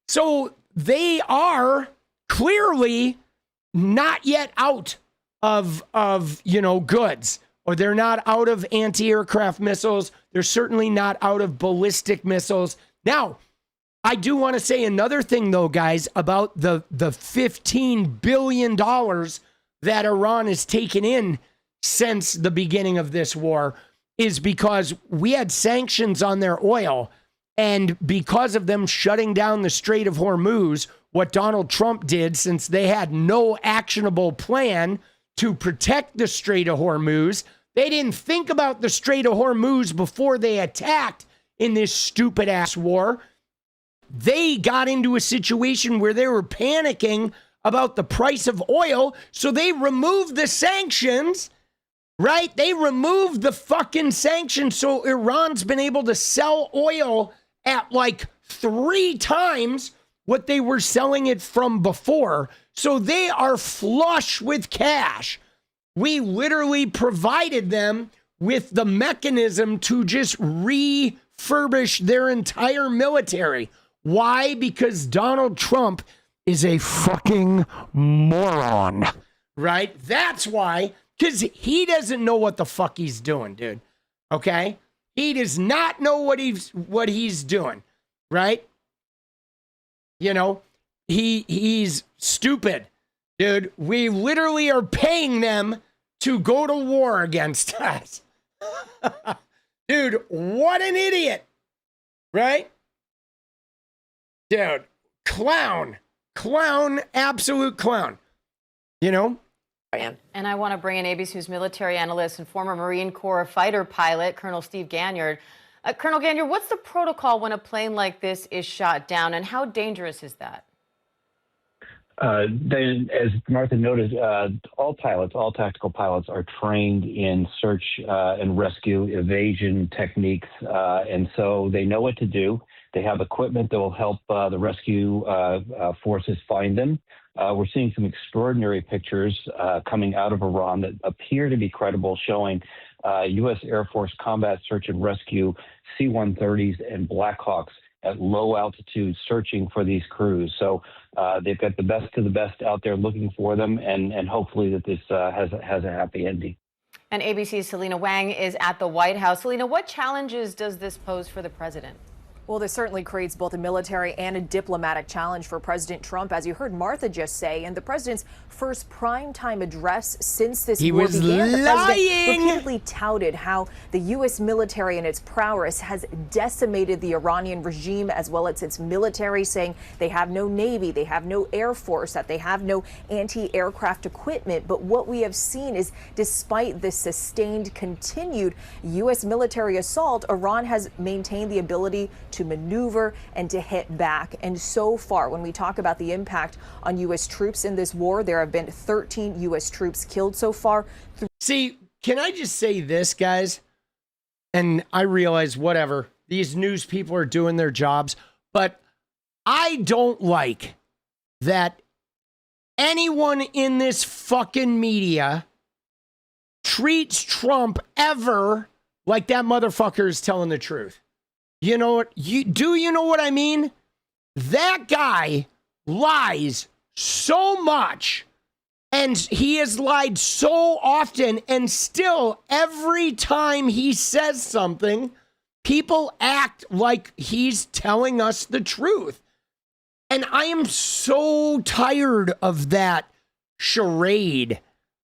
So they are clearly not yet out of goods, or they're not out of anti-aircraft missiles. They're certainly not out of ballistic missiles. Now, I do want to say another thing, though, guys, about the $15 billion that Iran has taken in since the beginning of this war, is because we had sanctions on their oil. And because of them shutting down the Strait of Hormuz, what Donald Trump did, since they had no actionable plan to protect the Strait of Hormuz, they didn't think about the Strait of Hormuz before they attacked in this stupid ass war. They got into a situation where they were panicking about the price of oil, so they removed the sanctions, right? They removed the fucking sanctions, so Iran's been able to sell oil at like 3 times what they were selling it from before. So they are flush with cash. We literally provided them with the mechanism to just refurbish their entire military. Why? Because Donald Trump is a fucking moron, right? That's why, because he doesn't know what the fuck he's doing, dude. Okay? He does not know what he's doing, right? He's stupid, dude. We literally are paying them to go to war against us. Dude, what an idiot, right? Dude, clown, absolute clown, And I want to bring in ABC News military analyst and former Marine Corps fighter pilot, Colonel Steve Ganyard. Colonel Ganyard, what's the protocol when a plane like this is shot down, and how dangerous is that? As Martha noted, all tactical pilots are trained in search and rescue evasion techniques, and so they know what to do. They have equipment that will help the rescue forces find them. We're seeing some extraordinary pictures coming out of Iran that appear to be credible, showing U.S. Air Force combat search and rescue C-130s and Blackhawks at low altitude searching for these crews. So they've got the best of the best out there looking for them, and hopefully that this has a happy ending. And ABC's Selena Wang is at the White House. Selena, what challenges does this pose for the president? Well, this certainly creates both a military and a diplomatic challenge for President Trump, as you heard Martha just say. In the president's first primetime address since this war began, the president repeatedly touted how the U.S. military and its prowess has decimated the Iranian regime as well as its military, saying they have no Navy, they have no Air Force, that they have no anti-aircraft equipment. But what we have seen is, despite this sustained, continued U.S. military assault, Iran has maintained the ability to maneuver and to hit back. And so far, when we talk about the impact on U.S. troops in this war, there have been 13 U.S. troops killed so far. See, can I just say this, guys? And I realize, whatever, these news people are doing their jobs, but I don't like that anyone in this fucking media treats Trump ever like that motherfucker is telling the truth. You know what? You know what I mean? That guy lies so much And he has lied so often, and still every time he says something, people act like he's telling us the truth. And I am so tired of that charade,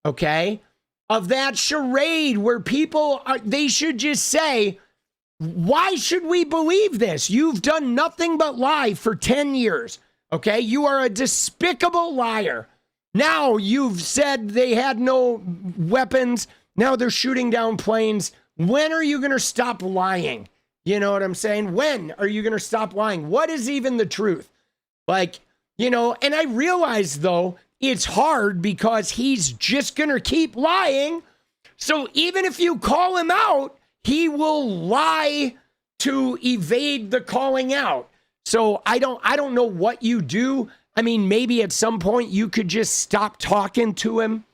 okay? Of that charade where people they should just say, why should we believe this? You've done nothing but lie for 10 years, okay? You are a despicable liar. Now you've said they had no weapons. Now they're shooting down planes. When are you going to stop lying? You know what I'm saying? When are you going to stop lying? What is even the truth? Like, you know, and I realize, though, it's hard because he's just going to keep lying. So even if you call him out, he will lie to evade the calling out. So I don't know what you do. I mean, maybe at some point you could just stop talking to him,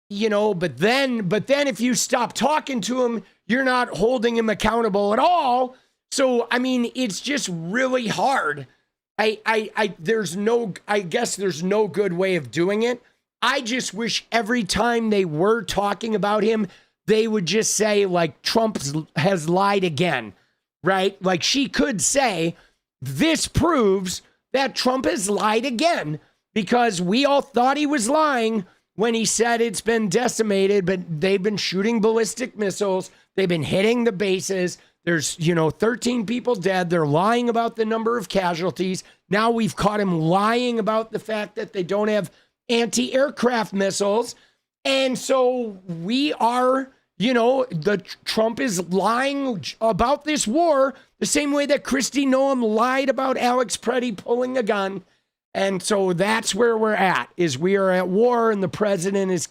you know, but then if you stop talking to him, you're not holding him accountable at all. So, I mean, it's just really hard. I guess there's no good way of doing it. I just wish every time they were talking about him, they would just say, like, Trump has lied again, right? Like, she could say, this proves that Trump has lied again, because we all thought he was lying when he said it's been decimated, but they've been shooting ballistic missiles. They've been hitting the bases. There's, 13 people dead. They're lying about the number of casualties. Now we've caught him lying about the fact that they don't have anti-aircraft missiles. And so we are, Trump is lying about this war the same way that Kristi Noem lied about Alex Preddy pulling a gun. And so that's where we're at, is we are at war and the president is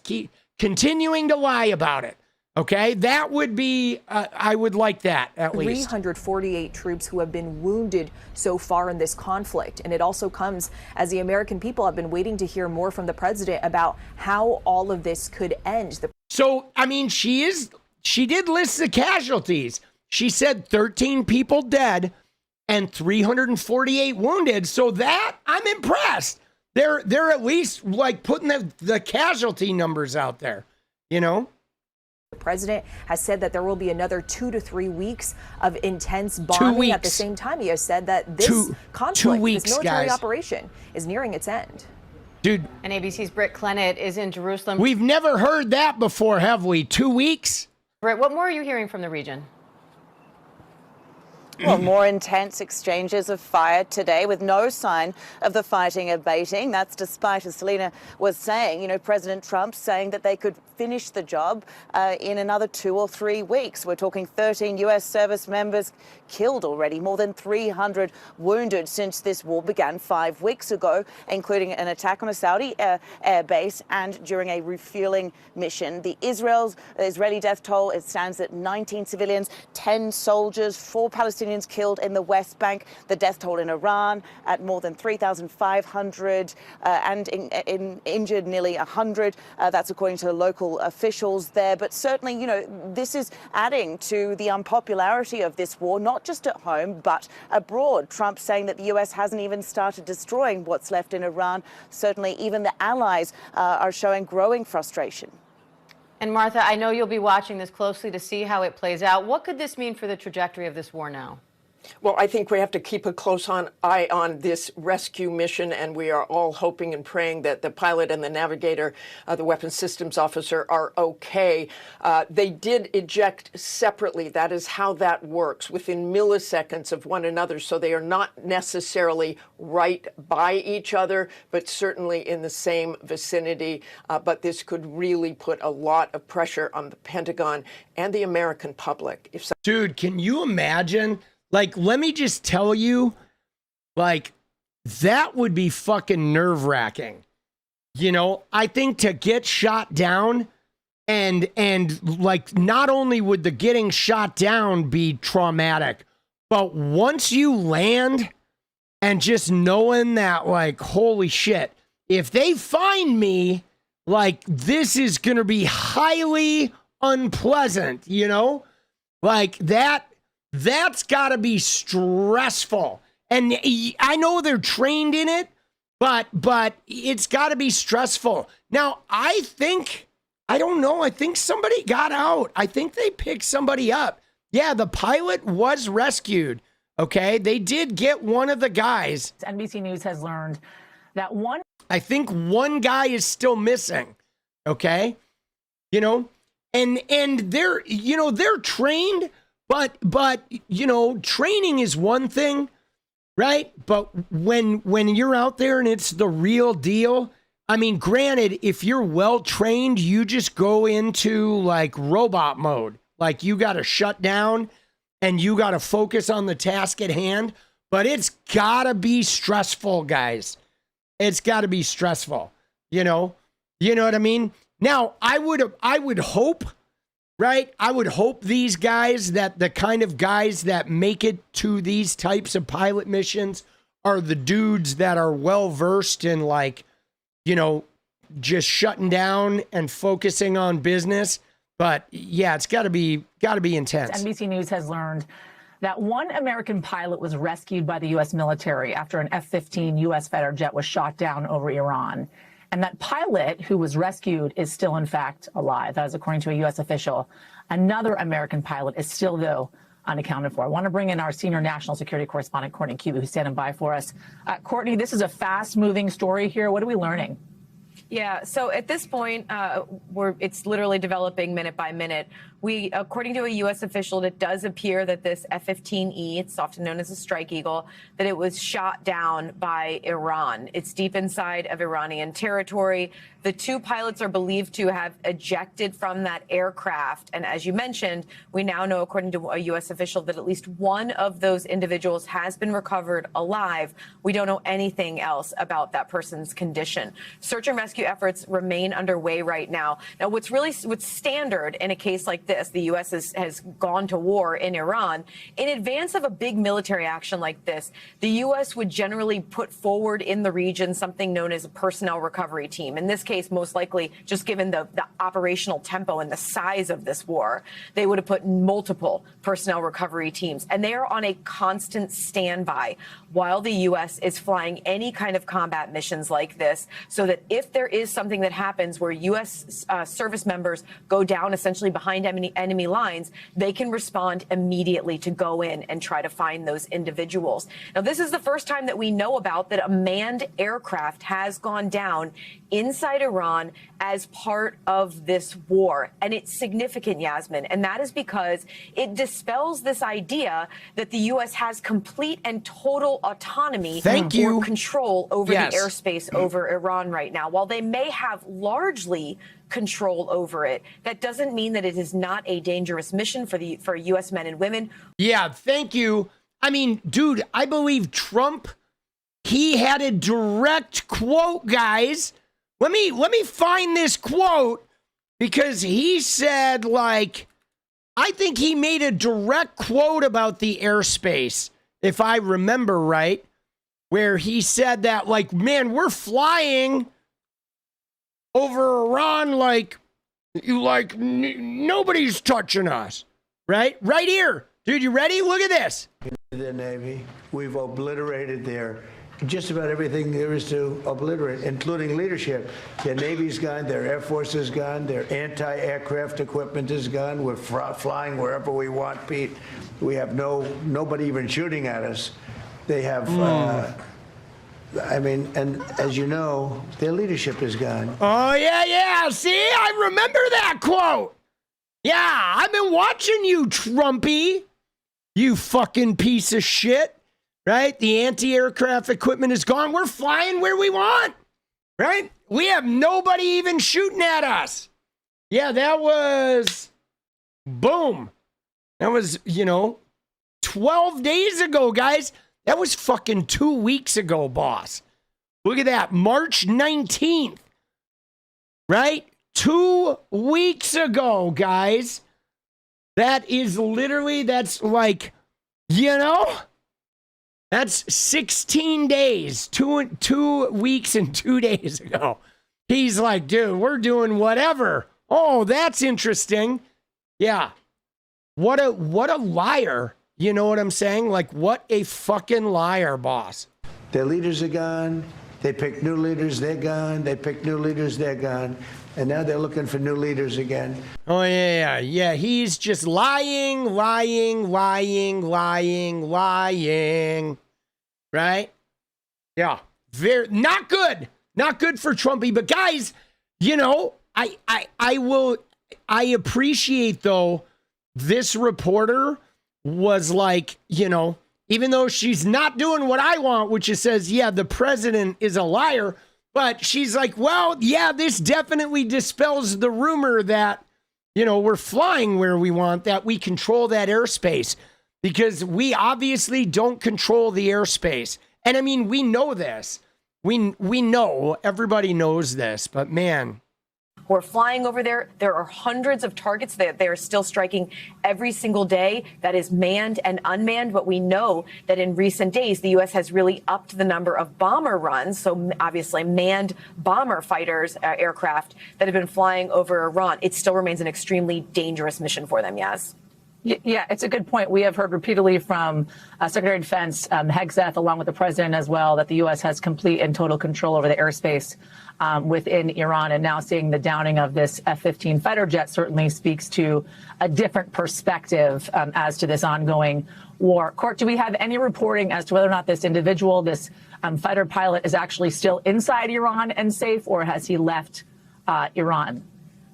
continuing to lie about it. Okay, that would be, I would like that at least. 348 troops who have been wounded so far in this conflict. And it also comes as the American people have been waiting to hear more from the president about how all of this could end. So, I mean, she did list the casualties. She said 13 people dead and 348 wounded. So that, I'm impressed. They're at least like putting the casualty numbers out there, The president has said that there will be another 2 to 3 weeks of intense bombing. At the same time, he has said that this conflict, this military operation, is nearing its end. Dude. And ABC's Britt Clennett is in Jerusalem. We've never heard that before, have we? 2 weeks? Britt, what more are you hearing from the region? Well, more intense exchanges of fire today with no sign of the fighting abating. That's despite, as Selena was saying, President Trump saying that they could finish the job in another 2 or 3 weeks. We're talking 13 U.S. service members killed already, more than 300 wounded since this war began 5 weeks ago, including an attack on a Saudi air base and during a refueling mission. The Israeli death toll, it stands at 19 civilians, 10 soldiers, 4 Palestinians killed in the West Bank. The death toll in Iran at more than 3,500 and injured nearly 100. That's according to local officials there. But certainly, this is adding to the unpopularity of this war, not just at home, but abroad. Trump saying that the U.S. hasn't even started destroying what's left in Iran. Certainly, even the allies are showing growing frustration. And Martha, I know you'll be watching this closely to see how it plays out. What could this mean for the trajectory of this war now? Well, I think we have to keep a close eye on this rescue mission, and we are all hoping and praying that the pilot and the navigator, the weapons systems officer, are okay. They did eject separately. That is how that works, within milliseconds of one another. So they are not necessarily right by each other, but certainly in the same vicinity. But this could really put a lot of pressure on the Pentagon and the American public. Dude, can you imagine? Like, let me just tell you, like, that would be fucking nerve-wracking. I think to get shot down and like, not only would the getting shot down be traumatic, but once you land and just knowing that, like, holy shit, if they find me, like, this is going to be highly unpleasant, like that. That's got to be stressful. And I know they're trained in it, But it's got to be stressful. Now, I don't know. I think somebody got out. I think they picked somebody up. Yeah, the pilot was rescued. Okay, they did get one of the guys. NBC News has learned that I think one guy is still missing. Okay, and they're they're trained, but training is one thing, right? But when you're out there and it's the real deal, I mean, granted, if you're well trained, you just go into like robot mode, like you got to shut down. And you got to focus on the task at hand, but it's got to be stressful, guys. It's got to be stressful. You know what I mean? Now, I would hope, right? I would hope these guys, that the kind of guys that make it to these types of pilot missions are the dudes that are well versed in, like, just shutting down and focusing on business. But yeah, it's got to be intense. NBC News has learned that one American pilot was rescued by the U.S. military after an F-15 U.S. fighter jet was shot down over Iran. And that pilot who was rescued is still, in fact, alive. That is according to a U.S. official. Another American pilot is still, though, unaccounted for. I want to bring in our senior national security correspondent, 𝗙cie𝗶𝗽𝗀, who's standing by for us. 𝗙cie, this is a fast-moving story here. What are we learning? Yeah, so at this point, it's literally developing minute by minute. According to a U.S. official, it does appear that this F-15E, it's often known as a Strike Eagle, that it was shot down by Iran. It's deep inside of Iranian territory. The two pilots are believed to have ejected from that aircraft. And as you mentioned, we now know, according to a U.S. official, that at least one of those individuals has been recovered alive. We don't know anything else about that person's condition. Search and rescue efforts remain underway right now. Now, what's standard in a case like this, the U.S. has gone to war in Iran. In advance of a big military action like this, the U.S. would generally put forward in the region something known as a personnel recovery team. In this case, most likely, just given the operational tempo and the size of this war, they would have put multiple personnel recovery teams. And they are on a constant standby while the U.S. is flying any kind of combat missions like this, so that if there is something that happens where U.S. Service members go down essentially behind enemy lines, they can respond immediately to go in and try to find those individuals. Now, this is the first time that we know about that a manned aircraft has gone down inside Iran as part of this war. And it's significant, Yasmin, and that is because it dispels this idea that the U.S. has complete and total autonomy or control over the airspace over Iran right now. While they may have largely control over it, that doesn't mean that it is not a dangerous mission for U.S. men and women. Yeah, thank you. I mean, dude, I believe Trump, he had a direct quote, guys. Let me find this quote, because he said, like, I think he made a direct quote about the airspace, if I remember right, where he said that, like, man, we're flying over Iran like nobody's touching us, right? Right here. Dude, you ready? Look at this. The Navy, we've obliterated just about everything there is to obliterate, including leadership. Their Navy's gone, their Air Force is gone, their anti-aircraft equipment is gone. We're flying wherever we want, Pete. We have nobody even shooting at us. They have, and as you know, their leadership is gone. Oh, yeah. See, I remember that quote. Yeah, I've been watching you, Trumpy. You fucking piece of shit. Right? The anti-aircraft equipment is gone. We're flying where we want. Right? We have nobody even shooting at us. Yeah, that was... boom. That was, 12 days ago, guys. That was fucking 2 weeks ago, boss. Look at that. March 19th. Right? 2 weeks ago, guys. That is literally, that's like, that's 16 days, 2 weeks and 2 days ago. He's like, dude, we're doing whatever. Oh, that's interesting. Yeah. What a liar. You know what I'm saying? Like, what a fucking liar, boss. Their leaders are gone. They picked new leaders, they're gone. They picked new leaders, they're gone. And now they're looking for new leaders again. Oh, yeah. He's just lying. Right? Yeah. Very not good. Not good for Trumpy. But guys, you know, I appreciate though, this reporter was like, you know, even though she's not doing what I want, which is says, yeah, the president is a liar. But she's like, well, yeah, this definitely dispels the rumor that, you know, we're flying where we want, that we control that airspace, because we obviously don't control the airspace. And I mean, we know this. We know, everybody knows this, but man. We're flying over there. There are hundreds of targets that they are still striking every single day. That is manned and unmanned. But we know that in recent days, the U.S. has really upped the number of bomber runs. So obviously manned bomber fighters, aircraft that have been flying over Iran. It still remains an extremely dangerous mission for them, Yaz. Yeah, it's a good point. We have heard repeatedly from Secretary of Defense Hegseth, along with the president as well, that the U.S. has complete and total control over the airspace within Iran. And now seeing the downing of this F-15 fighter jet certainly speaks to a different perspective as to this ongoing war. Court, do we have any reporting as to whether or not this individual, this fighter pilot, is actually still inside Iran and safe, or has he left Iran?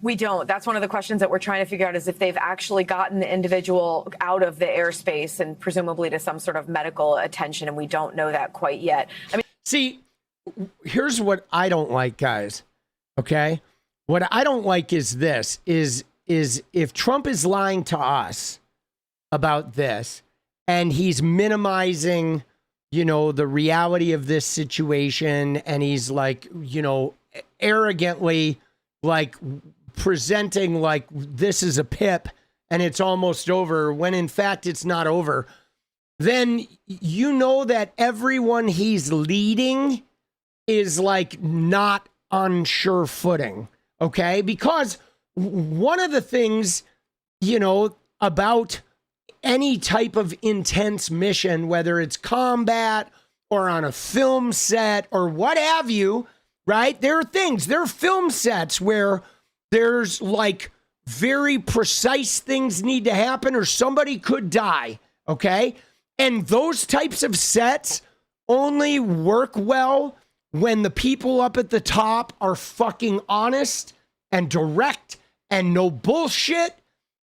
We don't. That's one of the questions that we're trying to figure out, is if they've actually gotten the individual out of the airspace and presumably to some sort of medical attention. And we don't know that quite yet. I mean, see, here's what I don't like, guys. Okay. What I don't like is this is if Trump is lying to us about this and he's minimizing, you know, the reality of this situation, and he's like, you know, arrogantly like presenting like this is a pip and it's almost over, when in fact it's not over, then you know that everyone he's leading is like not on sure footing. Okay. Because one of the things, you know, about any type of intense mission, whether it's combat or on a film set or what have you, right? There are film sets where there's like very precise things need to happen or somebody could die, okay? And those types of sets only work well when the people up at the top are fucking honest and direct and no bullshit.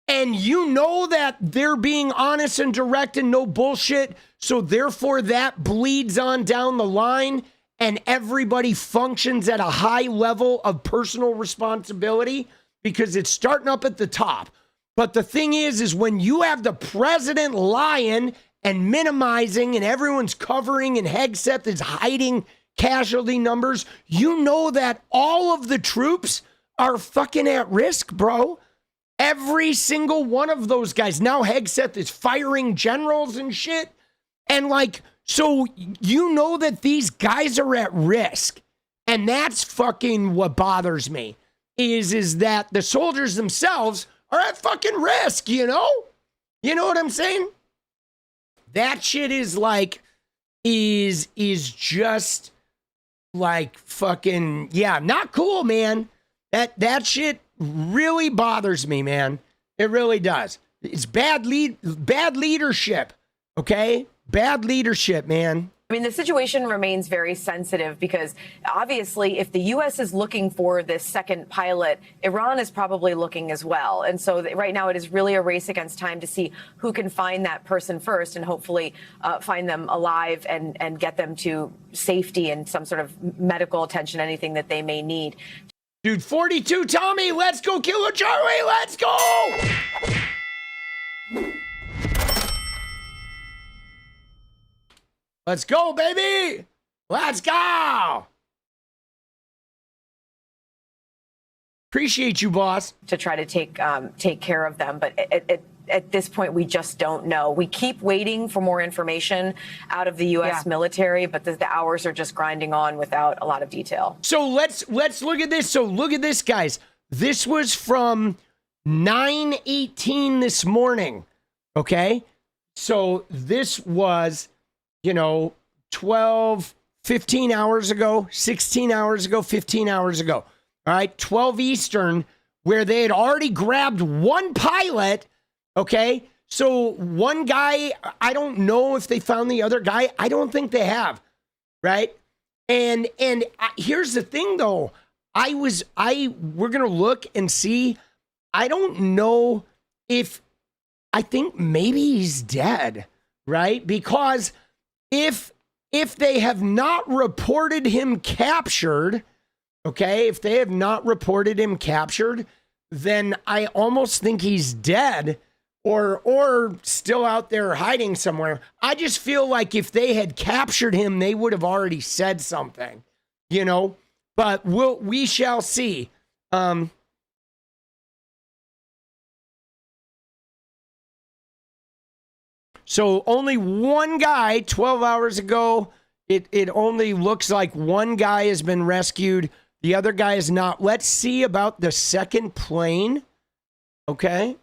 And you know that they're being honest and direct and no bullshit, so therefore that bleeds on down the line and everybody functions at a high level of personal responsibility because it's starting up at the top. But the thing is when you have the president lying and minimizing and everyone's covering and Hegseth is hiding casualty numbers, you know that all of the troops are fucking at risk, bro. Every single one of those guys. Now Hegseth is firing generals and shit. And like, so you know that these guys are at risk. And that's fucking what bothers me, is that the soldiers themselves are at fucking risk, you know? You know what I'm saying? That shit is like, is just like fucking, yeah, not cool, man. That shit really bothers me, man. It really does. It's bad leadership, okay? Bad leadership, man. I mean, the situation remains very sensitive because obviously if the U.S. is looking for this second pilot, Iran is probably looking as well. And so right now it is really a race against time to see who can find that person first and hopefully find them alive and get them to safety and some sort of medical attention, anything that they may need. Dude, 42 Tommy, let's go 𝗙cie𝗶𝗃, let's go! Let's go, baby! Let's go! Appreciate you, boss. To try to take care of them, but at this point, we just don't know. We keep waiting for more information out of the U.S. military, but the hours are just grinding on without a lot of detail. So let's look at this. So look at this, guys. This was from 9:18 this morning. Okay, so this was, you know, 12, 15 hours ago, 16 hours ago, 15 hours ago. All right, 12 Eastern, where they had already grabbed one pilot. Okay, so one guy, I don't know if they found the other guy. I don't think they have, right? And here's the thing, though. We're gonna look and see. I don't know if, I think maybe he's dead, right? Because if they have not reported him captured, okay, if they have not reported him captured, then I almost think he's dead or still out there hiding somewhere. I just feel like if they had captured him, they would have already said something, you know? But we shall see. So only one guy, 12 hours ago, it only looks like one guy has been rescued. The other guy is not. Let's see about the second plane. Okay.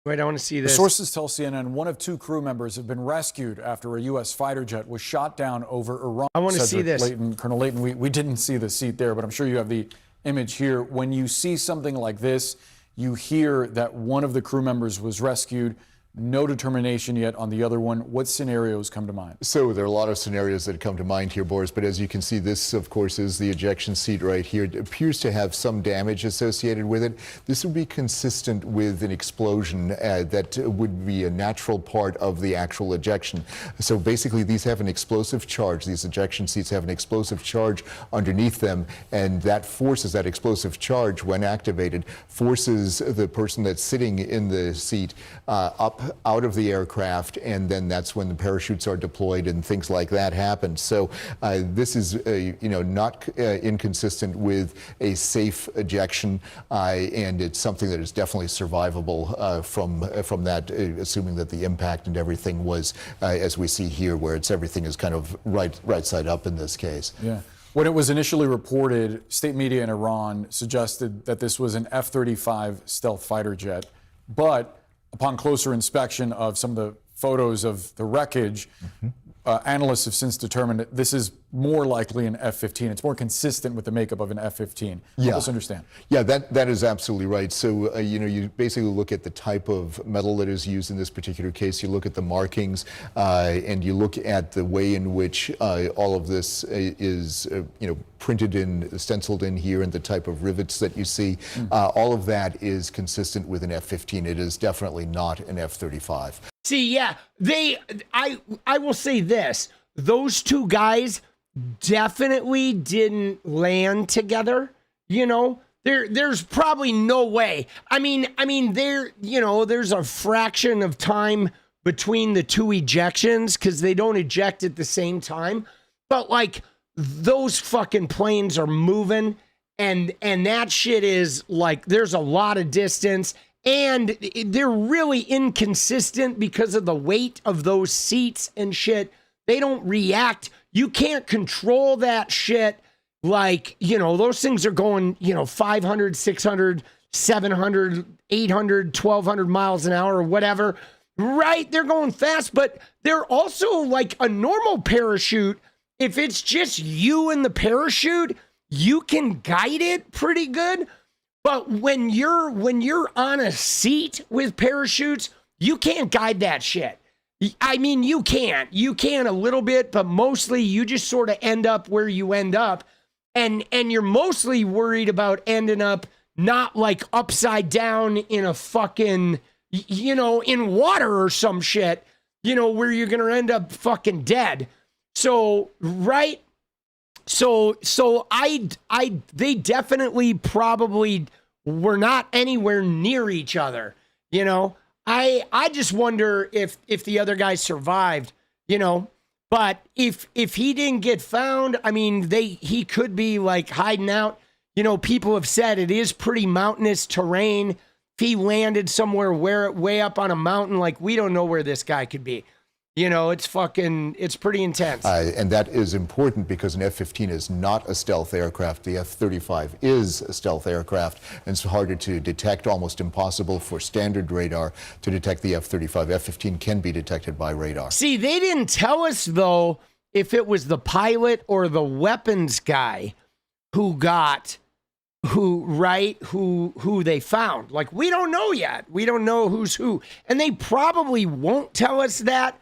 Wait, I want to see this. Sources tell CNN one of 2 crew members have been rescued after a U.S. fighter jet was shot down over Iran. I want to see this. Colonel Layton, we didn't see the seat there, but I'm sure you have the image here. When you see something like this, you hear that one of the crew members was rescued. No determination yet on the other one. What scenarios come to mind? So there are a lot of scenarios that come to mind here, Boris, but as you can see, this, of course, is the ejection seat right here. It appears to have some damage associated with it. This would be consistent with an explosion that would be a natural part of the actual ejection. So basically, these have an explosive charge. These ejection seats have an explosive charge underneath them, and that forces, that explosive charge, when activated, forces the person that's sitting in the seat up out of the aircraft, and then that's when the parachutes are deployed and things like that happen. So this is not inconsistent with a safe ejection, and it's something that is definitely survivable from that, assuming that the impact and everything was as we see here, where everything is kind of right side up in this case. Yeah. When it was initially reported, state media in Iran suggested that this was an F-35 stealth fighter jet, but upon closer inspection of some of the photos of the wreckage, analysts have since determined that this is more likely an F-15. It's more consistent with the makeup of an F-15. Help us understand. Yeah, that is absolutely right. So, you basically look at the type of metal that is used in this particular case. You look at the markings, and you look at the way in which all of this is, printed in, stenciled in here, and the type of rivets that you see. All of that is consistent with an F-15. It is definitely not an F-35. See, yeah, I will say this. Those two guys definitely didn't land together. There's probably no way. I mean, there's a fraction of time between the two ejections because they don't eject at the same time. But like, those fucking planes are moving, and that shit is like, there's a lot of distance. And they're really inconsistent because of the weight of those seats and shit. They don't react. You can't control that shit. Like, those things are going, 500, 600, 700, 800, 1200 miles an hour or whatever. Right? They're going fast, but they're also like a normal parachute. If it's just you and the parachute, you can guide it pretty good. But when you're on a seat with parachutes, you can't guide that shit. I mean, you can a little bit, but mostly you just sort of end up where you end up. And you're mostly worried about ending up not like upside down in a fucking, in water or some shit, where you're going to end up fucking dead. So, right. So they definitely probably were not anywhere near each other. I just wonder if the other guy survived, but if he didn't get found, I mean, he could be like hiding out. People have said it is pretty mountainous terrain. If he landed somewhere way up on a mountain, like, we don't know where this guy could be. You know, it's pretty intense. And that is important because an F-15 is not a stealth aircraft. The F-35 is a stealth aircraft, and it's harder to detect, almost impossible for standard radar to detect the F-35. F-15 can be detected by radar. See, they didn't tell us, though, if it was the pilot or the weapons guy who they found. Like, we don't know yet. We don't know who's who. And they probably won't tell us that.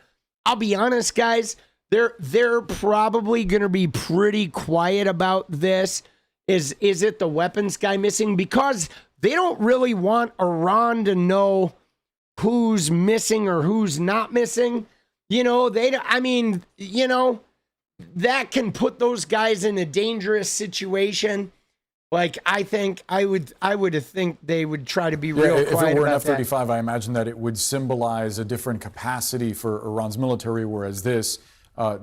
I'll be honest, guys, they're probably going to be pretty quiet about this. Is it the weapons guy missing? Because they don't really want Iran to know who's missing or who's not missing. You know, that can put those guys in a dangerous situation. Like, I would think they would try to be real quiet. If it were an about F-35, I imagine that it would symbolize a different capacity for Iran's military, whereas this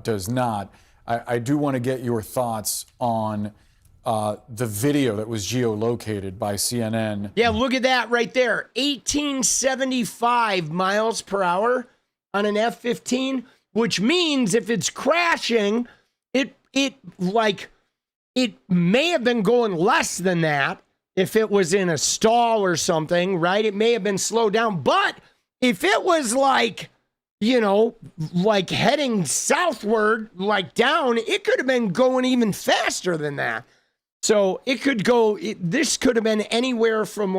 does not. I do want to get your thoughts on the video that was geolocated by CNN. Yeah, look at that right there. 1875 miles per hour on an F-15, which means if it's crashing, it may have been going less than that if it was in a stall or something, right? It may have been slowed down. But if it was like heading southward, like down, it could have been going even faster than that. So this could have been anywhere from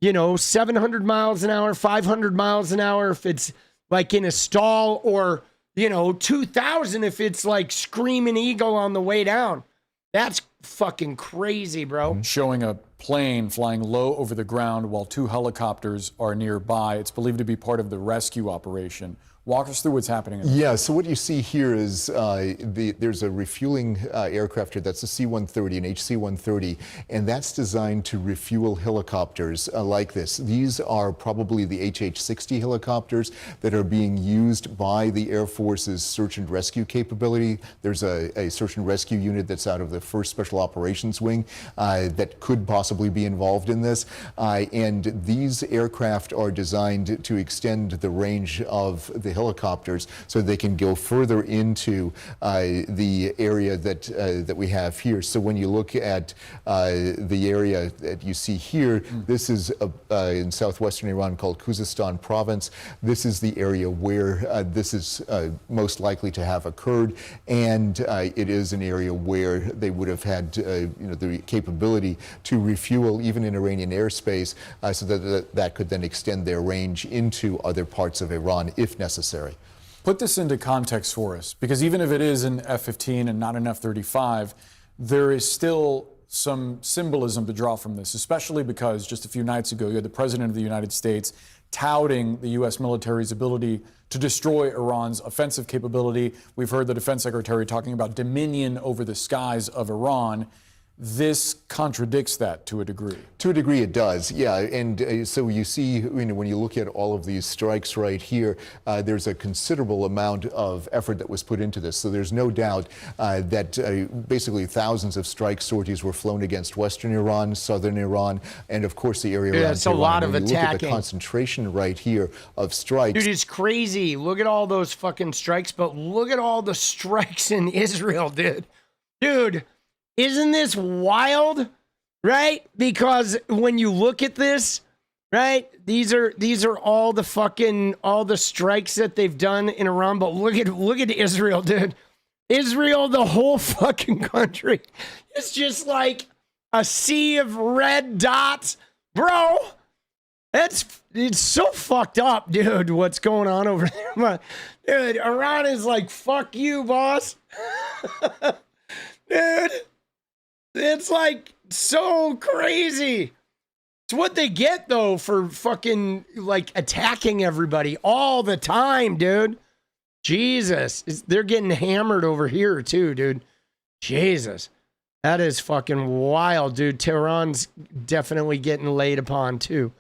700 miles an hour, 500 miles an hour if it's like in a stall, or, 2,000 if it's like Screaming Eagle on the way down. That's fucking crazy, bro. Showing a plane flying low over the ground while 2 helicopters are nearby. It's believed to be part of the rescue operation. Walk us through what's happening. Yeah, so what you see here is there's a refueling aircraft here. That's a C-130, an HC-130, and that's designed to refuel helicopters like this. These are probably the HH-60 helicopters that are being used by the Air Force's search and rescue capability. There's a search and rescue unit that's out of the 1st Special Operations Wing that could possibly be involved in this. And these aircraft are designed to extend the range of the helicopters so they can go further into the area that we have here. So when you look at the area that you see here, this is in southwestern Iran called Khuzestan province. This is the area where this is most likely to have occurred, and it is an area where they would have had the capability to refuel even in Iranian airspace, so that could then extend their range into other parts of Iran if necessary. Put this into context for us, because even if it is an F-15 and not an F-35, there is still some symbolism to draw from this, especially because just a few nights ago, you had the President of the United States touting the U.S. military's ability to destroy Iran's offensive capability. We've heard the Defense Secretary talking about dominion over the skies of Iran. This contradicts that to a degree. To a degree it does, yeah. And so you see, when you look at all of these strikes right here, there's a considerable amount of effort that was put into this. So there's no doubt that basically thousands of strike sorties were flown against Western Iran, Southern Iran, and of course the area around Tehran. It's a lot of attacking. Look at the concentration right here of strikes. Dude, it's crazy. Look at all those fucking strikes, but look at all the strikes in Israel, dude. Dude. Isn't this wild, right? Because when you look at this, right, these are all the strikes that they've done in Iran. But look at Israel, dude. Israel, the whole fucking country, it's just like a sea of red dots, bro. It's so fucked up, dude. What's going on over there, dude? Iran is like, fuck you, boss, dude. It's like so crazy. It's what they get though for fucking like attacking everybody all the time, dude. Jesus, they're getting hammered over here too, dude. Jesus, that is fucking wild, dude. Tehran's definitely getting laid upon too,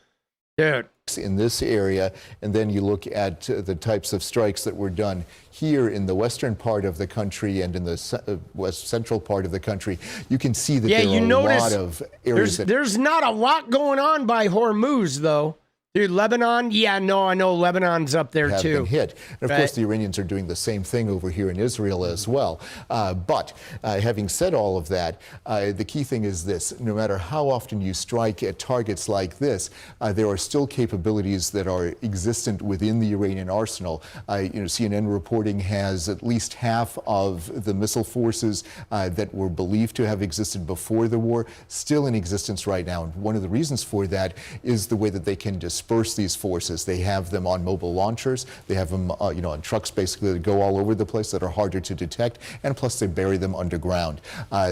dude. In this area, and then you look at the types of strikes that were done here in the western part of the country and in the west central part of the country. You can see that there are a lot of areas. There's not a lot going on by Hormuz, though. Dude, Lebanon? Yeah, no, I know Lebanon's up there have too. Been hit. And of course, the Iranians are doing the same thing over here in Israel as well. But having said all of that, the key thing is this. No matter how often you strike at targets like this, there are still capabilities that are existent within the Iranian arsenal. CNN reporting has at least half of the missile forces that were believed to have existed before the war still in existence right now. And one of the reasons for that is the way that they can disperse these forces. They have them on mobile launchers. They have them, on trucks basically that go all over the place that are harder to detect, and plus they bury them underground.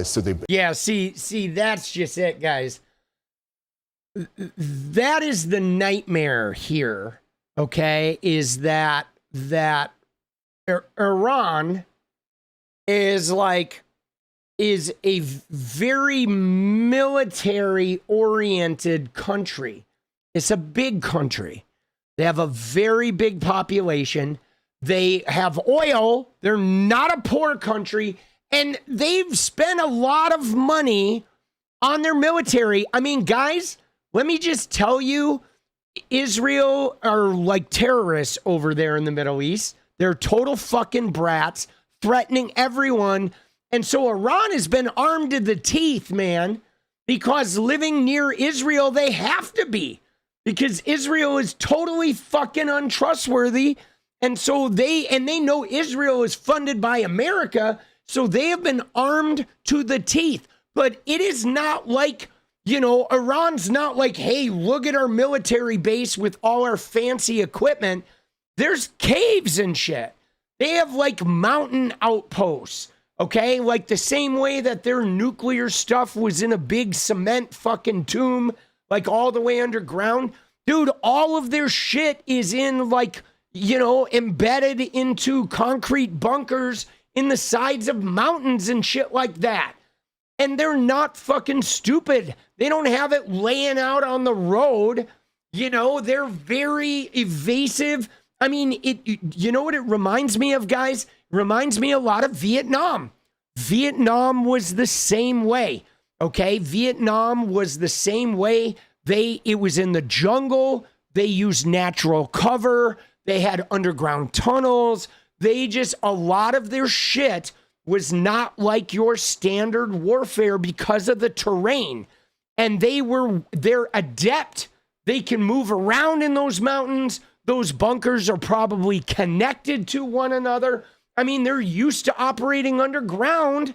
See, that's just it, guys. That is the nightmare here. Okay, is that Iran is a very military-oriented country. It's a big country. They have a very big population. They have oil. They're not a poor country. And they've spent a lot of money on their military. I mean, guys, let me just tell you, Israel are like terrorists over there in the Middle East. They're total fucking brats, threatening everyone. And so Iran has been armed to the teeth, man, because living near Israel, they have to be. Because Israel is totally fucking untrustworthy. And so they know Israel is funded by America. So they have been armed to the teeth. But it is not like, Iran's not like, hey, look at our military base with all our fancy equipment. There's caves and shit. They have like mountain outposts. Okay. Like the same way that their nuclear stuff was in a big cement fucking tomb, like all the way underground. Dude, all of their shit is in embedded into concrete bunkers in the sides of mountains and shit like that. And they're not fucking stupid. They don't have it laying out on the road. They're very evasive. I mean, what it reminds me of, guys? It reminds me a lot of Vietnam. Vietnam was the same way. Okay, Vietnam was the same way. It was in the jungle. They used natural cover. They had underground tunnels. A lot of their shit was not like your standard warfare because of the terrain. And they're adept. They can move around in those mountains. Those bunkers are probably connected to one another. I mean, they're used to operating underground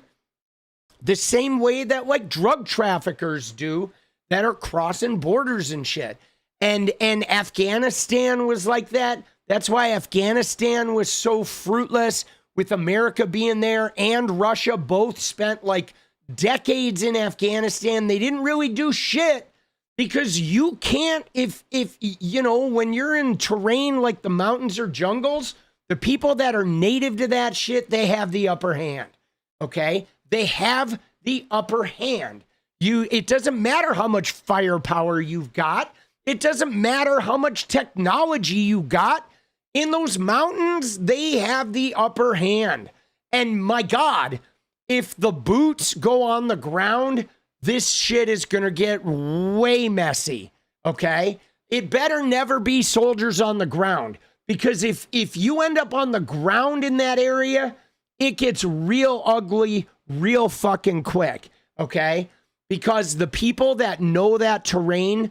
the same way that like drug traffickers do that are crossing borders and shit. And Afghanistan was like that. That's why Afghanistan was so fruitless, with America being there and Russia both spent like decades in Afghanistan. They didn't really do shit because you can't, if when you're in terrain like the mountains or jungles, the people that are native to that shit, they have the upper hand. Okay? They have the upper hand. It doesn't matter how much firepower you've got. It doesn't matter how much technology you got. In those mountains, they have the upper hand. And my God, if the boots go on the ground, this shit is going to get way messy. Okay? It better never be soldiers on the ground. Because if you end up on the ground in that area, it gets real ugly real fucking quick. Okay? Because the people that know that terrain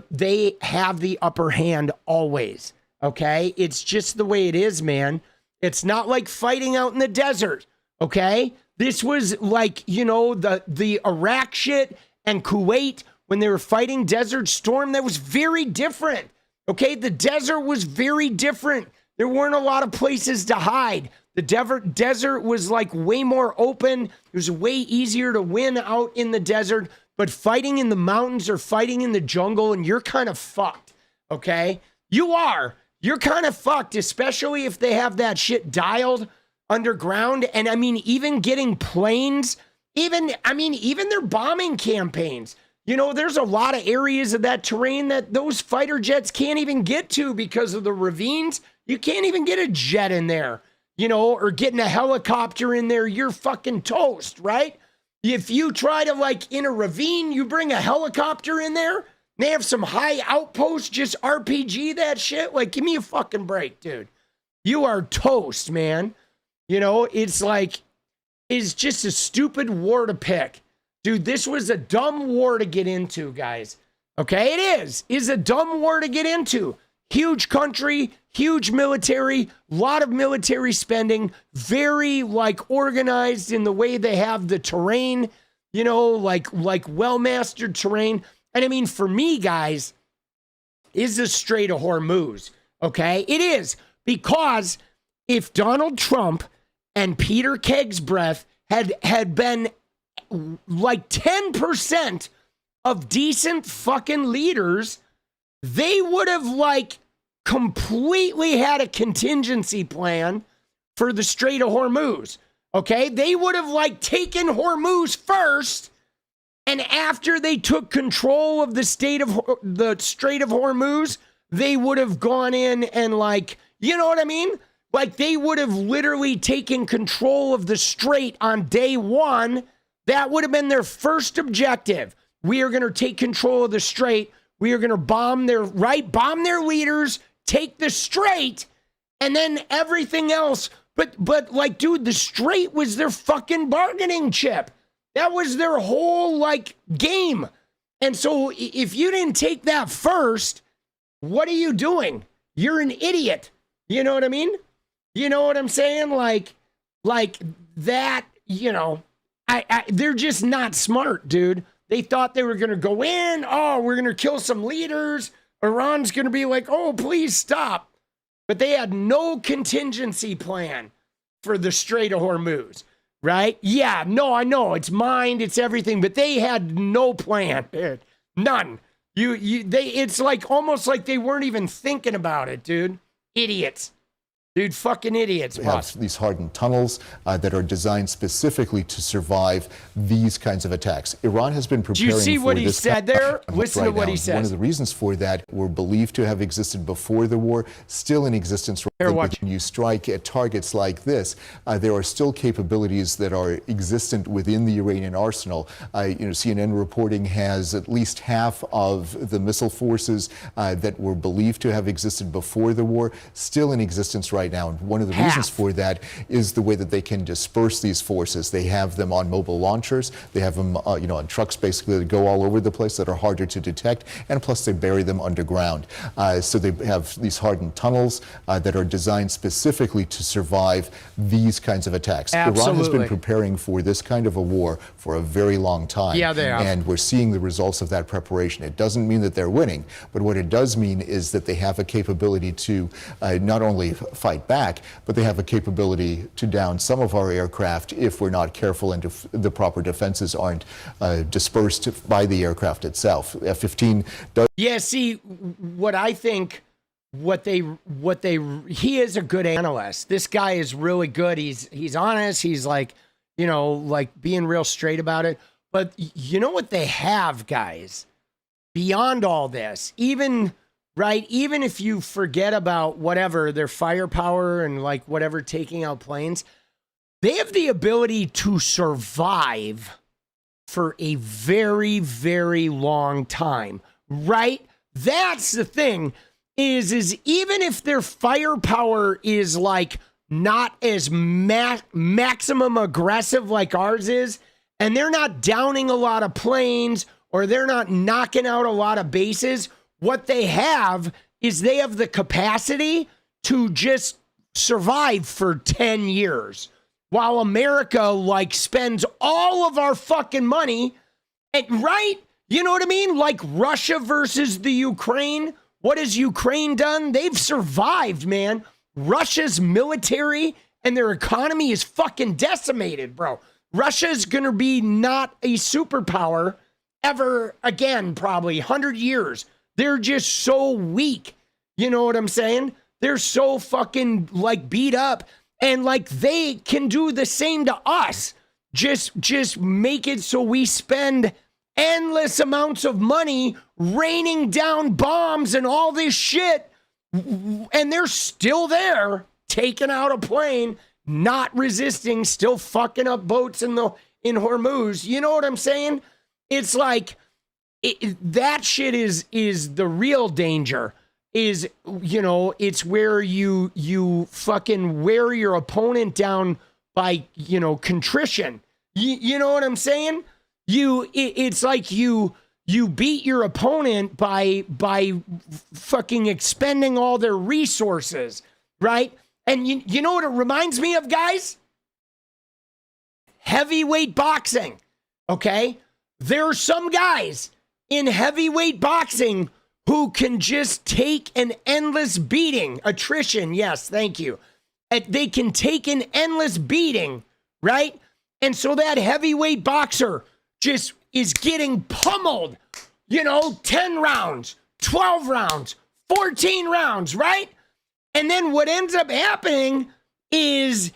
they have the upper hand always. Okay? It's just the way it is, man. It's not like fighting out in the desert. Okay? This was like, the Iraq shit and Kuwait when they were fighting Desert Storm. That was very different. Okay? The desert was very different. There weren't a lot of places to hide. The desert was like way more open. It was way easier to win out in the desert. But fighting in the mountains or fighting in the jungle, and you're kind of fucked. Okay? You are. You're kind of fucked, especially if they have that shit dialed underground. And I mean, even getting planes, even their bombing campaigns. There's a lot of areas of that terrain that those fighter jets can't even get to because of the ravines. You can't even get a jet in there, or getting a helicopter in there. You're fucking toast, right? If you try to in a ravine, you bring a helicopter in there, They have some high outposts, just RPG that shit. Like, give me a fucking break, dude. You are toast, man. You know, it's like, it's just a stupid war to pick. Dude, this was a dumb war to get into, guys. Okay, it is. It's a dumb war to get into. Huge country, huge military, lot of military spending, very like organized in the way they have the terrain, you know, like well-mastered terrain. And I mean, for me, guys, is the Strait of Hormuz, okay? It is, because if Donald Trump and Peter Kegsbreath had been like 10% of decent fucking leaders, they would have like completely had a contingency plan for the Strait of Hormuz, okay? They would have like taken Hormuz first, and after they took control of the Strait of Hormuz, they would have gone in and like, you know what I mean? Like they would have literally taken control of the strait on day one. That would have been their first objective. We are going to take control of the strait. We are going to bomb their leaders, take the strait, and then everything else. But like, dude, the strait was their fucking bargaining chip. That was their whole like game. And so if you didn't take that first, what are you doing? You're an idiot. You know what I mean? You know what I'm saying? Like that, you know, they're just not smart, dude. They thought they were going to go in. Oh, we're going to kill some leaders. Iran's going to be like, oh, please stop. But they had no contingency plan for the Strait of Hormuz, right? Yeah, no, I know. It's mined, it's everything. But they had no plan. None. It's like almost like they weren't even thinking about it, dude. Idiots. Dude, fucking idiots. We have these hardened tunnels that are designed specifically to survive these kinds of attacks. Iran has been preparing. Do you see what he said there? Listen to what he says. One of the reasons for that were believed to have existed before the war, still in existence. Here, watch. When you strike at targets like this, there are still capabilities that are existent within the Iranian arsenal. CNN reporting has at least half of the missile forces that were believed to have existed before the war still in existence right now. And one of the reasons for that is the way that they can disperse these forces. They have them on mobile launchers. They have them, on trucks basically that go all over the place that are harder to detect. And plus they bury them underground. So they have these hardened tunnels that are designed specifically to survive these kinds of attacks. Absolutely. Iran has been preparing for this kind of a war for a very long time. Yeah, they are. And we're seeing the results of that preparation. It doesn't mean that they're winning, but what it does mean is that they have a capability to not only fight back, but they have a capability to down some of our aircraft if we're not careful and if the proper defenses aren't dispersed by the aircraft itself. F-15 does. Yeah, see, what I think, he is a good analyst. This guy is really good. He's honest. He's like, like being real straight about it. But you know what they have, guys? Beyond all this, even if you forget about whatever, their firepower and like whatever taking out planes, they have the ability to survive for a very, very long time, right? That's the thing is even if their firepower is like not as maximum aggressive like ours is, and they're not downing a lot of planes or they're not knocking out a lot of bases, what they have is they have the capacity to just survive for 10 years while America like spends all of our fucking money. Right? You know what I mean? Like Russia versus the Ukraine. What has Ukraine done? They've survived, man. Russia's military and their economy is fucking decimated, bro. Russia's going to be not a superpower ever again, probably 100 years. They're just so weak. You know what I'm saying? They're so fucking like beat up, and like they can do the same to us. Just make it so we spend endless amounts of money raining down bombs and all this shit, and they're still there taking out a plane, not resisting, still fucking up boats in Hormuz. You know what I'm saying? It's like that shit is the real danger. Is, you know, it's where you fucking wear your opponent down by, you know, contrition. You know what I'm saying? It's like you beat your opponent by fucking expending all their resources, right? And you know what it reminds me of, guys? Heavyweight boxing, okay? There are some guys in heavyweight boxing who can just take an endless beating. Attrition, yes, thank you. They can take an endless beating, right? And so that heavyweight boxer just is getting pummeled, you know, 10 rounds, 12 rounds, 14 rounds, right? And then what ends up happening is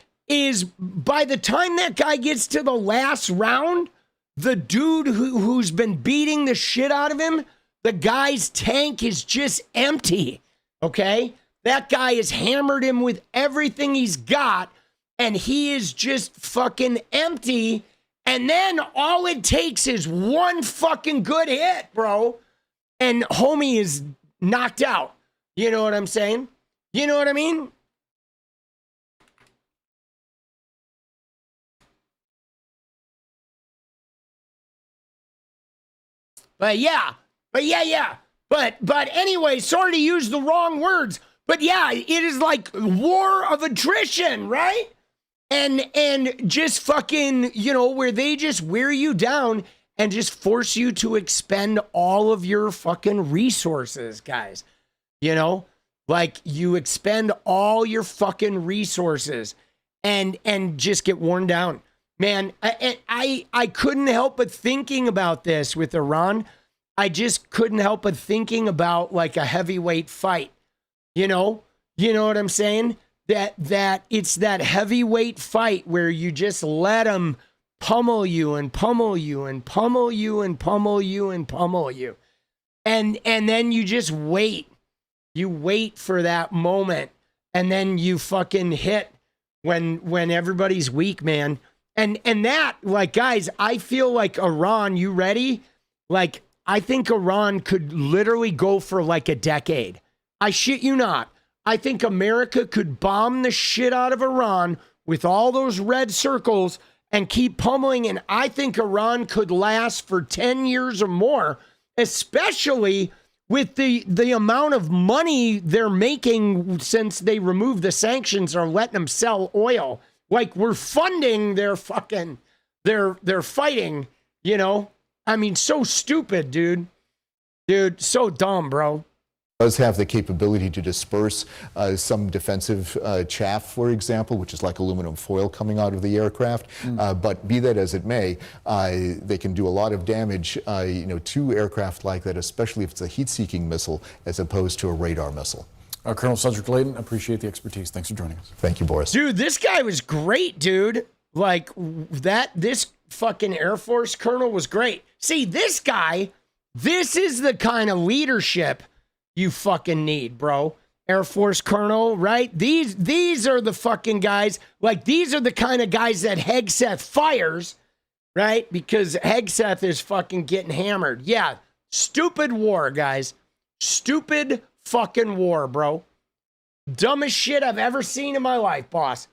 by the time that guy gets to the last round, the dude who's been beating the shit out of him, the guy's tank is just empty, okay? That guy has hammered him with everything he's got, and he is just fucking empty. And then all it takes is one fucking good hit, bro, and homie is knocked out. You know what I'm saying? You know what I mean? But anyway, sorry to use the wrong words, but yeah, it is like war of attrition, right? And just fucking, you know, where they just wear you down and just force you to expend all of your fucking resources, guys. You know, like you expend all your fucking resources and just get worn down. Man, I couldn't help but thinking about this with Iran. I just couldn't help but thinking about like a heavyweight fight. You know what I'm saying? That it's that heavyweight fight where you just let them pummel you and pummel you and pummel you and pummel you and pummel you. And then you just wait. You wait for that moment and then you fucking hit when everybody's weak, man. And that, like, guys, I feel like Iran, you ready? Like, I think Iran could literally go for like a decade. I shit you not. I think America could bomb the shit out of Iran with all those red circles and keep pummeling. And I think Iran could last for 10 years or more, especially with the amount of money they're making since they removed the sanctions or letting them sell oil. Like, we're funding their fucking, their fighting, you know? I mean, so stupid, dude. Dude, so dumb, bro. Does have the capability to disperse some defensive chaff, for example, which is like aluminum foil coming out of the aircraft. But be that as it may, they can do a lot of damage, to aircraft like that, especially if it's a heat-seeking missile as opposed to a radar missile. Colonel Cedric Layton, appreciate the expertise. Thanks for joining us. Thank you, Boris. Dude, this guy was great, dude. Like, this fucking Air Force colonel was great. See, this guy, this is the kind of leadership you fucking need, bro. Air Force colonel, right? These are the fucking guys. Like, these are the kind of guys that Hegseth fires, right? Because Hegseth is fucking getting hammered. Yeah, stupid war, guys. Stupid fucking war, bro. Dumbest shit I've ever seen in my life, boss.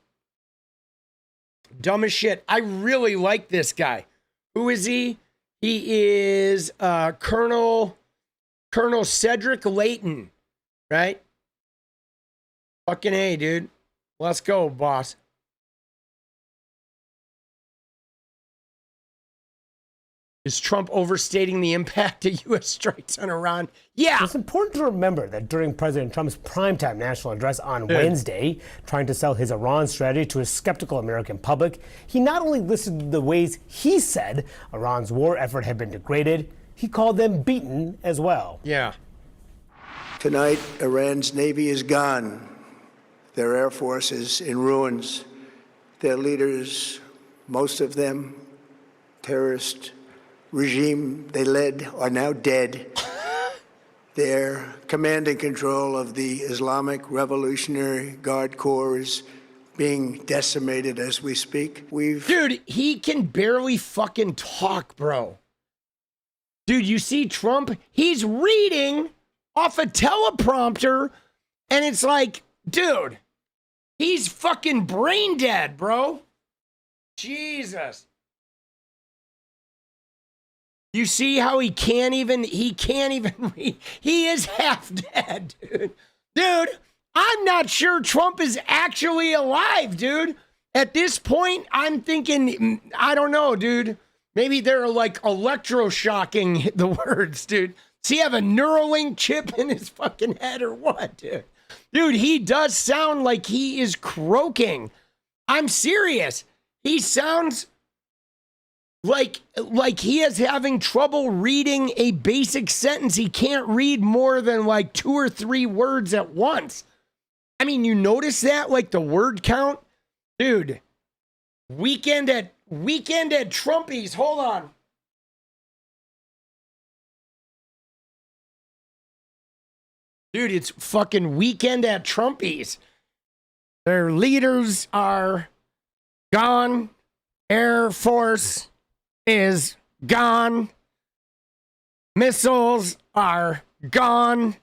Dumbest shit. I really like this guy. Who is he? He is Colonel Cedric Layton, right? Fucking A, dude. Let's go, boss. Is Trump overstating the impact of U.S. strikes on Iran? Yeah. It's important to remember that during President Trump's primetime national address on Wednesday, trying to sell his Iran strategy to a skeptical American public, he not only listed the ways he said Iran's war effort had been degraded, he called them beaten as well. Yeah. Tonight, Iran's Navy is gone. Their Air Force is in ruins. Their leaders, most of them, terrorist regime they led, are now dead. Their command and control of the Islamic Revolutionary Guard Corps is being decimated as we speak. Dude, he can barely fucking talk, bro. Dude, you see Trump? He's reading off a teleprompter, and it's like, dude, he's fucking brain dead, bro. Jesus. You see how he can't even read? He is half dead, dude. Dude, I'm not sure Trump is actually alive, dude. At this point, I'm thinking, I don't know, dude. Maybe they're like electroshocking the words, dude. Does he have a Neuralink chip in his fucking head or what, dude? Dude, he does sound like he is croaking. I'm serious. He sounds like he is having trouble reading a basic sentence. He can't read more than like 2 or 3 words at once. I mean, you notice that? Like the word count? Dude, weekend at Trumpy's. Hold on. Dude, it's fucking weekend at Trumpy's. Their leaders are gone. Air Force is gone. Missiles are gone.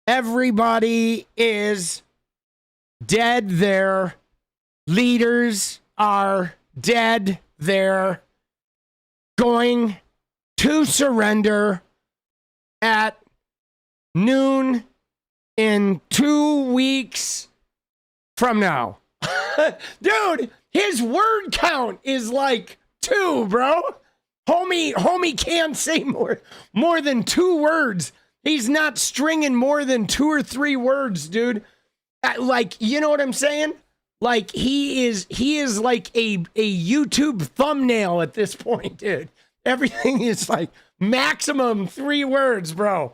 Everybody is dead. Their leaders are dead. They're going to surrender at noon in 2 weeks from now. Dude, his word count is like 2, bro. Homie can't say more than 2 words. He's not stringing more than 2 or 3 words, dude. Like, you know what I'm saying? Like he is like a YouTube thumbnail at this point, dude. Everything is like maximum 3 words, bro.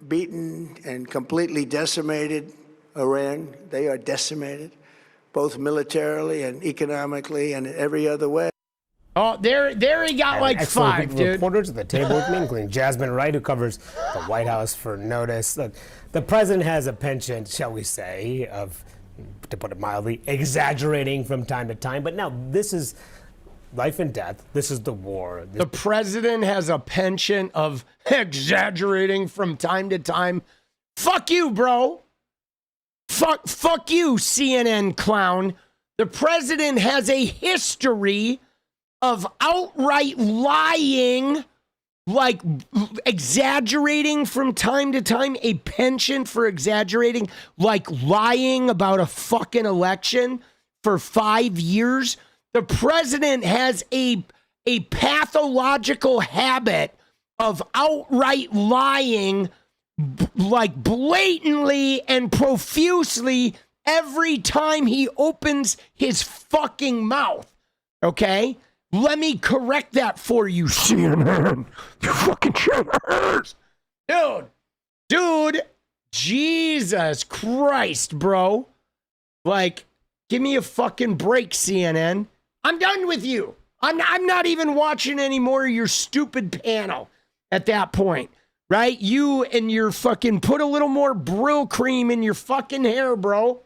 Beaten and completely decimated Iran. They are decimated, both militarily and economically and every other way. Oh, there he got like 5, dude. Reporters at the table with me, including Jasmine Wright, who covers the White House for Notice. Look, the president has a penchant, shall we say, of, to put it mildly, exaggerating from time to time. But now this is life and death. This is the war. The president has a penchant of exaggerating from time to time. Fuck you, bro. Fuck you, CNN clown. The president has a history of outright lying, like exaggerating from time to time, a penchant for exaggerating, like lying about a fucking election for 5 years. The president has a pathological habit of outright lying, like blatantly and profusely every time he opens his fucking mouth. Okay? Let me correct that for you, CNN. You fucking shitters. Dude, Jesus Christ, bro. Like, give me a fucking break, CNN. I'm done with you. I'm not even watching any more of your stupid panel at that point, right? You and your fucking put a little more Brill cream in your fucking hair, bro.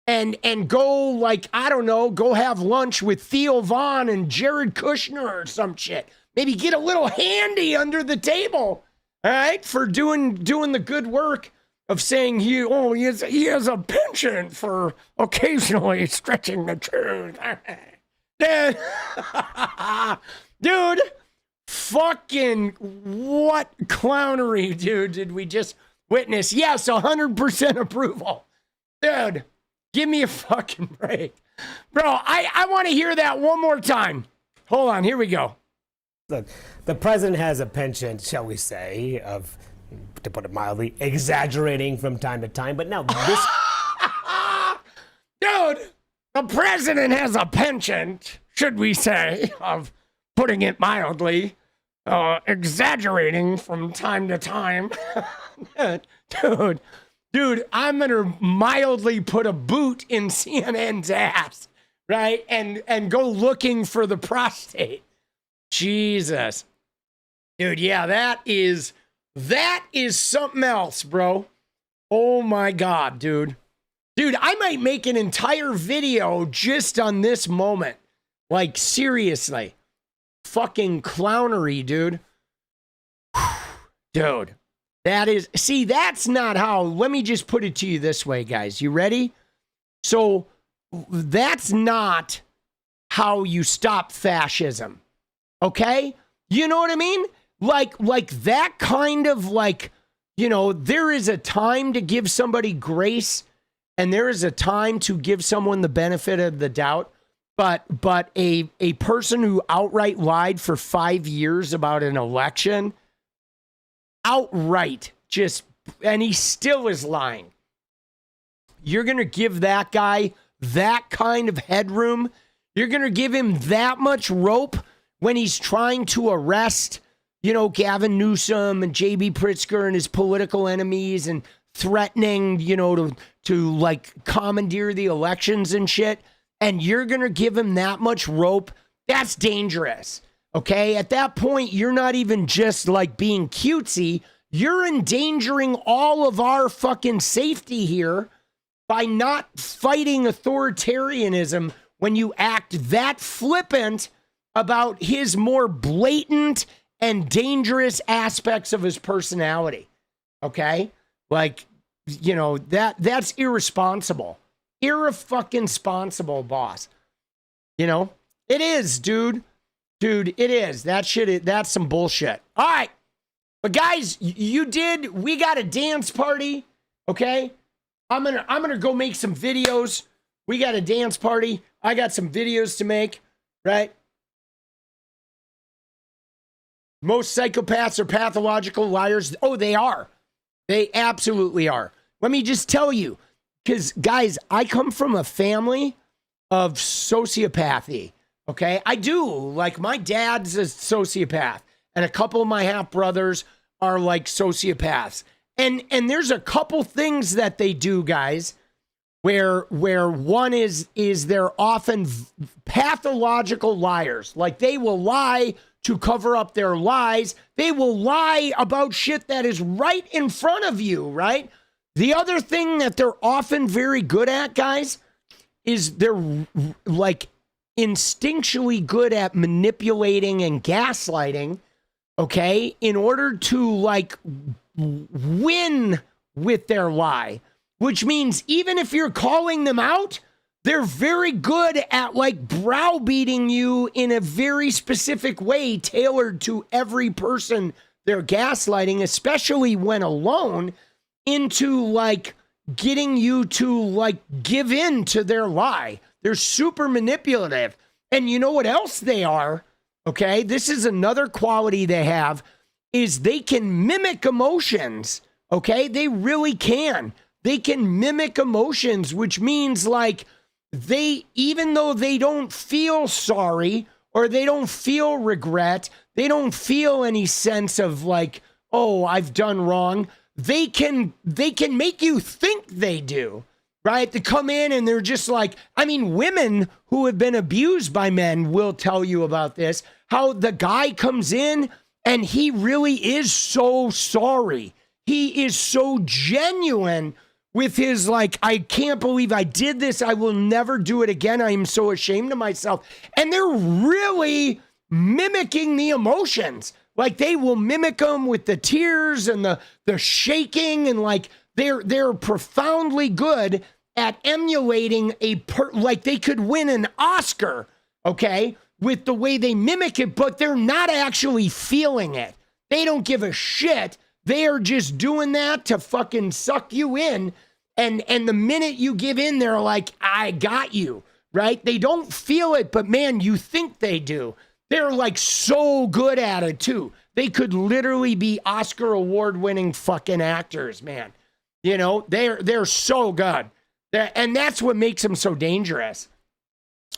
And go, like, I don't know, go have lunch with Theo Vaughn and Jared Kushner or some shit. Maybe get a little handy under the table, all right, for doing the good work of saying he has a penchant for occasionally stretching the truth. Dude, fucking what clownery, dude, did we just witness? Yes, 100% approval. Dude. Give me a fucking break. Bro, I want to hear that one more time. Hold on, here we go. Look, the president has a penchant, shall we say, of, to put it mildly, exaggerating from time to time. But now this... Dude, the president has a penchant, should we say, of, putting it mildly, exaggerating from time to time. Dude, I'm going to mildly put a boot in CNN's ass, right? And go looking for the prostate. Jesus. Dude, yeah, that is something else, bro. Oh my God, dude. Dude, I might make an entire video just on this moment. Like, seriously. fucking clownery, dude. Dude, that's not how, let me just put it to you this way, guys. You ready? So that's not how you stop fascism. Okay? You know what I mean? Like that kind of like, you know, there is a time to give somebody grace and there is a time to give someone the benefit of the doubt. But a person who outright lied for 5 years about an election, outright just, and he still is lying. You're going to give that guy that kind of headroom? You're going to give him that much rope when he's trying to arrest, you know, Gavin Newsom and J.B. Pritzker and his political enemies and threatening, you know, to like commandeer the elections and shit? And you're going to give him that much rope? That's dangerous. Okay? At that point, you're not even just like being cutesy. You're endangering all of our fucking safety here by not fighting authoritarianism when you act that flippant about his more blatant and dangerous aspects of his personality. Okay? Like, you know, that's irresponsible. Irre-fucking-sponsible, boss. You know? It is, dude. Dude, it is. That shit, that's some bullshit. All right. But guys, we got a dance party, okay? I'm gonna go make some videos. We got a dance party. I got some videos to make, right? Most psychopaths are pathological liars. Oh, they are. They absolutely are. Let me just tell you, because, guys, I come from a family of sociopathy, okay? I do. Like, my dad's a sociopath, and a couple of my half-brothers are, like, sociopaths. And there's a couple things that they do, guys, where one is they're often pathological liars. Like, they will lie to cover up their lies. They will lie about shit that is right in front of you, right? The other thing that they're often very good at, guys, is they're like instinctually good at manipulating and gaslighting, okay, in order to like win with their lie, which means even if you're calling them out, they're very good at like browbeating you in a very specific way tailored to every person they're gaslighting, especially when alone, into like getting you to like give in to their lie. They're super manipulative. And you know what else they are? Okay, this is another quality they have, is they can mimic emotions. Okay, they really can. They can mimic emotions, which means like they, even though they don't feel sorry or they don't feel regret, they don't feel any sense of like, oh, I've done wrong. They can make you think they do, right? They come in and they're just like, I mean, women who have been abused by men will tell you about this, how the guy comes in and he really is so sorry. He is so genuine with his like, I can't believe I did this. I will never do it again. I am so ashamed of myself. And they're really mimicking the emotions. Like they will mimic them with the tears and the shaking, and like they're profoundly good at emulating like they could win an Oscar, okay, with the way they mimic it, but they're not actually feeling it. They don't give a shit. They are just doing that to fucking suck you in. And the minute you give in, they're like, I got you, right? They don't feel it, but man, you think they do. They're like so good at it too. They could literally be Oscar award-winning fucking actors, man. You know, they're so good. And that's what makes them so dangerous.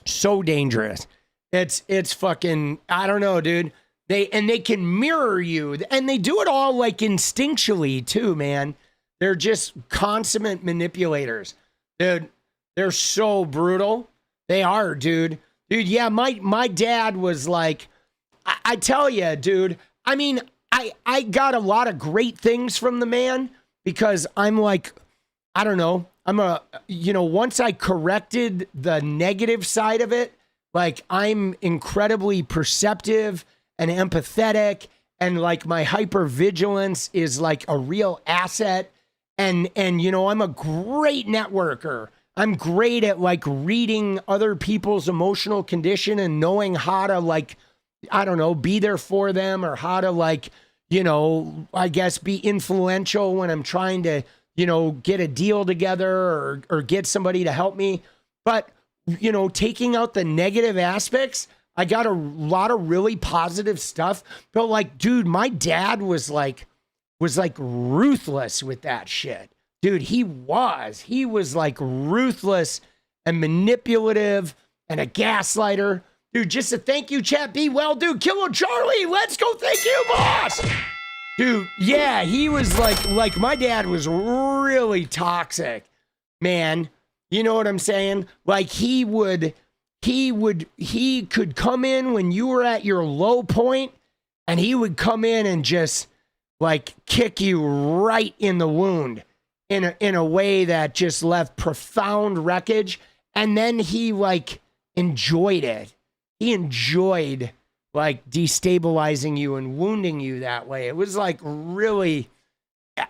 So dangerous. It's fucking, I don't know, dude. They can mirror you, and they do it all like instinctually too, man. They're just consummate manipulators. Dude, they're so brutal. They are, dude. Dude, yeah, my dad was like, I tell you, dude, I mean, I got a lot of great things from the man because I'm like, I don't know, once I corrected the negative side of it, Like, I'm incredibly perceptive and empathetic, and like my hypervigilance is like a real asset. And you know, I'm a great networker. I'm great at like reading other people's emotional condition and knowing how to like, I don't know, be there for them, or how to like, you know, I guess be influential when I'm trying to, you know, get a deal together or get somebody to help me. But, you know, taking out the negative aspects, I got a lot of really positive stuff. But like, dude, my dad was like ruthless with that shit. Dude, he was like ruthless and manipulative and a gaslighter. Dude, just a thank you, chat. Be well, dude. Killer Charlie, let's go. Thank you, boss. Dude, yeah, he was like my dad was really toxic, man. You know what I'm saying? Like he could come in when you were at your low point, and he would come in and just like kick you right in the wound in a way that just left profound wreckage. And then he like enjoyed it. He enjoyed like destabilizing you and wounding you that way. It was like really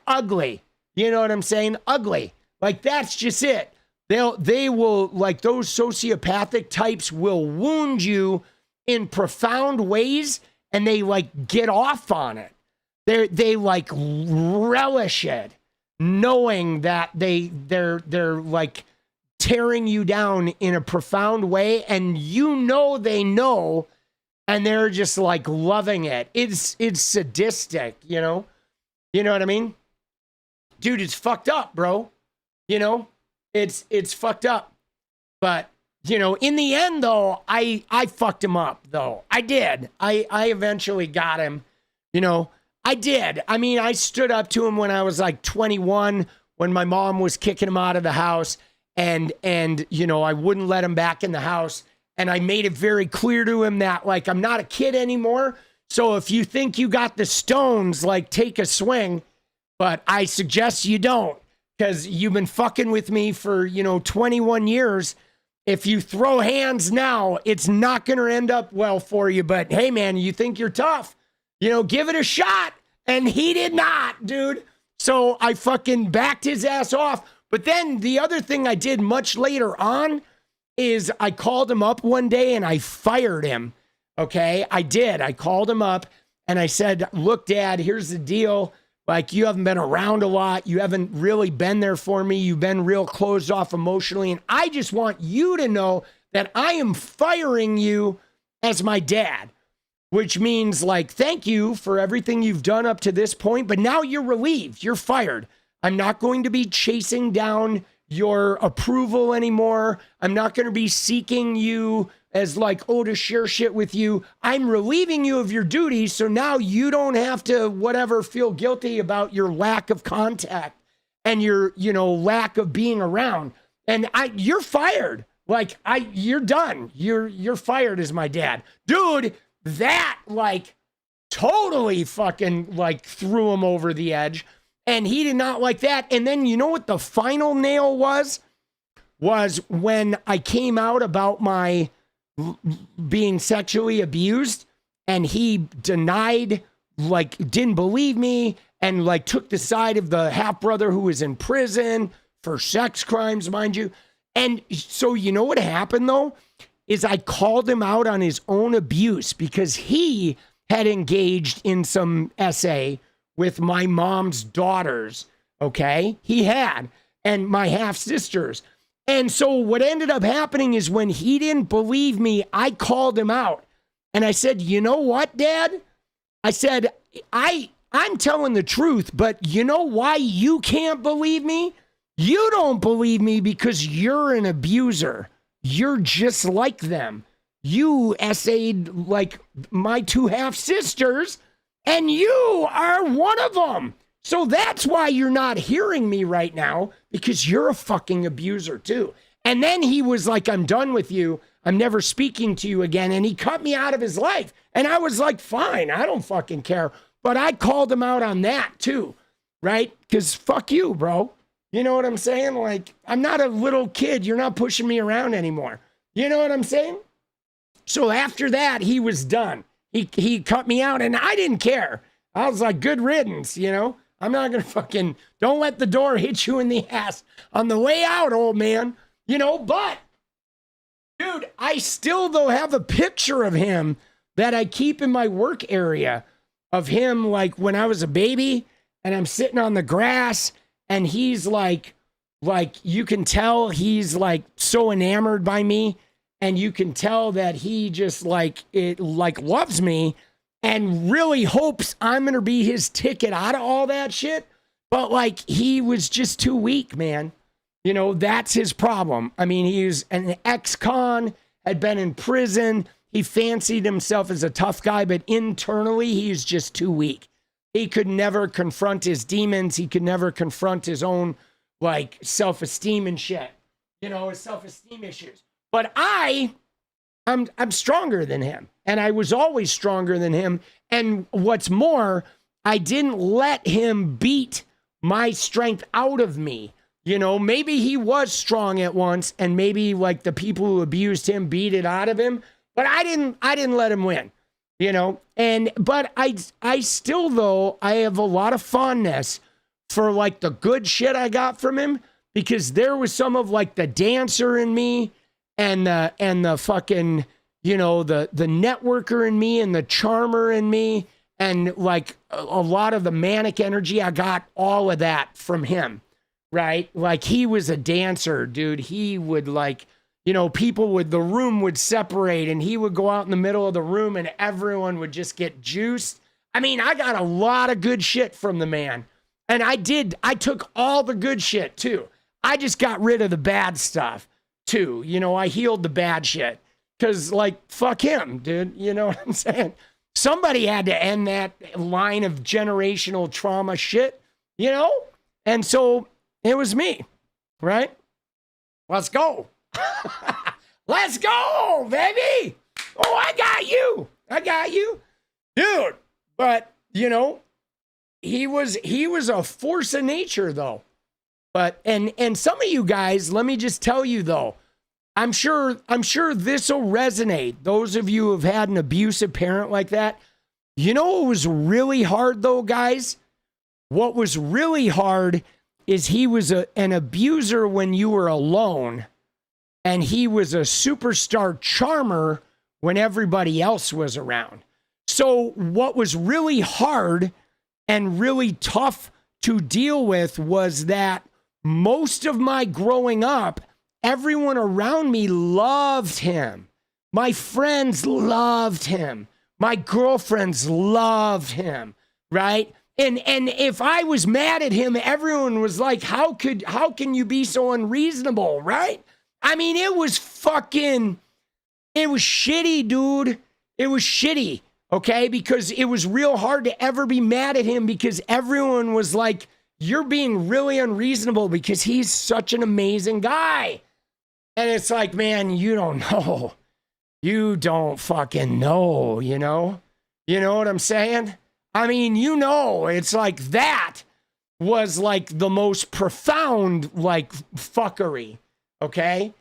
ugly. You know what I'm saying? Ugly. Like that's just it. They will, like, those sociopathic types will wound you in profound ways, and they like get off on it. They like relish it, knowing that they're like tearing you down in a profound way, and you know they know, and they're just like loving it. It's sadistic, you know? You know what I mean? Dude, it's fucked up, bro. You know? It's fucked up. But, you know, in the end, though, I fucked him up, though. I did. I eventually got him. You know, I did. I mean, I stood up to him when I was like 21, when my mom was kicking him out of the house. And you know, I wouldn't let him back in the house. And I made it very clear to him that, like, I'm not a kid anymore. So if you think you got the stones, like, take a swing. But I suggest you don't. Because you've been fucking with me for, you know, 21 years. If you throw hands now, it's not going to end up well for you. But hey, man, you think you're tough. You know, give it a shot. And he did not, dude. So I fucking backed his ass off. But then the other thing I did much later on is I called him up one day and I fired him. Okay, I did. I called him up and I said, look, Dad, here's the deal. Like, you haven't been around a lot. You haven't really been there for me. You've been real closed off emotionally. And I just want you to know that I am firing you as my dad, which means, like, thank you for everything you've done up to this point. But now you're relieved. You're fired. I'm not going to be chasing down your approval anymore. I'm not going to be seeking you as like, oh, to share shit with you. I'm relieving you of your duties. So now you don't have to whatever feel guilty about your lack of contact and your, you know, lack of being around. And you're fired. Like, you're done. You're fired as my dad. Dude, that like totally fucking like threw him over the edge. And he did not like that. And then you know what the final nail was when I came out about my being sexually abused, and he denied, like, didn't believe me, and like took the side of the half brother who was in prison for sex crimes, mind you. And so you know what happened though, is I called him out on his own abuse because he had engaged in some SA with my mom's daughters. Okay, he had, and my half sisters. And so what ended up happening is when he didn't believe me, I called him out. And I said, you know what, Dad? I said, I'm telling the truth, but you know why you can't believe me? You don't believe me because you're an abuser. You're just like them. You SA'd like my two half sisters, and you are one of them. So that's why you're not hearing me right now, because you're a fucking abuser too. And then he was like, I'm done with you. I'm never speaking to you again. And he cut me out of his life. And I was like, fine, I don't fucking care. But I called him out on that too, right? Because fuck you, bro. You know what I'm saying? Like, I'm not a little kid. You're not pushing me around anymore. You know what I'm saying? So after that, he was done. He cut me out, and I didn't care. I was like, good riddance, you know? I'm not going to fucking, don't let the door hit you in the ass on the way out, old man. You know, but, dude, I still, though, have a picture of him that I keep in my work area of him, like, when I was a baby, and I'm sitting on the grass, and he's like, you can tell he's, like, so enamored by me, and you can tell that he just, like, loves me, and really hopes I'm going to be his ticket out of all that shit. But, like, he was just too weak, man. You know, that's his problem. I mean, he was an ex-con, had been in prison. He fancied himself as a tough guy, but internally, he's just too weak. He could never confront his demons. He could never confront his own, like, self-esteem and shit. You know, his self-esteem issues. But I'm stronger than him. And I was always stronger than him. And what's more, I didn't let him beat my strength out of me. You know, maybe he was strong at once, and maybe like the people who abused him beat it out of him, but I didn't let him win, you know? But I still, though, I have a lot of fondness for like the good shit I got from him, because there was some of like the dancer in me and the fucking, you know, the networker in me and the charmer in me, and like a lot of the manic energy. I got all of that from him, right? Like, he was a dancer, dude. He would, like, you know, the room would separate, and he would go out in the middle of the room, and everyone would just get juiced. I mean, I got a lot of good shit from the man. And I took all the good shit too. I just got rid of the bad stuff too. You know, I healed the bad shit. Cause like, fuck him, dude. You know what I'm saying? Somebody had to end that line of generational trauma shit, you know? And so it was me, right? Let's go. Let's go, baby. Oh, I got you. Dude. But, you know, he was a force of nature, though. But and some of you guys, let me just tell you, though, I'm sure this will resonate. Those of you who have had an abusive parent like that, you know what was really hard, though, guys? What was really hard is he was an abuser when you were alone, and he was a superstar charmer when everybody else was around. So what was really hard and really tough to deal with was that most of my growing up, everyone around me loved him. My friends loved him. My girlfriends loved him, right? And if I was mad at him, everyone was like, how can you be so unreasonable, right? I mean, it was shitty, dude. It was shitty, okay? Because it was real hard to ever be mad at him, because everyone was like, you're being really unreasonable because he's such an amazing guy. And it's like, man, you don't know. You don't fucking know, you know? You know what I'm saying? I mean, you know, it's like that was like the most profound, like, fuckery, okay?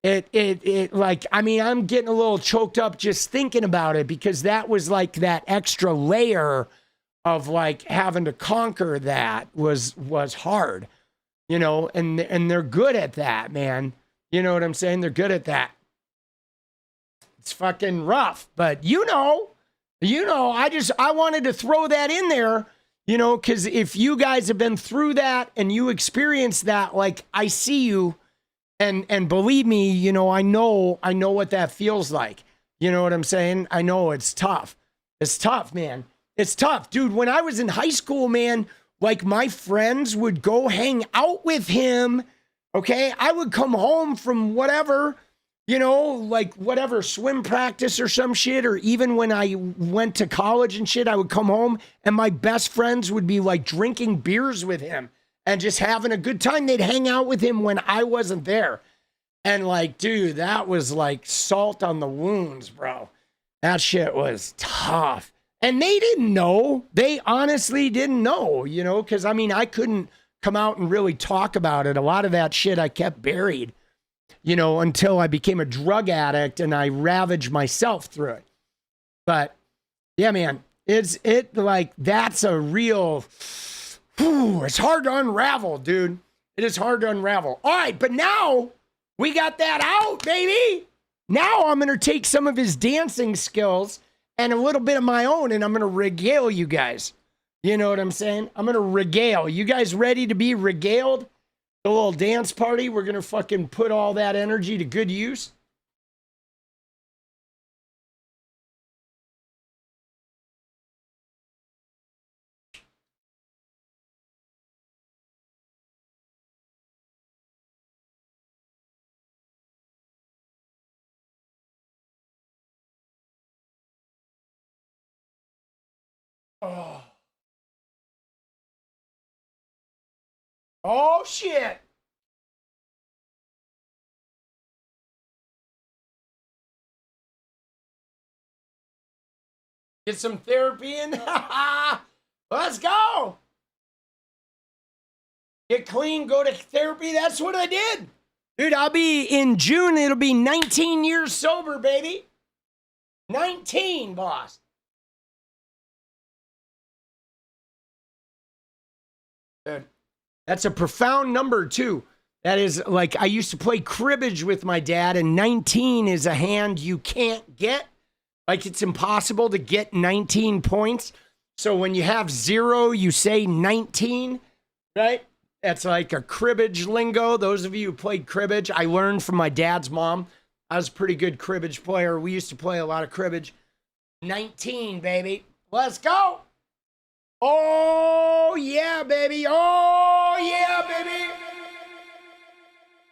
It like, I mean, I'm getting a little choked up just thinking about it, because that was like that extra layer of like having to conquer that was hard, you know, and they're good at that, man. You know what I'm saying? They're good at that. It's fucking rough, but you know, I wanted to throw that in there, you know, because if you guys have been through that and you experienced that, like, I see you, and believe me, you know, I know what that feels like. You know what I'm saying? I know it's tough. It's tough, man. It's tough, dude. When I was in high school, man, like, my friends would go hang out with him. Okay. I would come home from whatever, you know, like whatever, swim practice or some shit. Or even when I went to college and shit, I would come home and my best friends would be like drinking beers with him and just having a good time. They'd hang out with him when I wasn't there. And like, dude, that was like salt on the wounds, bro. That shit was tough. And they didn't know. They honestly didn't know, you know, because I mean, I couldn't come out and really talk about it. A lot of that shit I kept buried. you know, until I became a drug addict and I ravaged myself through it. But yeah, man, that's a real, it's hard to unravel, dude. It is hard to unravel. All right, but now we got that out, baby. Now I'm going to take some of his dancing skills and a little bit of my own, and I'm going to regale you guys. You know what I'm saying? I'm going to regale. You guys ready to be regaled? The little dance party, we're going to fucking put all that energy to good use. Oh. Oh, shit. Get some therapy in. Let's go. Get clean, go to therapy. That's what I did. Dude, I'll be in June. It'll be 19 years sober, baby. 19, boss. Dude, that's a profound number, too. That is like, I used to play cribbage with my dad, and 19 is a hand you can't get. Like, it's impossible to get 19 points. So when you have 0, you say 19, right? That's like a cribbage lingo. Those of you who played cribbage, I learned from my dad's mom. I was a pretty good cribbage player. We used to play a lot of cribbage. 19, baby. Let's go. Oh, yeah, baby. Oh, yeah, baby.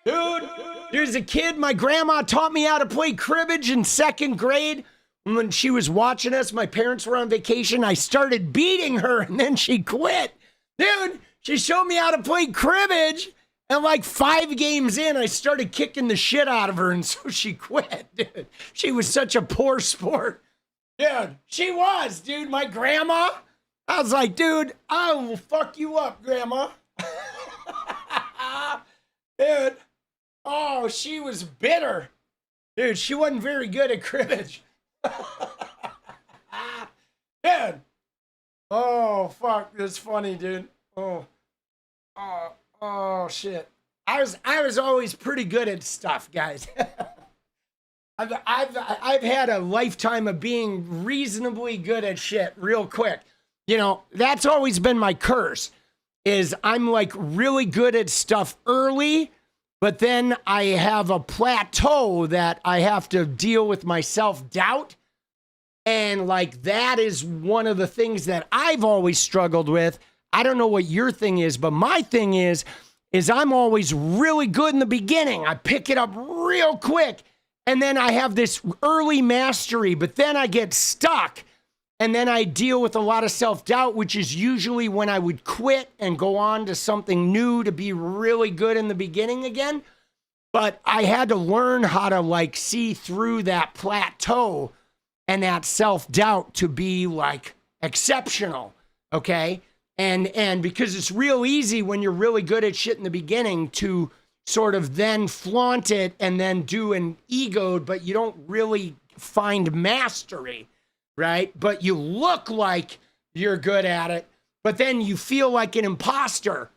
Dude, as a kid, my grandma taught me how to play cribbage in 2nd grade. When she was watching us, my parents were on vacation. I started beating her, and then she quit. Dude, she showed me how to play cribbage, and like 5 games in, I started kicking the shit out of her, and so she quit. Dude, she was such a poor sport. Dude, she was, dude. My grandma, I was like, dude, I will fuck you up, grandma. Dude, oh, she was bitter. Dude, she wasn't very good at cribbage. Dude. Oh, fuck. That's funny, dude. Oh, shit. I was always pretty good at stuff, guys. I've had a lifetime of being reasonably good at shit real quick. You know, that's always been my curse, is I'm like really good at stuff early, but then I have a plateau that I have to deal with my self-doubt. And like, that is one of the things that I've always struggled with. I don't know what your thing is, but my thing is I'm always really good in the beginning. I pick it up real quick. And then I have this early mastery, but then I get stuck. And then I deal with a lot of self-doubt, which is usually when I would quit and go on to something new to be really good in the beginning again. But I had to learn how to like see through that plateau and that self-doubt to be like exceptional, okay? And because it's real easy when you're really good at shit in the beginning to sort of then flaunt it and then do an egoed, but you don't really find mastery, right? But you look like you're good at it, but then you feel like an imposter.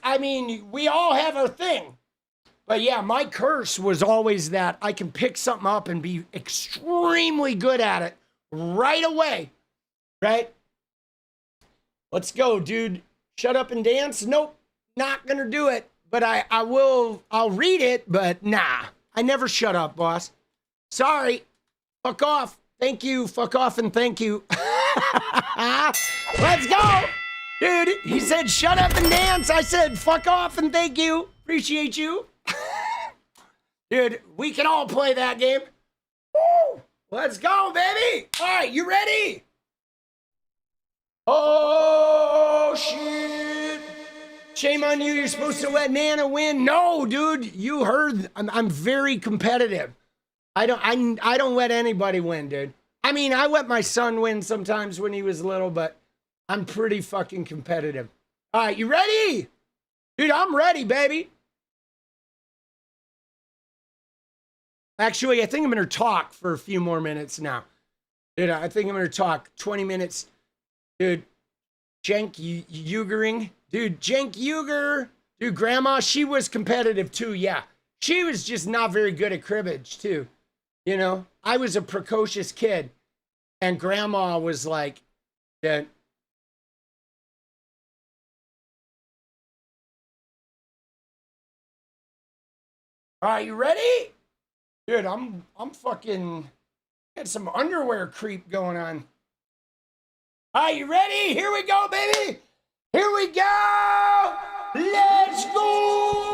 I mean, we all have our thing. But yeah, my curse was always that I can pick something up and be extremely good at it right away, right? Let's go, dude. Shut up and dance? Nope, not gonna do it. But I'll read it, but nah. I never shut up, boss. Sorry. Fuck off. Thank you. Fuck off and thank you. Let's go. Dude, he said shut up and dance. I said fuck off and thank you. Appreciate you. Dude, we can all play that game. Woo! Let's go, baby. All right, you ready? Oh, shit. Shame on you. You're supposed to let Nana win. No, dude, you heard. I'm very competitive. I don't let anybody win, dude. I mean, I let my son win sometimes when he was little, but I'm pretty fucking competitive. All right, you ready? Dude, I'm ready, baby. Actually, I think I'm going to talk for a few more minutes now. Dude, I think I'm going to talk 20 minutes. Dude, Cenk Uyghur. Dude, Cenk Uyghur. Dude, grandma, she was competitive too, yeah. She was just not very good at cribbage too. You know, I was a precocious kid. And grandma was like, yeah. All right, you ready? Dude, I'm fucking got some underwear creep going on. All right, you ready? Here we go, baby. Here we go. Let's go.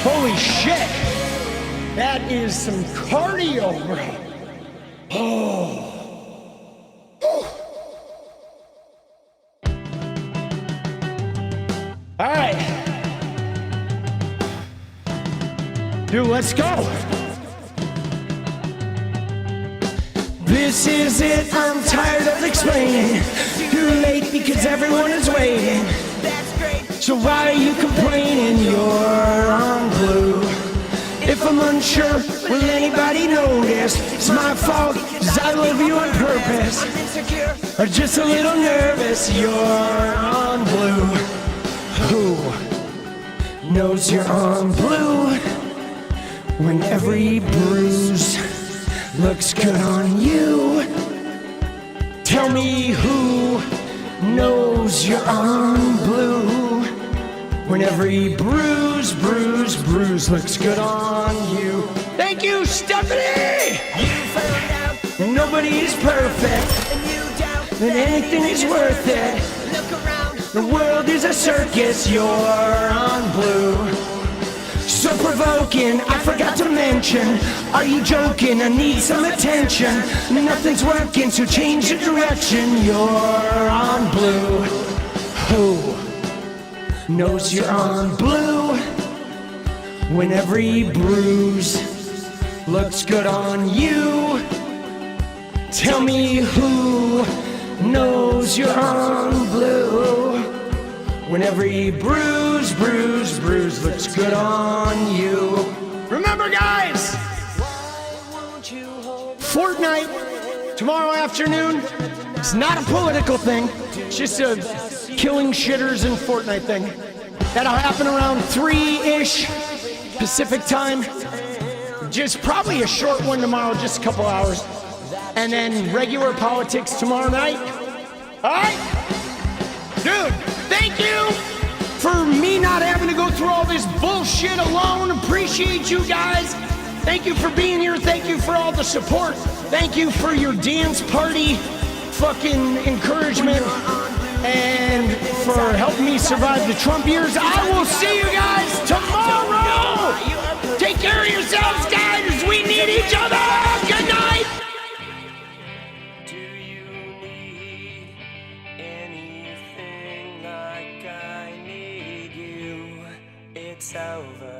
Holy shit. That is some cardio, bro. Oh. All right. Dude, let's go. This is it, I'm tired of explaining. Too late because everyone is waiting. So why are you complaining? You're on blue. If I'm unsure, will anybody notice? It's my fault, cause I love you on purpose. Or just a little nervous, you're on blue. Who knows you're on blue? When every bruise looks good on you. Tell me who knows you're on blue. When every bruise looks good on you. Thank you, Stephanie! You found out nobody is perfect, and you doubt that anything is worth it. Look around, the world is is a circus, you're on blue. So provoking, I forgot to mention. Are you joking? I need some attention. Nothing's working, so change the direction. You're on blue. Who knows you're on blue? When every bruise looks good on you. Tell me who knows you're on blue? When every bruise looks good on you. Remember, guys, Fortnite tomorrow afternoon. It's not a political thing. It's just a killing shitters in Fortnite thing. That'll happen around 3-ish Pacific time. Just probably a short one tomorrow, just a couple hours. And then regular politics tomorrow night. All right? Dude, thank you for me not having to go through all this bullshit alone. Appreciate you guys. Thank you for being here. Thank you for all the support. Thank you for your dance party fucking encouragement and for helping me survive the Trump years. I will see you guys tomorrow. Take care of yourselves, guys. We need each other. Good night. It's over.